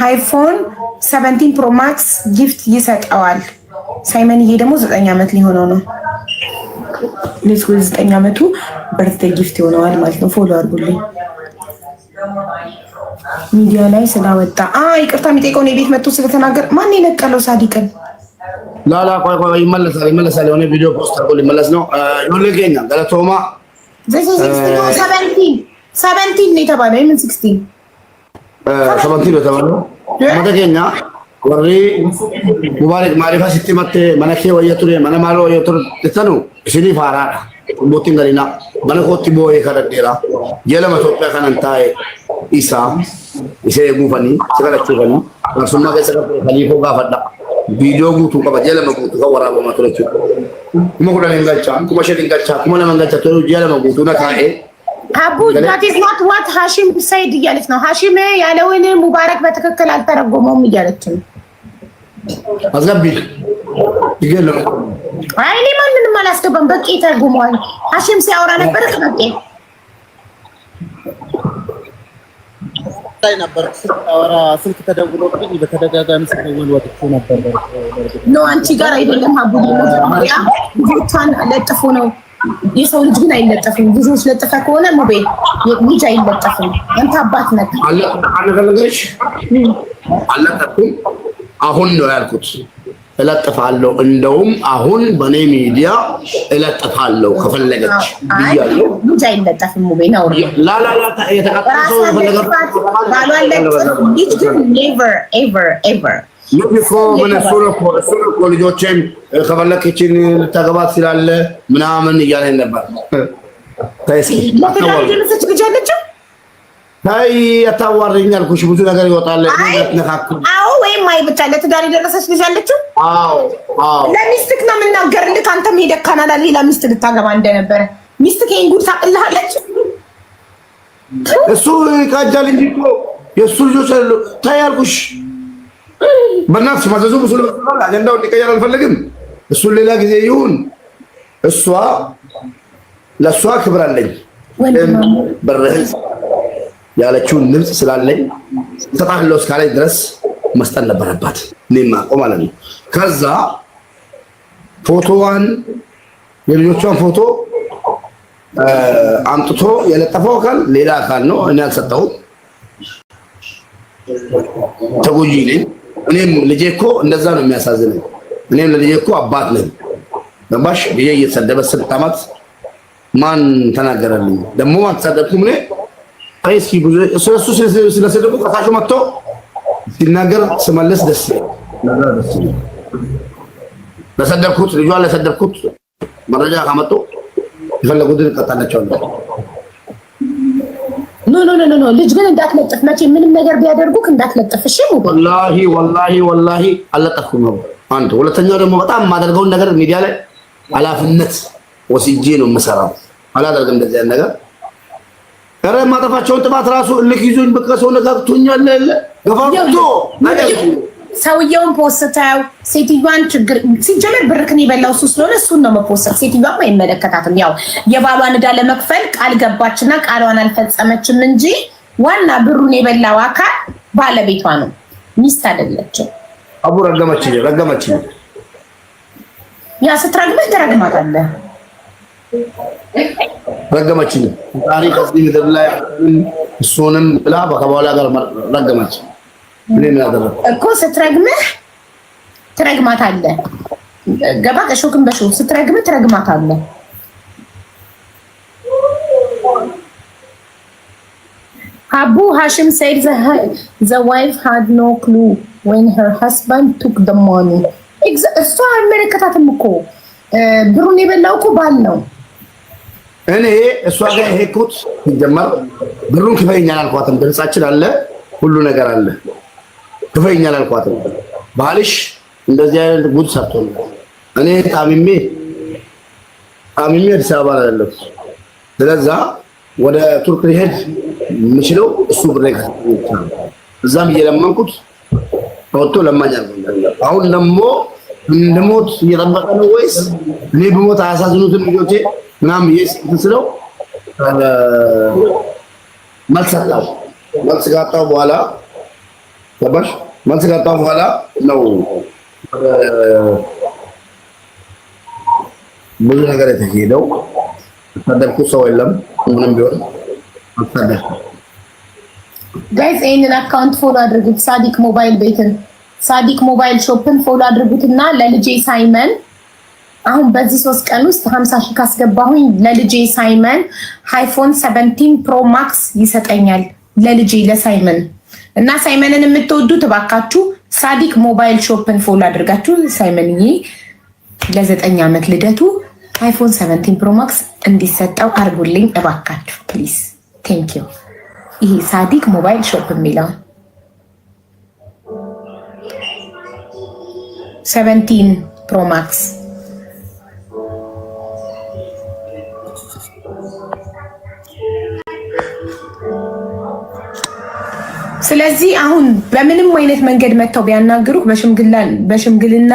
አይፎን 17 ፕሮ ማክስ ጊፍት ይሰጠዋል። ሳይመን ይሄ ደግሞ 9 ዓመት ሊሆነው ነው። ለዚህ 9 ዓመቱ በርዝዴይ ጊፍት ይሆነዋል ማለት ነው። ፎሎ አድርጉልኝ። ሚዲያ ላይ ስላወጣ ይቅርታ የሚጠይቀውን የቤት መጥቶ ስለተናገር ማን የነቀለው ሳዲቅን? ላላ ቆይ ይመለሳል። የሆነ ቪዲዮ ፖስት አድርጎ ሊመለስ ነው። ዮለገኛ ገለቶማ 17 ነው የተባለው። ምን 16 17 ነው የተባለው? መደገኛ ወሬ ሙባረክ ማሪፋ ሲቲመት መነኬ ወየቱሬ መነማሎ ወየቱር ተኑ ሲኒ ፋራዳ ቦቲን ገሪና መነኮቲ ቦዬ ከረዴራ የለመ ኢትዮጵያ ከነንታይ ኢሳ ኢሴ ጉፈኒ ሰከረቹፈኒ ወርሱማ ገሰከ ከሊፎ ጋፈዳ ቪዲዮ ጉቱ ከበ የለመ ጉቱ ከወራበ ማቶለቹ ኩማ ኩዳን እንጋቻ ኩማ ሸድ እንጋቻ ኩማ ለመንጋቻ ተሩ የለመ ጉቱ ነካኤ አቡ that is not what ሀሺም said እያለች ነው። ሀሺም ያለውን ሙባረክ በትክክል አልተረጎመውም እያለች ነው። አዝጋቢል ይገለም አይ እኔ ማንንም አላስገባም። በቂ ተርጉሟል። ሀሺም ሲያወራ ነበር ከበቂ ላይ ነበር ሲያወራ ስልክ ተደውሎብኝ በተደጋጋሚ ሲደውል ወጥቶ ነበር። ነው አንቺ ጋር አይደለም አቡ ያ ልጅቷን ለጥፎ ነው። የሰው ልጅ ግን አይለጠፍም። ብዙዎች ለጥፈ ከሆነ ሙቤ ልጅ አይለጠፍም። አንተ አባት ነህ። አለቀለሽ አለቀኩም። አሁን ነው ያልኩት እለጥፋለሁ። እንደውም አሁን በኔ ሚዲያ እለጥፋለሁ ከፈለገች ብያለሁ። ልጅ አይለጠፍም ሙቤ ነው። ላ የተቀጠለው ልጅ ግን never ever ever ይፎ ምን ሱረኮ ልጆችን ከፈለከችን ልታገባት ስላለ ምናምን እያለኝ ነበር። ታይስ ለተዳደረሰች ልጅ አለች። ታይ አታዋሪኝ አልኩሽ። ብዙ ነገር ይወጣል። ነካኩ አዎ ወይም አይ ብቻ ለትዳር የደረሰች ልጅ አለች። አዎ ለሚስትክ ነው የምናገርልህ። አንተ ሄደህ ካናዳ ሌላ ሚስት ልታገባ እንደነበረ ሚስትክ ይሄን ጉድ ታቅልሃለች። እሱ ካጃል እንጂ እኮ የእሱ ልጆች አሉ። ታይ አልኩሽ። በእናትሽ ማዘዙ ብዙ ነው። አጀንዳው እንዲቀየር አልፈልግም። እሱን ሌላ ጊዜ ይሁን። እሷ ለእሷ ክብር አለኝ። በርህን ያለችውን ድምፅ ስላለኝ ተጣህሎ እስካለኝ ድረስ መስጠት ነበረባት። እኔማ ቆም ማለት ነው። ከዛ ፎቶዋን የልጆቿን ፎቶ አምጥቶ የለጠፈው አካል ሌላ አካል ነው። እኔ አልሰጠሁም። ተጎጂ ነኝ። እኔም ልጄ እኮ እንደዛ ነው የሚያሳዝነኝ። እኔም ለልጄ እኮ አባት ነኝ። ገባሽ? ልጄ እየተሰደበ 6 ዓመት ማን ተናገረልኝ? ደግሞ አልተሰደብኩም እኔ። እስኪ ብዙ እሱ ስለሰደቡ ከሳሹ መጥቶ ሲናገር ስመለስ ደስ ይላል። ለሰደብኩት ልጇን ለሰደብኩት መረጃ ካመጡ የፈለጉትን እቀጣላቸዋለሁ። ኖ ልጅ ግን እንዳትለጥፍ። መቼ ምንም ነገር ቢያደርጉክ እንዳትለጥፍ። እሺ ወላሂ አልለጠፍኩም ነው አንተ። ሁለተኛው ደግሞ በጣም የማደርገውን ነገር ሚዲያ ላይ ኃላፊነት ወስጄ ነው የምሰራው። አላደርግም እንደዚህ አይነት ነገር። ኧረ የማጠፋቸውን ጥፋት ራሱ እልክ ይዞኝ በቃ ሰው ነጋግቶኛል። ገፋፍቶ ሰውየውን ፖስተው ሴትዮዋን ችግር ሲጀመር ብርክን የበላው እሱ ስለሆነ እሱን ነው መፖስተር። ሴትዮዋም አይመለከታትም። ያው የባሏን ዕዳ ለመክፈል ቃል ገባችና ቃሏን አልፈጸመችም እንጂ ዋና ብሩን የበላው አካል ባለቤቷ ነው፣ ሚስት አይደለችም። አቡ ረገመችኝ። ያ ስትረግምህ ትረግማታለህ። ረገመችኝ። ታሪክ ከዚህ ምድር ላይ እሱንም ብላ ከባሏ ጋር ረገመች። ምን ያደረገ እኮ ስትረግምህ ትረግማታለህ። ገባ? እሾክን በሾክ ስትረግምህ ትረግማታለህ። Abu Hashim said the wife had no clue when her husband took the money. እሷ አልመለከታትም እኮ ብሩን የበላው እኮ ባል ነው። እኔ እሷ ጋር ሄድኩት ሲጀመር ብሩን ክፈይኛል አልኳትም። ድምጻችን አለ፣ ሁሉ ነገር አለ። ክፈይኛል አልኳትም። ባልሽ እንደዚህ አይነት ጉድ ሰርቶኛል። እኔ ታሚሜ አዲስ አበባ ላይ ያለው ስለዛ ወደ ቱርክ ሊሄድ የምችለው እሱ ብር ይከፍላል። እዛም እየለመንኩት ወጥቶ ለማኝ አድርጎኛል። አሁን ደግሞ እንደሞት እየጠበቀ ነው ወይስ እኔ ብሞት አያሳዝኑትም ልጆቼ ምናምን ስለው መልስ አጣሁ። መልስ ካጣሁ በኋላ ገባሽ? መልስ ካጣሁ በኋላ ነው ብዙ ነገር የተሄደው። ተደርኩ ሰው የለም ምንም ቢሆን አስተዳደር ጋይስ ይሄንን አካውንት ፎሎ አድርጉት። ሳዲቅ ሞባይል ቤትን ሳዲቅ ሞባይል ሾፕን ፎሎ አድርጉትና ለልጄ ሳይመን አሁን በዚህ 3 ቀን ውስጥ 50 ሺህ ካስገባሁኝ ለልጄ ሳይመን አይፎን 17 ፕሮ ማክስ ይሰጠኛል። ለልጄ ለሳይመን እና ሳይመንን የምትወዱት እባካችሁ ሳዲቅ ሞባይል ሾፕን ፎሎ አድርጋችሁ ሳይመንዬ ለ9 ዓመት ልደቱ አይፎን 17 ፕሮ ማክስ እንዲሰጠው አርጉልኝ እባካችሁ ፕሊዝ ቴንክ ዩ። ይሄ ሳዲቅ ሞባይል ሾፕ የሚለው 17 ፕሮ ማክስ ስለዚህ አሁን በምንም አይነት መንገድ መተው ቢያናግሩክ በሽምግልና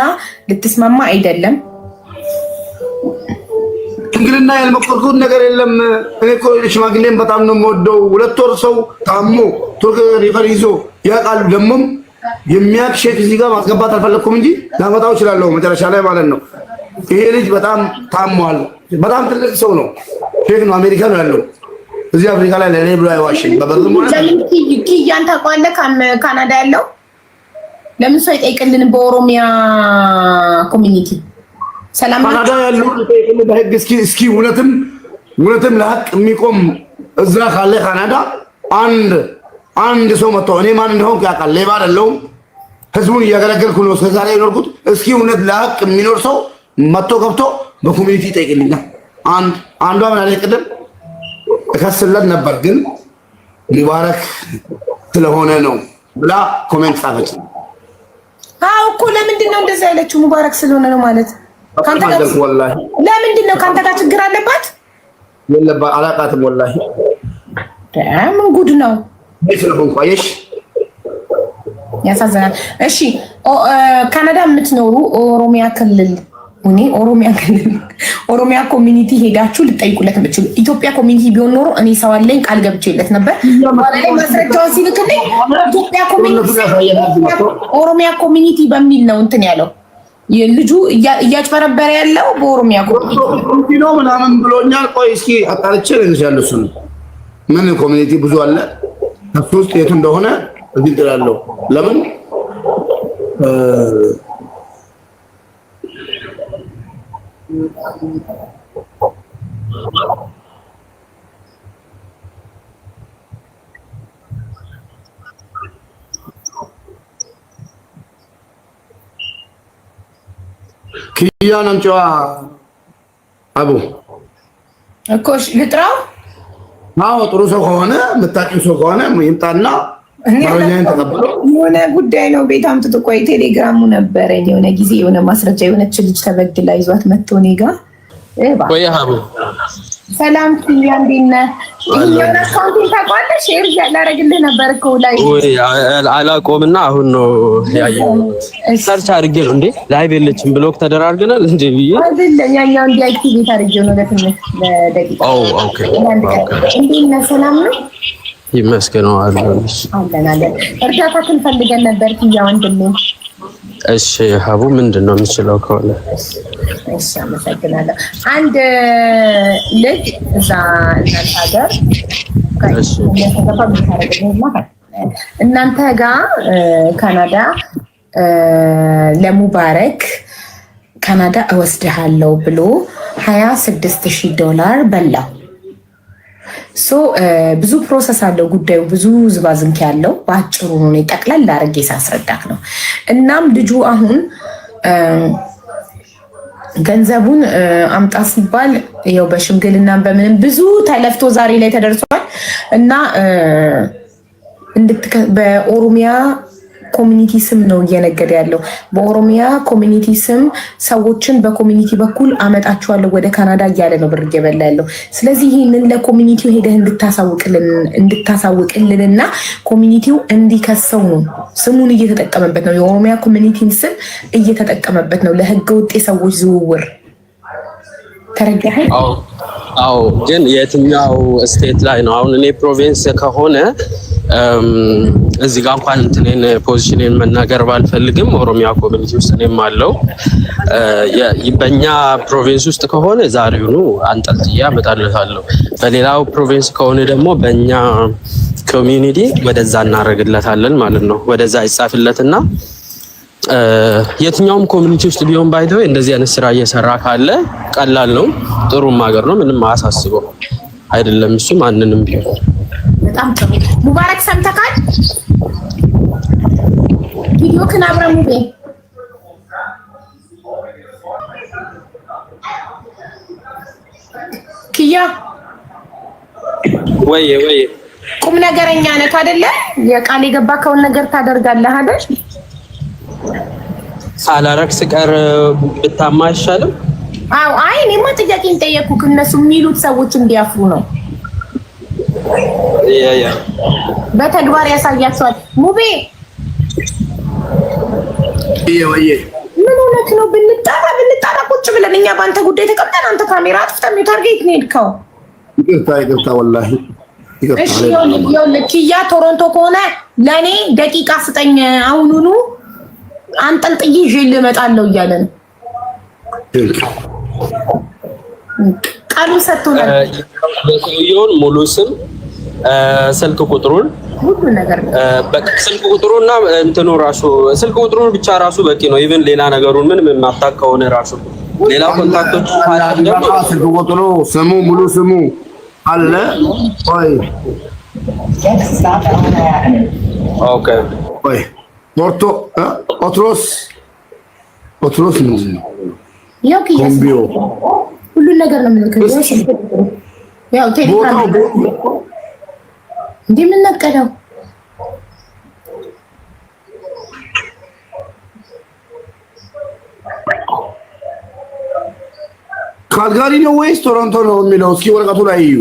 ልትስማማ አይደለም። ሽምግልና ያልመቆርኩት ነገር የለም። እኔ እኮ ሽማግሌን በጣም ነው የምወደው። 2 ወር ሰው ታሞ ቱርክ ሪፈር ይዞ ያውቃሉ። ደግሞም የሚያውቅ ሼክ እዚህ ጋር ማስገባት አልፈለኩም እንጂ ላመጣው እችላለሁ መጨረሻ ላይ ማለት ነው። ይሄ ልጅ በጣም ታሟል። በጣም ትልቅ ሰው ነው። ሼክ ነው፣ አሜሪካ ነው ያለው። እዚህ አፍሪካ ላይ ለኔ ብሎ አይዋሽም። በበርም ሆነ ኪያን ታውቀዋለህ? ካናዳ ያለው ለምን ሰው አይጠይቅልንም? በኦሮሚያ ኮሚኒቲ ሰላም ካናዳ ያለው ይጠይቅልህ በህግ። እስኪ እውነትም ለሀቅ የሚቆም እዛ ካለ ካናዳ አንድ ሰው መጥቶ እኔ ማን እንደሆንኩ ያውቃል። ሌባ አይደለሁም። ህዝቡን እያገለገልኩ ነው እስከዛሬ የኖርኩት። እስኪ እውነት ለሀቅ የሚኖር ሰው መጥቶ ገብቶ በኮሚኒቲ ይጠይቅልኛል። አንዷ ምን አለች ቅድም እከስለት ነበር ግን ሙባረክ ስለሆነ ነው ብላ ኮሜንት ጻፈች። አዎ እኮ ለምንድን ነው እንደዛ ያለችው? ሙባረክ ስለሆነ ነው ማለት ካንተ ጋር ወላሂ ለምንድን ነው ካንተ ጋር ችግር አለባት? የለባት አላቃትም ወላሂ። ምን ጉድ ነው? ስለሆንኩ አየሽ፣ ያሳዝናል። እሺ ካናዳ የምትኖሩ ኦሮሚያ ክልል ኦሮሚያ ኮሚኒቲ ሄዳችሁ ልጠይቁለት የምትችሉ። ኢትዮጵያ ኮሚኒቲ ቢሆን ኖሮ እኔ ሰው አለኝ ቃል ገብቼለት ነበር። ማስረጃውን ሲልክልኝ ኦሮሚያ ኮሚኒቲ በሚል ነው እንትን ያለው። ልጁ እያጭበረበረ ያለው በኦሮሚያ ኮሚኒቲ ነው ምናምን ብሎኛል። ቆይ እስኪ አጣርቼ ልንሻለሁ። እሱን ምን ኮሚኒቲ ብዙ አለ። እሱ ውስጥ የቱ እንደሆነ እዚህ ጥላለሁ። ለምን ኪያን አንቺዋ አቡ እኮ ልጥራው። አዎ ጥሩ ሰው ከሆነ የምታውቂው ሰው ከሆነ ይምጣና ማረጃን ተቀበለው። የሆነ ጉዳይ ነው ቤት አምጥቶ ቆይ ቴሌግራሙ ነበረ የሆነ ጊዜ የሆነ ማስረጃ የሆነች ልጅ ተበድላ ይዟት መጥቶ እኔ ጋር ወይ ሀቡ ሰላም ኪያ እንዴት ነህ? የሆነ አካውንቲንግ ታውቀዋለህ? ሼር ላደርግልህ ነበር እኮ ላይ ወይ አላቆምና አሁን ነው ያየሁት። ሰርች አድርጌ ነው እንዴ ላይቭ የለችም ብሎክ ተደራርገናል እንዴ ብዬ አይደለም ያኛው እንዲ አክቲቪቲ አድርጌው ነው ለትንሽ ለደቂቃ። ኦኬ እንዴት ነህ? ሰላም ነው ይመስገነው አለሽ? አለን እርዳታ ፈልገን ነበር ኪያ ወንድሜ። እሺ ሀቡ ምንድን ነው የምችለው ከሆነ? እሺ አመሰግናለሁ። አንድ ልጅ እዛ እናንተ ሀገር እናንተ ጋር ካናዳ ለሙባረክ ካናዳ እወስድሃለሁ ብሎ $26,000 በላው። ብዙ ፕሮሰስ አለው ጉዳዩ፣ ብዙ ዝባዝንኪ ያለው በአጭሩ ነው ጠቅላላ አድርጌ ሳስረዳክ ነው። እናም ልጁ አሁን ገንዘቡን አምጣ ሲባል ያው በሽምግልና በምንም ብዙ ተለፍቶ ዛሬ ላይ ተደርሷል እና በኦሮሚያ ኮሚኒቲ ስም ነው እየነገደ ያለው። በኦሮሚያ ኮሚኒቲ ስም ሰዎችን በኮሚኒቲ በኩል አመጣቸዋለሁ ወደ ካናዳ እያለ ነው ብር እየበላ ያለው። ስለዚህ ይህንን ለኮሚኒቲው ሄደህ እንድታሳውቅልንና ኮሚኒቲው እንዲከሰው ነው። ስሙን እየተጠቀመበት ነው። የኦሮሚያ ኮሚኒቲን ስም እየተጠቀመበት ነው ለህገ ወጥ የሰዎች ዝውውር። ተረዳኸኝ? አዎ። ግን የትኛው ስቴት ላይ ነው? አሁን እኔ ፕሮቪንስ ከሆነ እዚህ ጋር እንኳን እንትኔን ፖዚሽኔን መናገር ባልፈልግም ኦሮሚያ ኮሚኒቲ ውስጥ እኔም አለው። በእኛ ፕሮቪንስ ውስጥ ከሆነ ዛሬውኑ አንጠልጥዬ አመጣለታለሁ። በሌላው ፕሮቪንስ ከሆነ ደግሞ በእኛ ኮሚኒቲ ወደዛ እናደርግለታለን ማለት ነው። ወደዛ ይጻፍለትና የትኛውም ኮሚኒቲ ውስጥ ቢሆን ባይተው እንደዚህ አይነት ስራ እየሰራ ካለ ቀላል ነው፣ ጥሩም ሀገር ነው፣ ምንም አያሳስበው አይደለም። እሱ ማንንም ቢሆን በጣም ጥሩ። ሙባረክ ሰምተካል? ቪዲዮ ቲክቶክን አብረን ሙቤ ኪያ ወይ ቁም ነገረኛ ነህ አይደለ? የቃል የገባከውን ነገር ታደርጋለህ አይደል? ሳላረግ ስቀር ብታማ አይሻልም? አዎ። አይ እኔማ ጥያቄን ጠየኩህ። እነሱ የሚሉት ሰዎች እንዲያፍሩ ነው። ያ በተግባር ያሳያቸዋል። ሙቤ ወይ ምን ሆነክ ነው? ብንጣራ ቁጭ ብለን እኛ በአንተ ጉዳይ ተቀምጠን አንተ ካሜራ አጥፍተህ ታርጌት ነው የሄድከው። ይቅርታ ወላሂ ይቅርታ። እሺ ይኸውልህ ኪያ ቶሮንቶ ከሆነ ለኔ ደቂቃ ስጠኝ፣ አሁኑኑ አንጠልጥዬ ይዤ እመጣለሁ እያለ ነው። ቃሉን ሰጥቶናል። የሰውየውን ሙሉ ስም፣ ስልክ ቁጥሩን፣ ሁሉ ነገር በቃ ስልክ ቁጥሩና እንትኑ ራሱ ስልክ ቁጥሩን ብቻ ራሱ በቂ ነው። ኢቭን ሌላ ነገሩን ምንም የማታውቅ ከሆነ ራሱ ሌላ ኮንታክቶች ስልክ ቁጥሩ፣ ስሙ፣ ሙሉ ስሙ አለ። ወይ ኦኬ ወይ ኦትሮስ ምንድን ነው? ያው ኮምቢዮ ሁሉ ነገር ነው የምልከው። ያው ቴሌግራም እንደምንነቀደው ካልጋሪ ነው ወይስ ቶሮንቶ ነው የሚለው? እስኪ ወረቀቱ ላይ እዩ።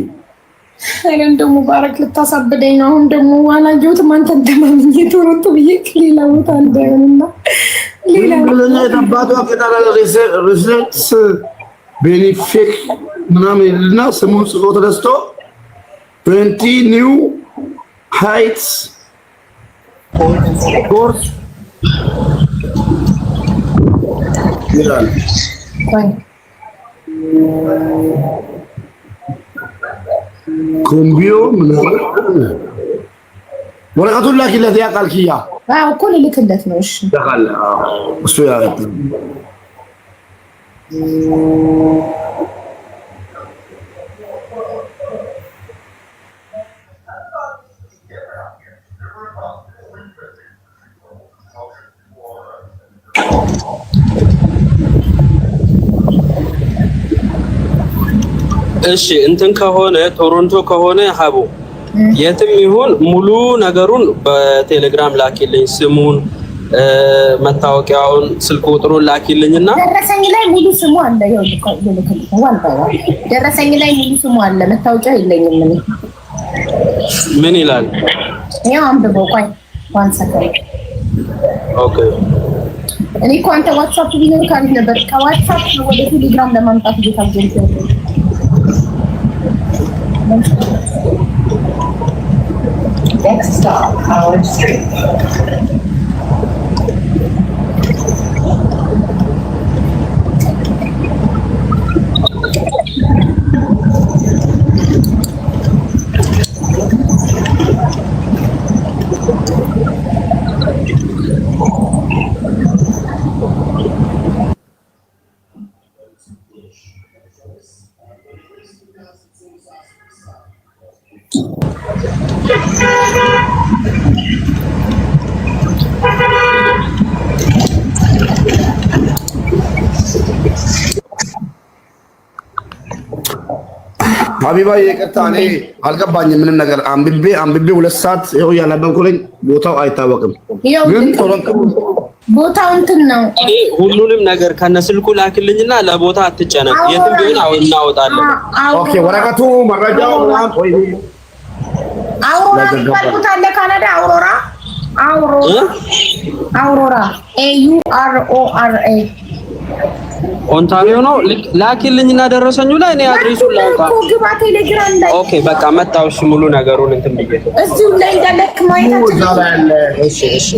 አይደለም ደግሞ ባረክ ልታሳብደኝ ነው። አሁን ደግሞ አላየሁትም። አንተ እንደማንኝ ቶሮንቶ ብዬ ሌላ ቦታ እንደሆነና ሌላ ለኛ ተባቱ አከታላ ሪሰርች ቤኒፊክ ምናምን እና ስሙን ጽፎ ተደስቶ 20 ኒው ሃይትስ ኮርስ ይላል። ኮምቢዮ ምናምን ወረቀቱን ላኪለት። ያ ቃል ኪያ እኮ ልልክለት ነው። እሺ ያቃለ እሱ ያቀጥ እሺ እንትን ከሆነ ቶሮንቶ ከሆነ ሀቡ የትም ይሁን ሙሉ ነገሩን በቴሌግራም ላኪልኝ። ስሙን፣ መታወቂያውን፣ ስልክ ቁጥሩን ላኪልኝና ደረሰኝ ላይ ሙሉ ስሙ አለ። ደረሰኝ ላይ ሙሉ ስሙ አለ። መታወቂያው የለኝም። ምን ይላል? ያው አንብበው። ቆይ ዋን ሰከንድ። ኦኬ እኔ እኮ አንተ ዋትስአፕ ቢኖር ካሪፍ ነበር። ከዋትስአፕ ወደ ቴሌግራም ለማምጣት እየታገልኩ ነው። Next stop, Howard Street. ሀቢባ ይቅርታ፣ እኔ አልገባኝም ምንም ነገር። አንብቤ 2 ሰዓት ይኸው ያነበብኩኝ። ቦታው አይታወቅም ግን ቦታው እንትን ነው። እኔ ሁሉንም ነገር ከነስልኩ ላክልኝና ለቦታ አትጨነቅ። የትም ቢሆን እናወጣለን። ኦኬ ወረቀቱ መረጃው ምናምን ወይ አውሮራ ቦታ አለ ካናዳ። አውሮራ AURORA ኦንታሪዮ ነው። ላኪልኝና ደረሰኙ ላይ እኔ አድሬሱን ላውጣ። ኦኬ በቃ መጣው። እሺ ሙሉ ነገሩን እንትን ብዬ እዚሁ ላይ እንዳለክ ማየታችን። እሺ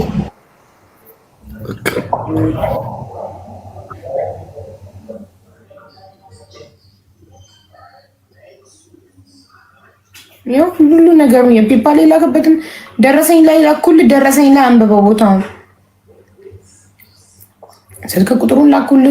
ያው ሁሉ ነገሩ የፒፓል ላከበትም ደረሰኝ ላይ ላኩል። ደረሰኝ ላይ አንብበው ቦታውን፣ ስልክ ቁጥሩን ላኩል።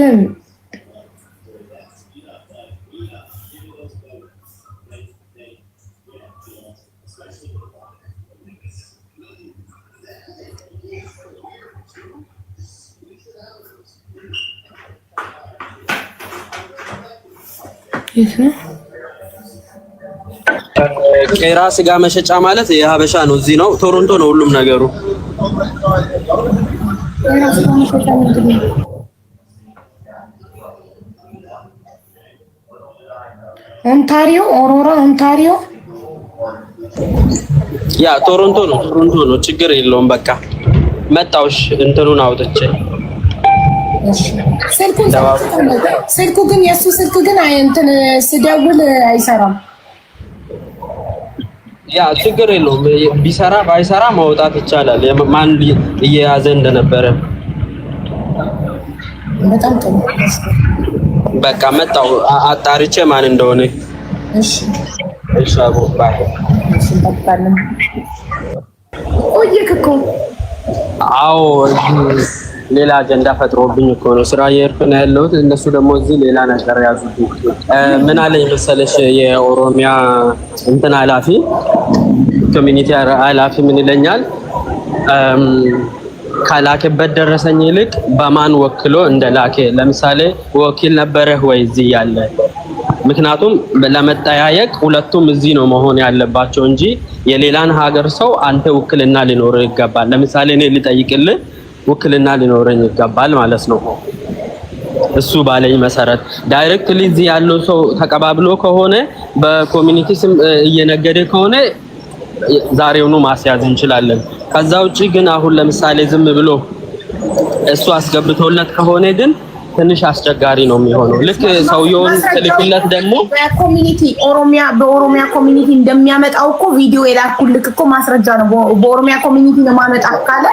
ቄራ ስጋ መሸጫ ማለት የሀበሻ ነው። እዚህ ነው ቶሮንቶ ነው ሁሉም ነገሩ። ኦንታሪዮ ኦሮራ ኦንታሪዮ ያ ቶሮንቶ ነው። ችግር የለውም። በቃ መጣውሽ እንትኑን አውጥቼ ስልኩ ግን የሱ ስልክ ግን እንትን ስደውል አይሰራም። ያ ችግር የለውም። ቢሰራ ባይሰራ ማውጣት ይቻላል። ማን እየያዘ እንደነበረ በጣም ጥሩ። በቃ መጣው አጣርቼ ማን እንደሆነ። እሺ እሺ አቦ ባይ። እሺ ተባልን። ቆየክ እኮ። አዎ ሌላ አጀንዳ ፈጥሮብኝ እኮ ነው ስራ እየሄድኩ ነው ያለሁት። እነሱ ደግሞ እዚህ ሌላ ነገር ያዙብኝ። ምን አለኝ መሰለሽ የኦሮሚያ እንትን ኃላፊ ኮሚኒቲ ኃላፊ ምን ይለኛል ካላከበት ደረሰኝ ይልቅ በማን ወክሎ እንደላከ ለምሳሌ ወኪል ነበረህ ወይ እዚህ ያለ ምክንያቱም ለመጠያየቅ ሁለቱም እዚህ ነው መሆን ያለባቸው እንጂ የሌላን ሀገር ሰው አንተ ውክልና ሊኖር ይገባል። ለምሳሌ እኔ ልጠይቅልህ ውክልና ሊኖረኝ ይገባል ማለት ነው። እሱ ባለኝ መሰረት ዳይሬክትሊ እዚህ ያለው ሰው ተቀባብሎ ከሆነ በኮሚኒቲ ስም እየነገደ ከሆነ ዛሬውኑ ማስያዝ እንችላለን። ከዛ ውጪ ግን አሁን ለምሳሌ ዝም ብሎ እሱ አስገብቶለት ከሆነ ግን ትንሽ አስቸጋሪ ነው የሚሆነው። ልክ ሰውየውን ትልክለት ደግሞ በኦሮሚያ ኮሚኒቲ እንደሚያመጣው እኮ ቪዲዮ የላኩልክ እኮ ማስረጃ ነው። በኦሮሚያ ኮሚኒቲ ለማመጣ ካለ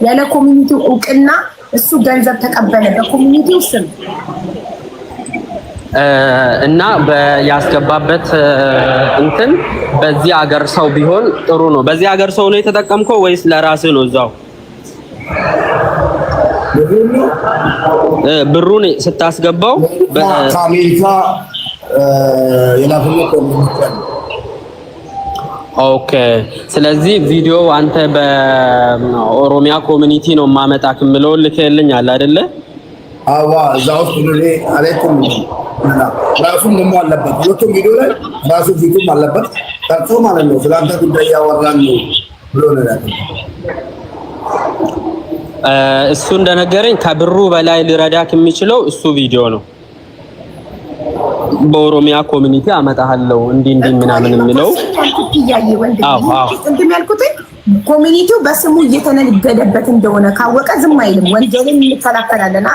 ያለ ኮሚኒቲው እውቅና እሱ ገንዘብ ተቀበለ በኮሚኒቲው ስም እና ያስገባበት እንትን በዚህ ሀገር ሰው ቢሆን ጥሩ ነው። በዚህ ሀገር ሰው ነው የተጠቀምከው ወይስ ለራስህ ነው? እዛው ብሩን ስታስገባው በአሜሪካ የላኩልህ ኦኬ። ስለዚህ ቪዲዮ አንተ በኦሮሚያ ኮሚኒቲ ነው ማመጣክ ምለው ልከልኛል አይደለ? አዋ እዛው ሁሉ አለይኩም ራሱም ደግሞ አለበት። ሁለቱም ቪዲዮ ላይ ራሱ ፊቱም አለበት ቀርጾ ማለት ነው። ስለአንተ ጉዳይ ያወራን ነው ብሎ ነው ያለው። እሱ እንደነገረኝ ከብሩ በላይ ሊረዳክ የሚችለው እሱ ቪዲዮ ነው። በኦሮሚያ ኮሚኒቲ አመጣሃለሁ እንዲህ ምናምን የሚለው ያልኩት ኮሚኒቲው በስሙ እየተነገደበት እንደሆነ ካወቀ ዝም አይልም። ወንጀልን እንከላከላለን።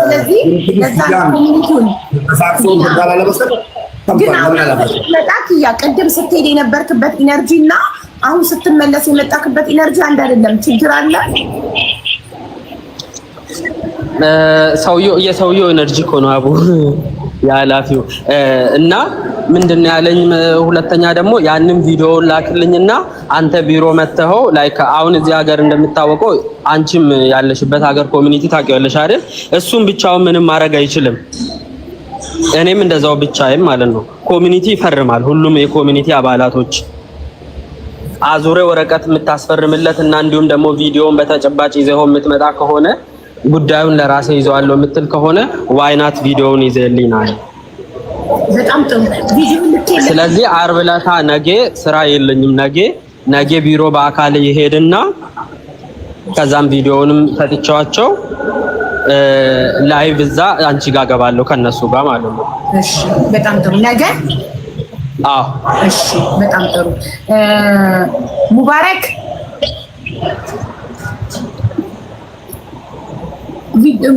ስለዚህ ለዛ ኮሚኒቲውን ቅድም ስትሄድ የነበርክበት ኢነርጂ እና አሁን ስትመለስ የመጣክበት ኢነርጂ አንድ አይደለም። ችግር አለ። የሰውየው ኤነርጂ እኮ ነው አቡ ያላፊው እና ምንድነው ያለኝ። ሁለተኛ ደግሞ ያንን ቪዲዮ ላክልኝና አንተ ቢሮ መተኸው ላይክ አሁን እዚህ ሀገር እንደምታወቀው አንቺም ያለሽበት ሀገር ኮሚኒቲ ታውቂያለሽ አይደል? እሱም ብቻውን ምንም ማድረግ አይችልም። እኔም እንደዛው ብቻዬም ማለት ነው። ኮሚኒቲ ይፈርማል። ሁሉም የኮሚኒቲ አባላቶች አዙሬ ወረቀት የምታስፈርምለት እና እንዲሁም ደግሞ ቪዲዮን በተጨባጭ ይዘው የምትመጣ ከሆነ ጉዳዩን ለራሴ ይዘዋለሁ የምትል ከሆነ ዋይናት ቪዲዮውን ይዘልኝናል። በጣም ጥሩ ቪዲዮ ልኬ። ስለዚህ ዓርብ ዕለት ነገ ስራ የለኝም። ነገ ቢሮ በአካል ይሄድና ከዛም ቪዲዮውንም ፈትቻቸው ላይቭ እዛ አንቺ ጋር ገባለሁ ከነሱ ጋር ማለት ነው። እሺ በጣም ጥሩ ነገ። አዎ እሺ በጣም ጥሩ ሙባረክ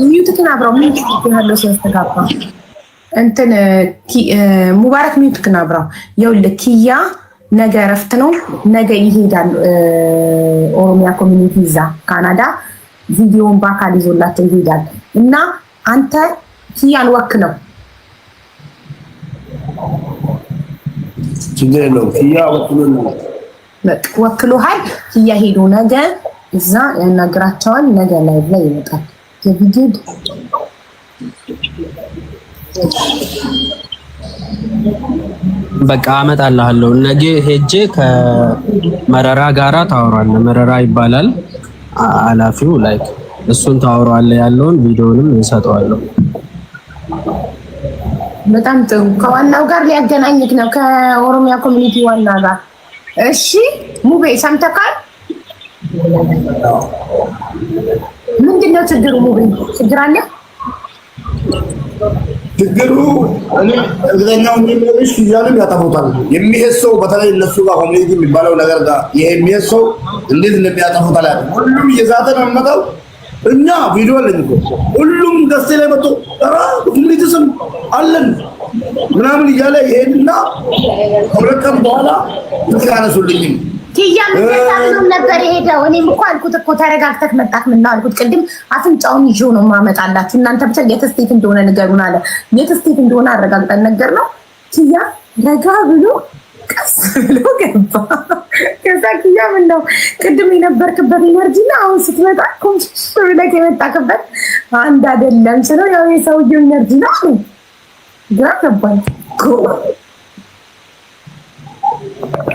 ሚዩትክን አብራው ምን ያለው ሲያስተጋባ እንትን ሙባረክ ሚዩትክን አብራው። ይኸውልህ ኪያ ነገ እረፍት ነው። ነገ ይሄዳል ኦሮሚያ ኮሚኒቲ እዛ ካናዳ ቪዲዮን በአካል ይዞላቸው ይሄዳል እና አንተ ኪያን ወክለው ችግር የለውም። ኪያ ወክሎሃል። ኪያ ሄዶ ነገ እዛ ያናግራቸዋል። ነገ ላይ ይመጣል የቪዲዮ በቃ አመጣልሃለሁ። ነገ ሄጄ ከመረራ ጋራ ታወራለህ። መረራ ይባላል ኃላፊው ላይክ እሱን ታወራለህ። ያለውን ቪዲዮንም እንሰጠዋለሁ። በጣም ጥሩ። ከዋናው ጋር ሊያገናኝክ ነው ከኦሮሚያ ኮሚኒቲ ዋና ጋር። እሺ ሙቤ ሰምተካል? ምንድነው ችግሩ ሙቤ? ችግር አለ? ችግሩ እኔ እርግጠኛው የሚልሽ ይያለም ያጠፉታል። የሚሄሰው በተለይ እነሱ ጋር ኮሚኒቲ የሚባለው ነገር ጋር የሚሄሰው እንዴት እንደሚያጠፉት አላውቅም። ሁሉም እየዛተ ነው የሚመጣው። እኛ ቪዲዮ አለኝ እኮ ሁሉም ገስቴ ላይ መጥቶ ኧረ ኮሚኒቲ ስም አለን ምናምን እያለ ይሄድና ከሁለት ቀን በኋላ ትካነሱልኝ ኪያም ተሳብሎ ነበር የሄደው። እኔም እኮ አልኩት እኮ ተረጋግተህ መጣክ ምን ነው አልኩት። ቅድም አፍንጫውን ይዤው ነው ማመጣላችሁ እናንተ ብቻ የትስቴት እንደሆነ ንገሩን አለ። የትስቴት እንደሆነ አረጋግጠን ነገር ነው። ኪያ ረጋ ብሎ ቀስ ብሎ ገባ። ከዛ ኪያ ምን ነው ቅድም የነበርክበት ኢነርጂና አሁን ስትመጣ ኮምሽሽ ብለህ የመጣክበት አንድ አይደለም ስለው ያው የሰውየው ኢነርጂ ነው። ግራ ገባኝ።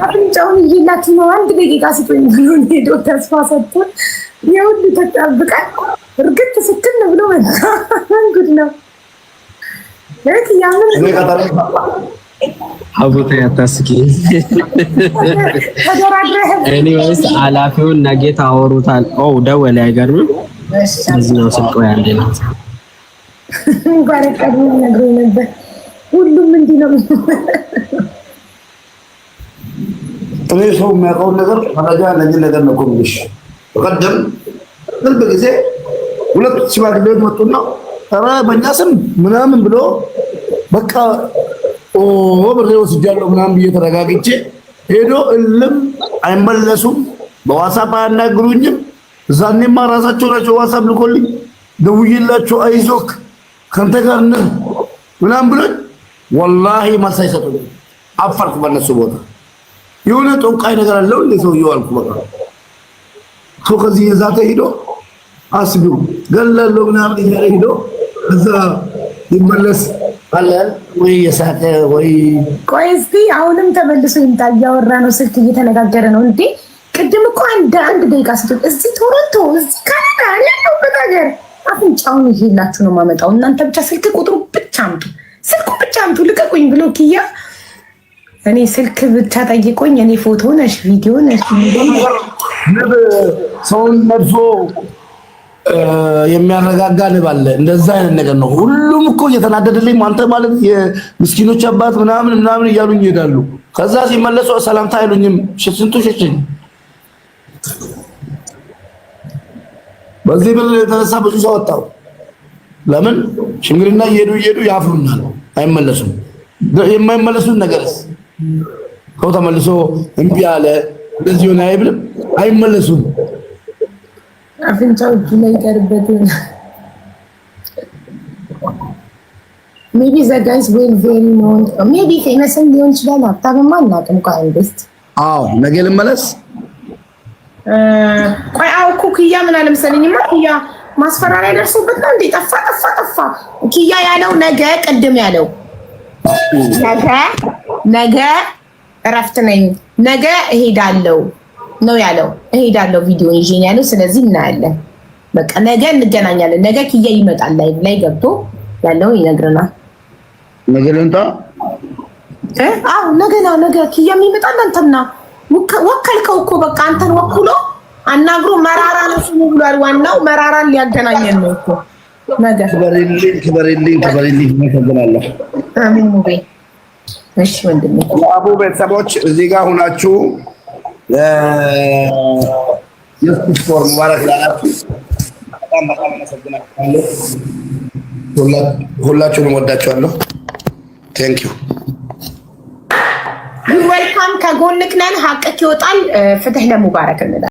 አፍንጫውን ይላችሁ ነው። አንድ ደቂቃ ስጡኝ ብሎ ሄዶ ተስፋ ሰጥቶን የሁሉ ተጠብቀን እርግጥ ስክን ብሎ መጣ። ጉድ ነው ለክ ያምን አቡተ ያታስኪ ኤኒዌይስ አላፊውን ነገ ታወሩታል። ኦ ደወለ አይገርምም? እዚህ ነው ስልኮ ያለ ነው። ባረከዱ ነግሮ ነበር። ሁሉም እንዲህ ነው። እኔ ሰው የሚያውቀውን ነገር መረጃ ለዚህ ነገር ነው ኮሚኒሽ በቀደም ቅርብ ጊዜ ሁለት ሽማግሌዎች መጡና ኧረ በእኛ ስም ምናምን ብሎ በቃ ብሬ ወስጃለሁ ምናምን ብዬ ተረጋግቼ ሄዶ እልም አይመለሱም። በዋትስአፕ አያናግሩኝም። እዛኔማ ራሳቸው ናቸው ዋትስአፕ ልኮልኝ ደውዬላቸው አይዞክ ከአንተ ጋር ነን ምናምን ብሎኝ ወላሂ መልስ አይሰጡኝም። አፈርኩ በእነሱ ቦታ። የሆነ ጦንቃይ ነገር አለው እንደ ሰውየው አልኩ። በቃ ሰው ከዚህ የዛተ ሄዶ አስቢው ገለለው ምናምን እያለ ሄዶ እዛ ይመለስ አለ ወይ የሳተ ወይ ቆይ እስኪ አሁንም ተመልሶ ይምጣ። እያወራ ነው፣ ስልክ እየተነጋገረ ነው። እንዴ ቅድም እኮ አንድ ደቂቃ ስትል እዚህ ቶሮንቶ እዚህ ካናዳ ያለበት ሀገር አፍንጫውን ይዤላችሁ ነው የማመጣው። እናንተ ብቻ ስልክ ቁጥሩ ብቻ አምጡ፣ ስልኩ ብቻ አምጡ፣ ልቀቁኝ ብሎ ኪያ እኔ ስልክ ብቻ ጠይቆኝ እኔ ፎቶ ነሽ ቪዲዮ ነሽ ሰውን መድፎ የሚያረጋጋ ንብ አለ። እንደዛ አይነት ነገር ነው። ሁሉም እኮ እየተናደደልኝ አንተ ማለት የምስኪኖች አባት ምናምን ምናምን እያሉኝ ይሄዳሉ። ከዛ ሲመለሱ ሰላምታ አይሉኝም። ስንቱ ሸሸኝ። በዚህ ብር የተነሳ ብዙ ሰው ወጣው። ለምን ሽምግልና እየሄዱ ያፍሩናል፣ አይመለሱም። የማይመለሱን ነገርስ ሰው ተመልሶ እምቢ አለ እንደዚህ ሆነ አይብልም፣ አይመለሱም። አፍንጫው ላይ ቀርበት ሜቢ ዘ ጋይስ ዊል ቬሪ ኖን ሜቢ ፌመስ ሊሆን ይችላል። ሀብታምማ አናውቅም። ቆይ አንዴስት ነገ ልመለስ። ቆይ እኮ ኪያ ምን አለ መሰለኝማ ኪያ ማስፈራሪያ ደርሶበት ነው እንዴ? ጠፋ ኪያ ያለው ነገ ቅድም ያለው ነገ እረፍት ነኝ ነገ እሄዳለሁ ነው ያለው። እሄዳለሁ ቪዲዮ ይዤ ነው ያለው። ስለዚህ እናያለን። በቃ ነገ እንገናኛለን። ነገ ኪያ ይመጣል ላይ ገብቶ ያለው ይነግረናል። ነገ ለንታ ነገ ኪያ ይመጣል። አንተና ወከልከው እኮ በቃ አንተን ወክሎ አናግሮ መራራ ነው ስሙ ብሏል። ዋናው መራራን ሊያገናኘን ነው እኮ ነገ። ክበሪልኝ ተገናኛለሁ። አሜን ሙቤ። እሺ ወንድሜ አቡ ቤተሰቦች እዚህ ጋር ሆናችሁ የስፖርት ፎርም ሙባረክ ላላችሁ በጣም አመሰግናለሁ። ሁላችሁንም ወዳችኋለሁ። ቴንክ ዩ ዌልካም። ከጎንክ ነን። ሀቅክ ይወጣል። ፍትህ ለሙባረክ እንላለን።